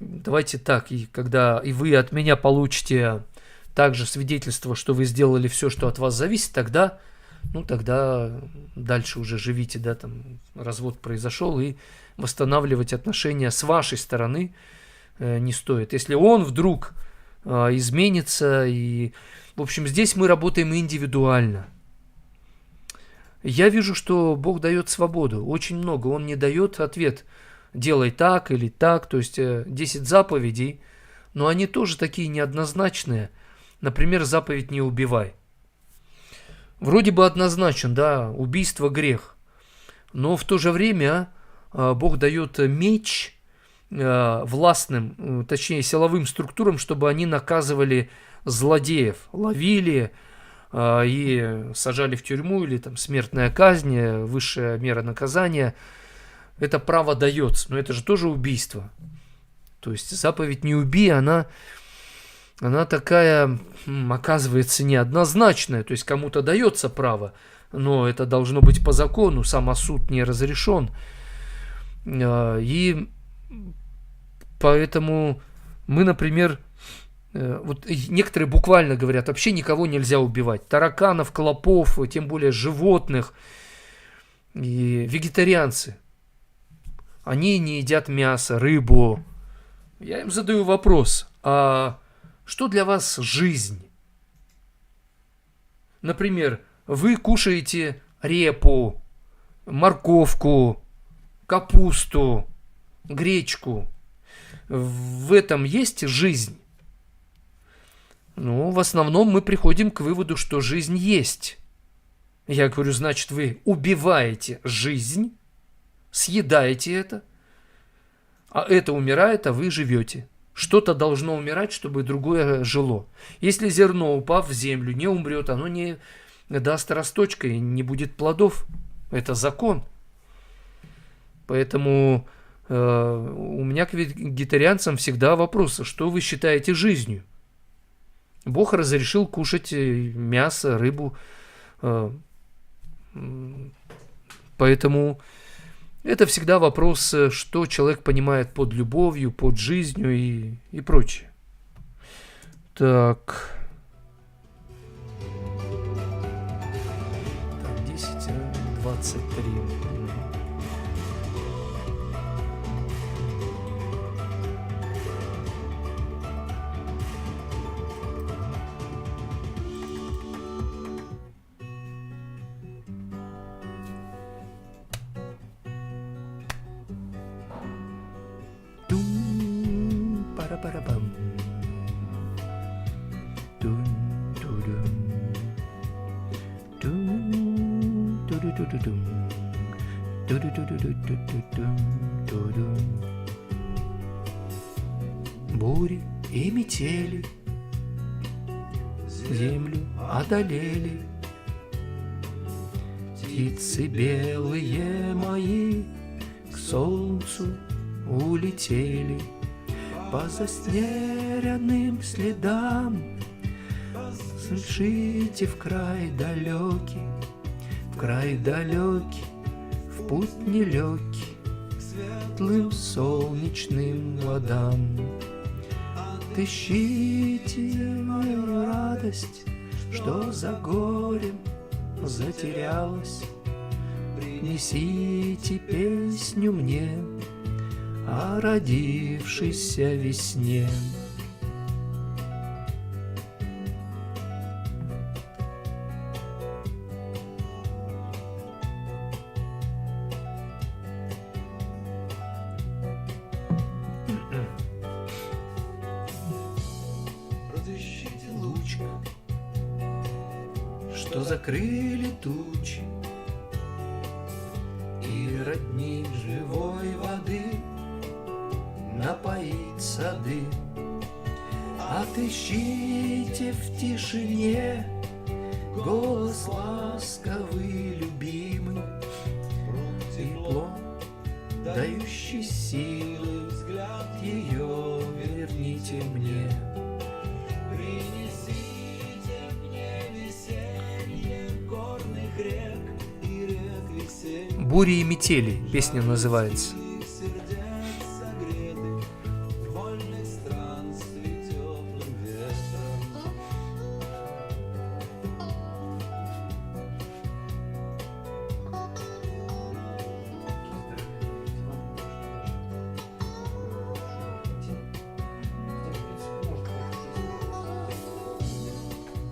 давайте так, и когда и вы от меня получите также свидетельство, что вы сделали все, что от вас зависит, тогда дальше уже живите, да, там развод произошел, и восстанавливать отношения с вашей стороны не стоит. Если он вдруг изменится, и, в общем, здесь мы работаем индивидуально. Я вижу, что Бог дает свободу, очень много. Он не дает ответ, делай так или так, то есть 10 заповедей, но они тоже такие неоднозначные. Например, заповедь «не убивай». Вроде бы однозначен, да, убийство – грех, но в то же время Бог дает меч властным, точнее силовым структурам, чтобы они наказывали злодеев, ловили и сажали в тюрьму, или там смертная казнь, высшая мера наказания. Это право дается, но это же тоже убийство. То есть заповедь «не убий», она такая, оказывается, неоднозначная. То есть кому-то дается право, но это должно быть по закону, самосуд не разрешен. И поэтому мы, например, вот некоторые буквально говорят, вообще никого нельзя убивать. Тараканов, клопов, тем более животных. И вегетарианцы, они не едят мясо, рыбу. Я им задаю вопрос, а что для вас жизнь? Например, вы кушаете репу, морковку, капусту, гречку. В этом есть жизнь? Ну, в основном мы приходим к выводу, что жизнь есть. Я говорю, значит, вы убиваете жизнь, съедаете это, а это умирает, а вы живете. Что-то должно умирать, чтобы другое жило. Если зерно, упав в землю, не умрет, оно не даст росточка и не будет плодов. Это закон. Поэтому у меня к вегетарианцам всегда вопрос, что вы считаете жизнью? Бог разрешил кушать мясо, рыбу. Поэтому это всегда вопрос, что человек понимает под любовью, под жизнью и прочее. Так. 10:23. Пара-пара-пам. Тун-ту-дум. Тун-ту-ду-ду-ду-дум. Ту-ду-ду-ду-ду-ду-дум-ту-дум. Бури и метели землю одолели. Птицы белые мои к солнцу улетели. По заснеженным следам спешите в край далекий, в путь нелегкий, к светлым солнечным водам. Отыщите мою радость, что за горем затерялась. Принесите песню мне о родившейся весне. Разыщите лучик, что закрыли тучи, и родник живой воды напоить сады. Отыщите в тишине голос ласковый, любимый, тепло дающий силы, взгляд ее верните принесите мне. Принесите мне веселье горных рек и рек веселья. «Бури и метели» песня называется. Сердец согретых, вольных странствий теплым ветром.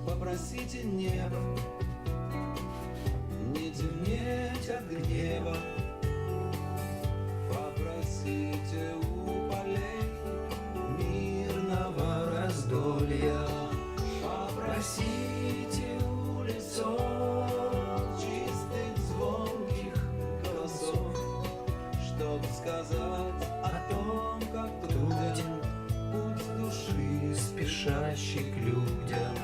Попросите небо не темнеть от гнева. Попросите у полей мирного раздолья. Попросите у лесов чистых звонких голосов, чтоб сказать о том, как труден путь души, спешащий к людям.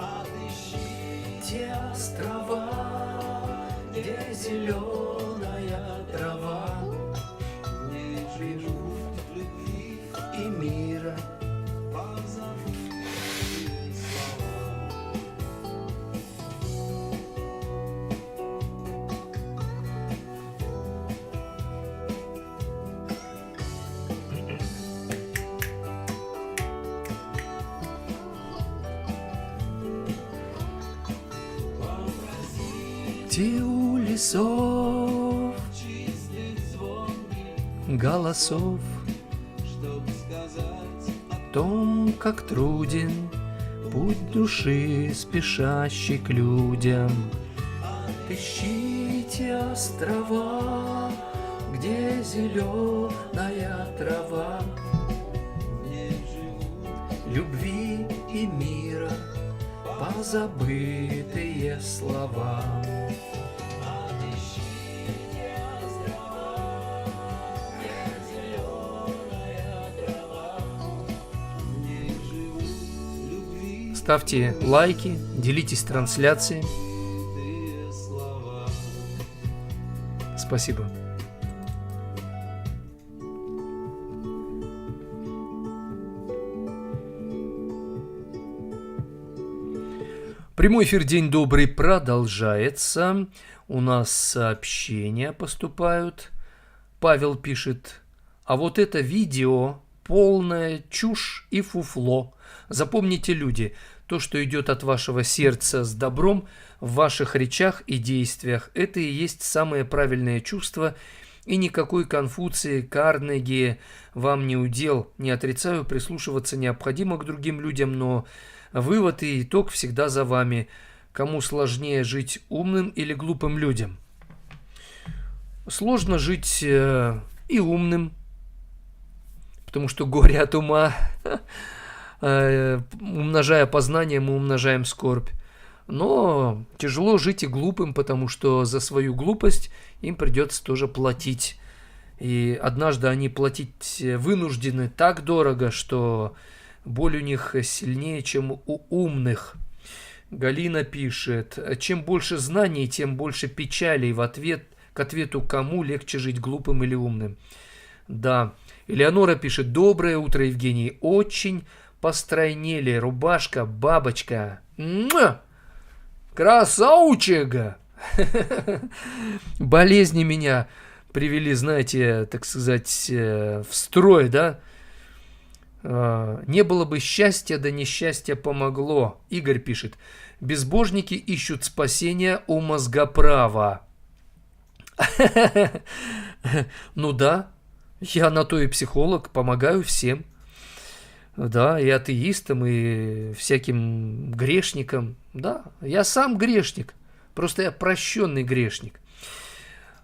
Отыщите острова, где зеленая трава, не живут любви и мира, позабытые слова. Те у лесов голосов Чтоб сказать о том, как труден путь души, спешащий к людям. Отыщите острова, где зеленая трава, не живут любви и мира, позабытые слова. Ставьте лайки, делитесь трансляцией. Спасибо. Прямой эфир «День добрый» продолжается. У нас сообщения поступают. Павел пишет: а вот это видео полная чушь и фуфло. Запомните, люди, то, что идет от вашего сердца с добром в ваших речах и действиях, это и есть самое правильное чувство, и никакой Конфуции, Карнеги вам не удел. Не отрицаю, прислушиваться необходимо к другим людям, но вывод и итог всегда за вами. Кому сложнее жить умным или глупым людям? Сложно жить и умным, потому что горе от ума. Умножая познание, мы умножаем скорбь. Но тяжело жить и глупым, потому что за свою глупость им придется тоже платить. И однажды они платить вынуждены так дорого, что боль у них сильнее, чем у умных. Галина пишет: чем больше знаний, тем больше печалей. К ответу кому легче жить, глупым или умным? Да. Элеонора пишет: доброе утро, Евгений. Очень постройнели. Рубашка, бабочка. Муа! Красавчик! Болезни меня привели, знаете, так сказать, в строй, да? Не было бы счастья, да несчастье помогло. Игорь пишет: безбожники ищут спасения у мозгоправа. Ну да, я на то и психолог, помогаю всем. Да, и атеистам, и всяким грешникам. Да, я сам грешник, просто я прощенный грешник.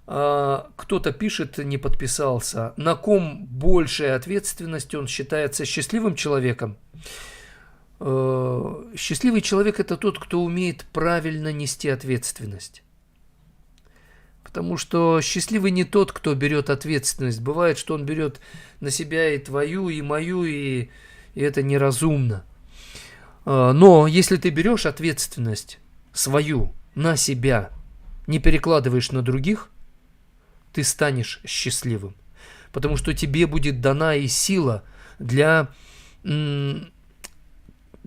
Кто-то пишет, не подписался: на ком большая ответственность, он считается счастливым человеком? Счастливый человек – это тот, кто умеет правильно нести ответственность. Потому что счастливый не тот, кто берет ответственность. Бывает, что он берет на себя и твою, и мою, и это неразумно. Но если ты берешь ответственность свою на себя, не перекладываешь на других, ты станешь счастливым. Потому что тебе будет дана и сила для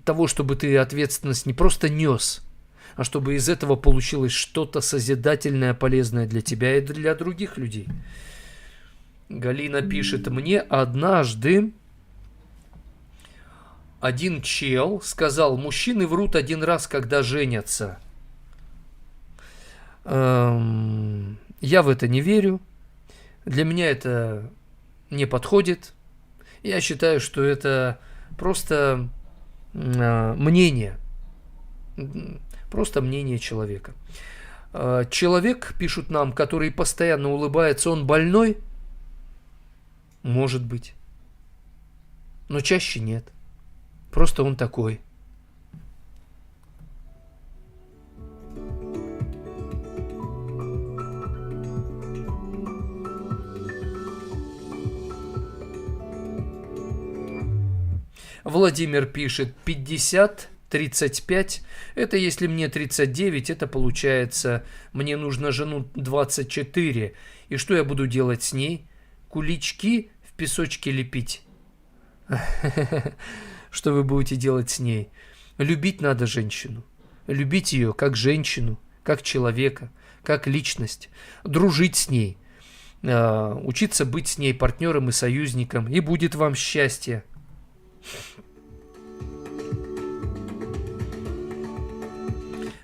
того, чтобы ты ответственность не просто нес, а чтобы из этого получилось что-то созидательное, полезное для тебя и для других людей. Галина пишет: мне однажды один чел сказал: мужчины врут один раз, когда женятся. Я в это не верю. Для меня это не подходит. Я считаю, что это просто мнение. Просто мнение человека. Человек, пишут нам, который постоянно улыбается, он больной? Может быть. Но чаще нет. Просто он такой. Владимир пишет: 50, 35. Это если мне 39, это получается, мне нужно жену 24. И что я буду делать с ней? Кулички в песочке лепить. Что вы будете делать с ней? Любить надо женщину. Любить ее как женщину, как человека, как личность. Дружить с ней. Учиться быть с ней партнером и союзником. И будет вам счастье.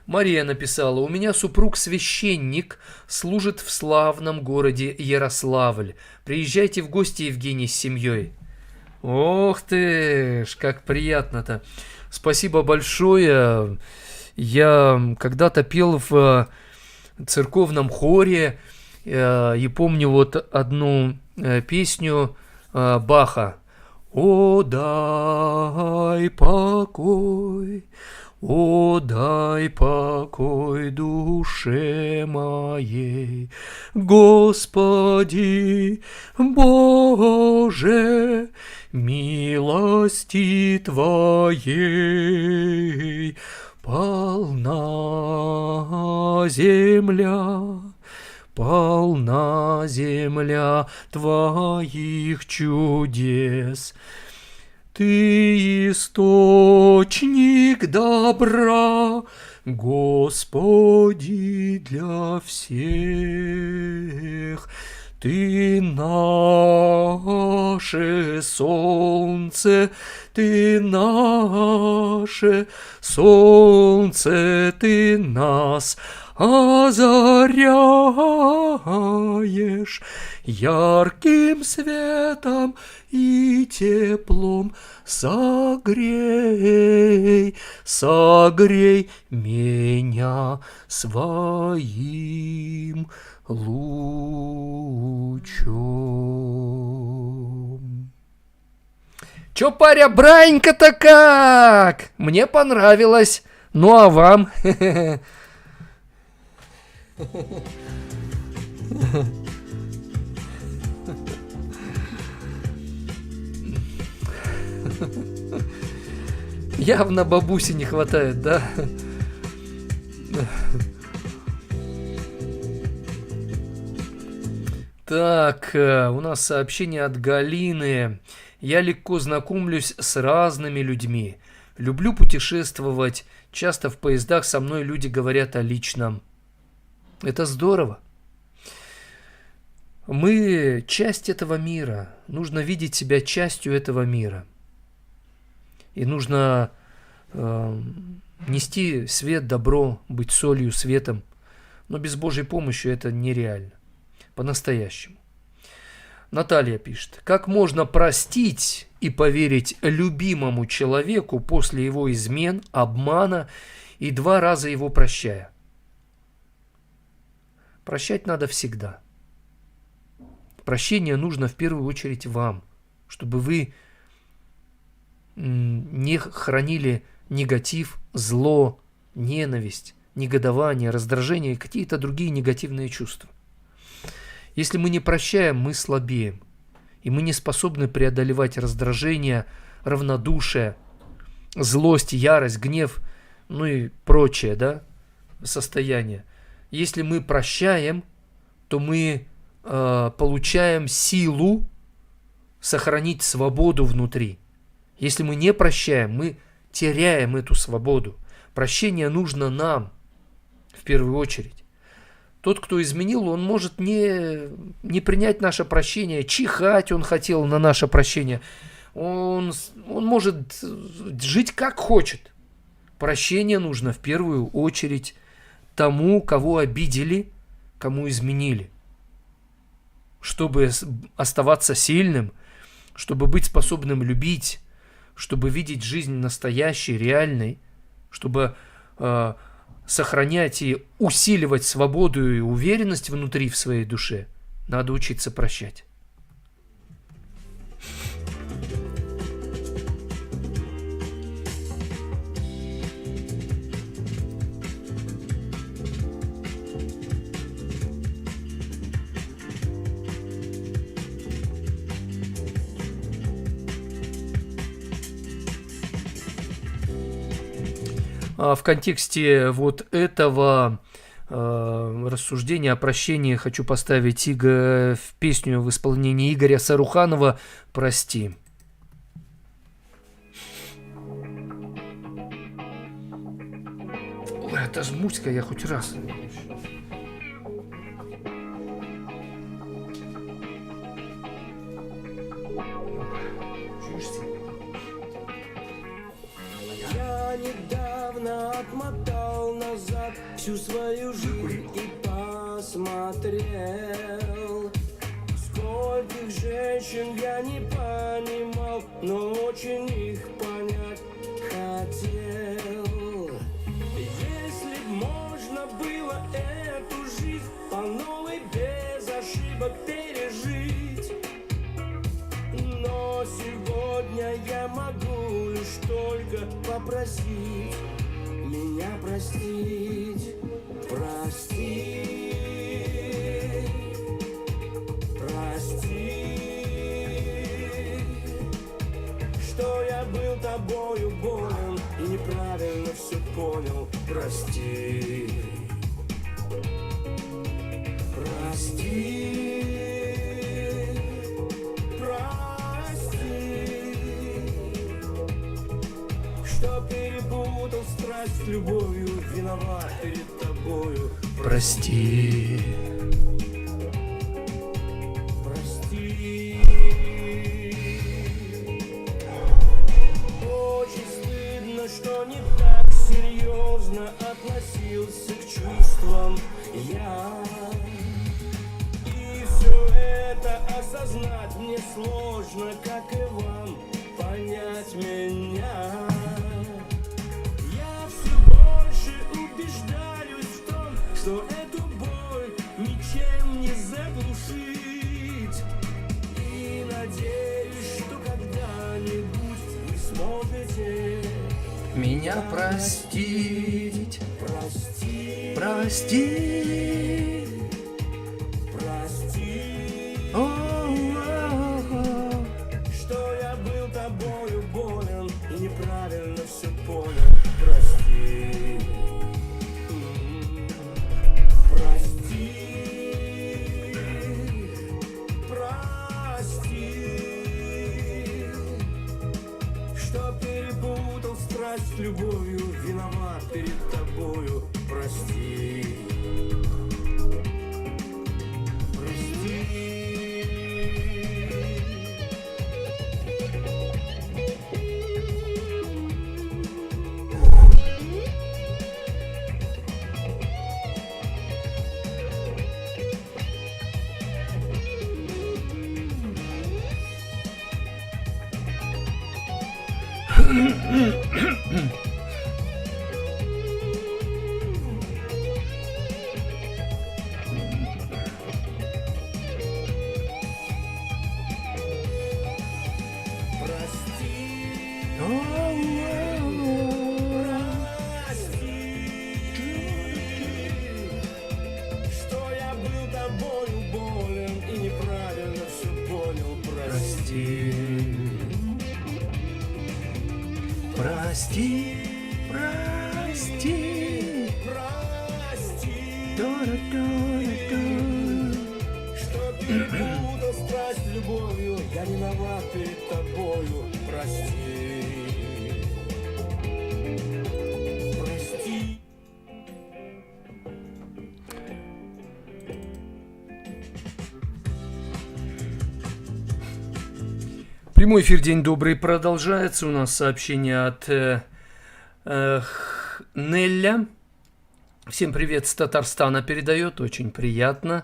Мария написала: у меня супруг священник, служит в славном городе Ярославль. Приезжайте в гости, Евгений, с семьей. Ох ты ж, как приятно-то. Спасибо большое. Я когда-то пел в церковном хоре и помню вот одну песню Баха. О, дай покой, о, дай покой душе моей, Господи Боже, милости Твоей полна земля. Полна земля Твоих чудес. Ты источник добра, Господи, для всех. Ты наше солнце, Ты наше солнце, Ты нас озаряешь ярким светом и теплом. Согрей, согрей меня своим лучом. Чё, паря, бранька-то как? Мне понравилось. Ну а вам? Явно бабуси не хватает, да? Так, у нас сообщение от Галины. Я легко знакомлюсь с разными людьми. Люблю путешествовать. Часто в поездах со мной люди говорят о личном. Это здорово. Мы часть этого мира. Нужно видеть себя частью этого мира. И нужно нести свет, добро, быть солью, светом. Но без Божьей помощи это нереально. По-настоящему. Наталья пишет: как можно простить и поверить любимому человеку после его измен, обмана и 2 раза его прощая? Прощать надо всегда. Прощение нужно в первую очередь вам, чтобы вы не хранили негатив, зло, ненависть, негодование, раздражение и какие-то другие негативные чувства. Если мы не прощаем, мы слабеем, и мы не способны преодолевать раздражение, равнодушие, злость, ярость, гнев, ну и прочее, да, состояние. Если мы прощаем, то мы получаем силу сохранить свободу внутри Если мы не прощаем, мы теряем эту свободу. Прощение нужно нам, в первую очередь. Тот, кто изменил, он может не принять наше прощение, чихать он хотел на наше прощение. Он может жить как хочет. Прощение нужно в первую очередь тому, кого обидели, кому изменили. Чтобы оставаться сильным, чтобы быть способным любить, чтобы видеть жизнь настоящей, реальной, чтобы сохранять и усиливать свободу и уверенность внутри в своей душе, надо учиться прощать. В контексте вот этого рассуждения о прощении хочу поставить песню в исполнении Игоря Саруханова «Прости». Ой, отожмусь-ка я хоть раз. Я недавно отмотал назад всю свою жизнь и посмотрел, скольких женщин я не понимал, но очень их понять хотел. Если б можно было эту жизнь по новой без ошибок пережить, но сегодня я могу лишь только попросить меня простить. Прости, прости, что я был тобою болен и неправильно все понял. Прости, прости. Что перепутал страсть с любовью, виноват перед тобою. Прости. Прости. Очень стыдно, что не так серьезно относился к чувствам я. И все это осознать мне сложно, как и вам понять меня. Убеждаюсь в том, что эту боль ничем не заглушить. И надеюсь, что когда-нибудь вы сможете Меня простить. простить. Прости. Прости, что я был тобою болен и неправильно все понял. Прости. Прости, прости, что перепутал страсть с любовью, виноват перед тобою. Прости, прости. Что я был тобою болен и неправильно все понял. Прости. Прости. Прости. Прости, Прости. что Перепутал страсть с любовью, я виноват перед тобою, прости. Прости. Прямой эфир «День добрый» продолжается. У нас сообщение от Нелля. Всем привет с Татарстана передает, очень приятно.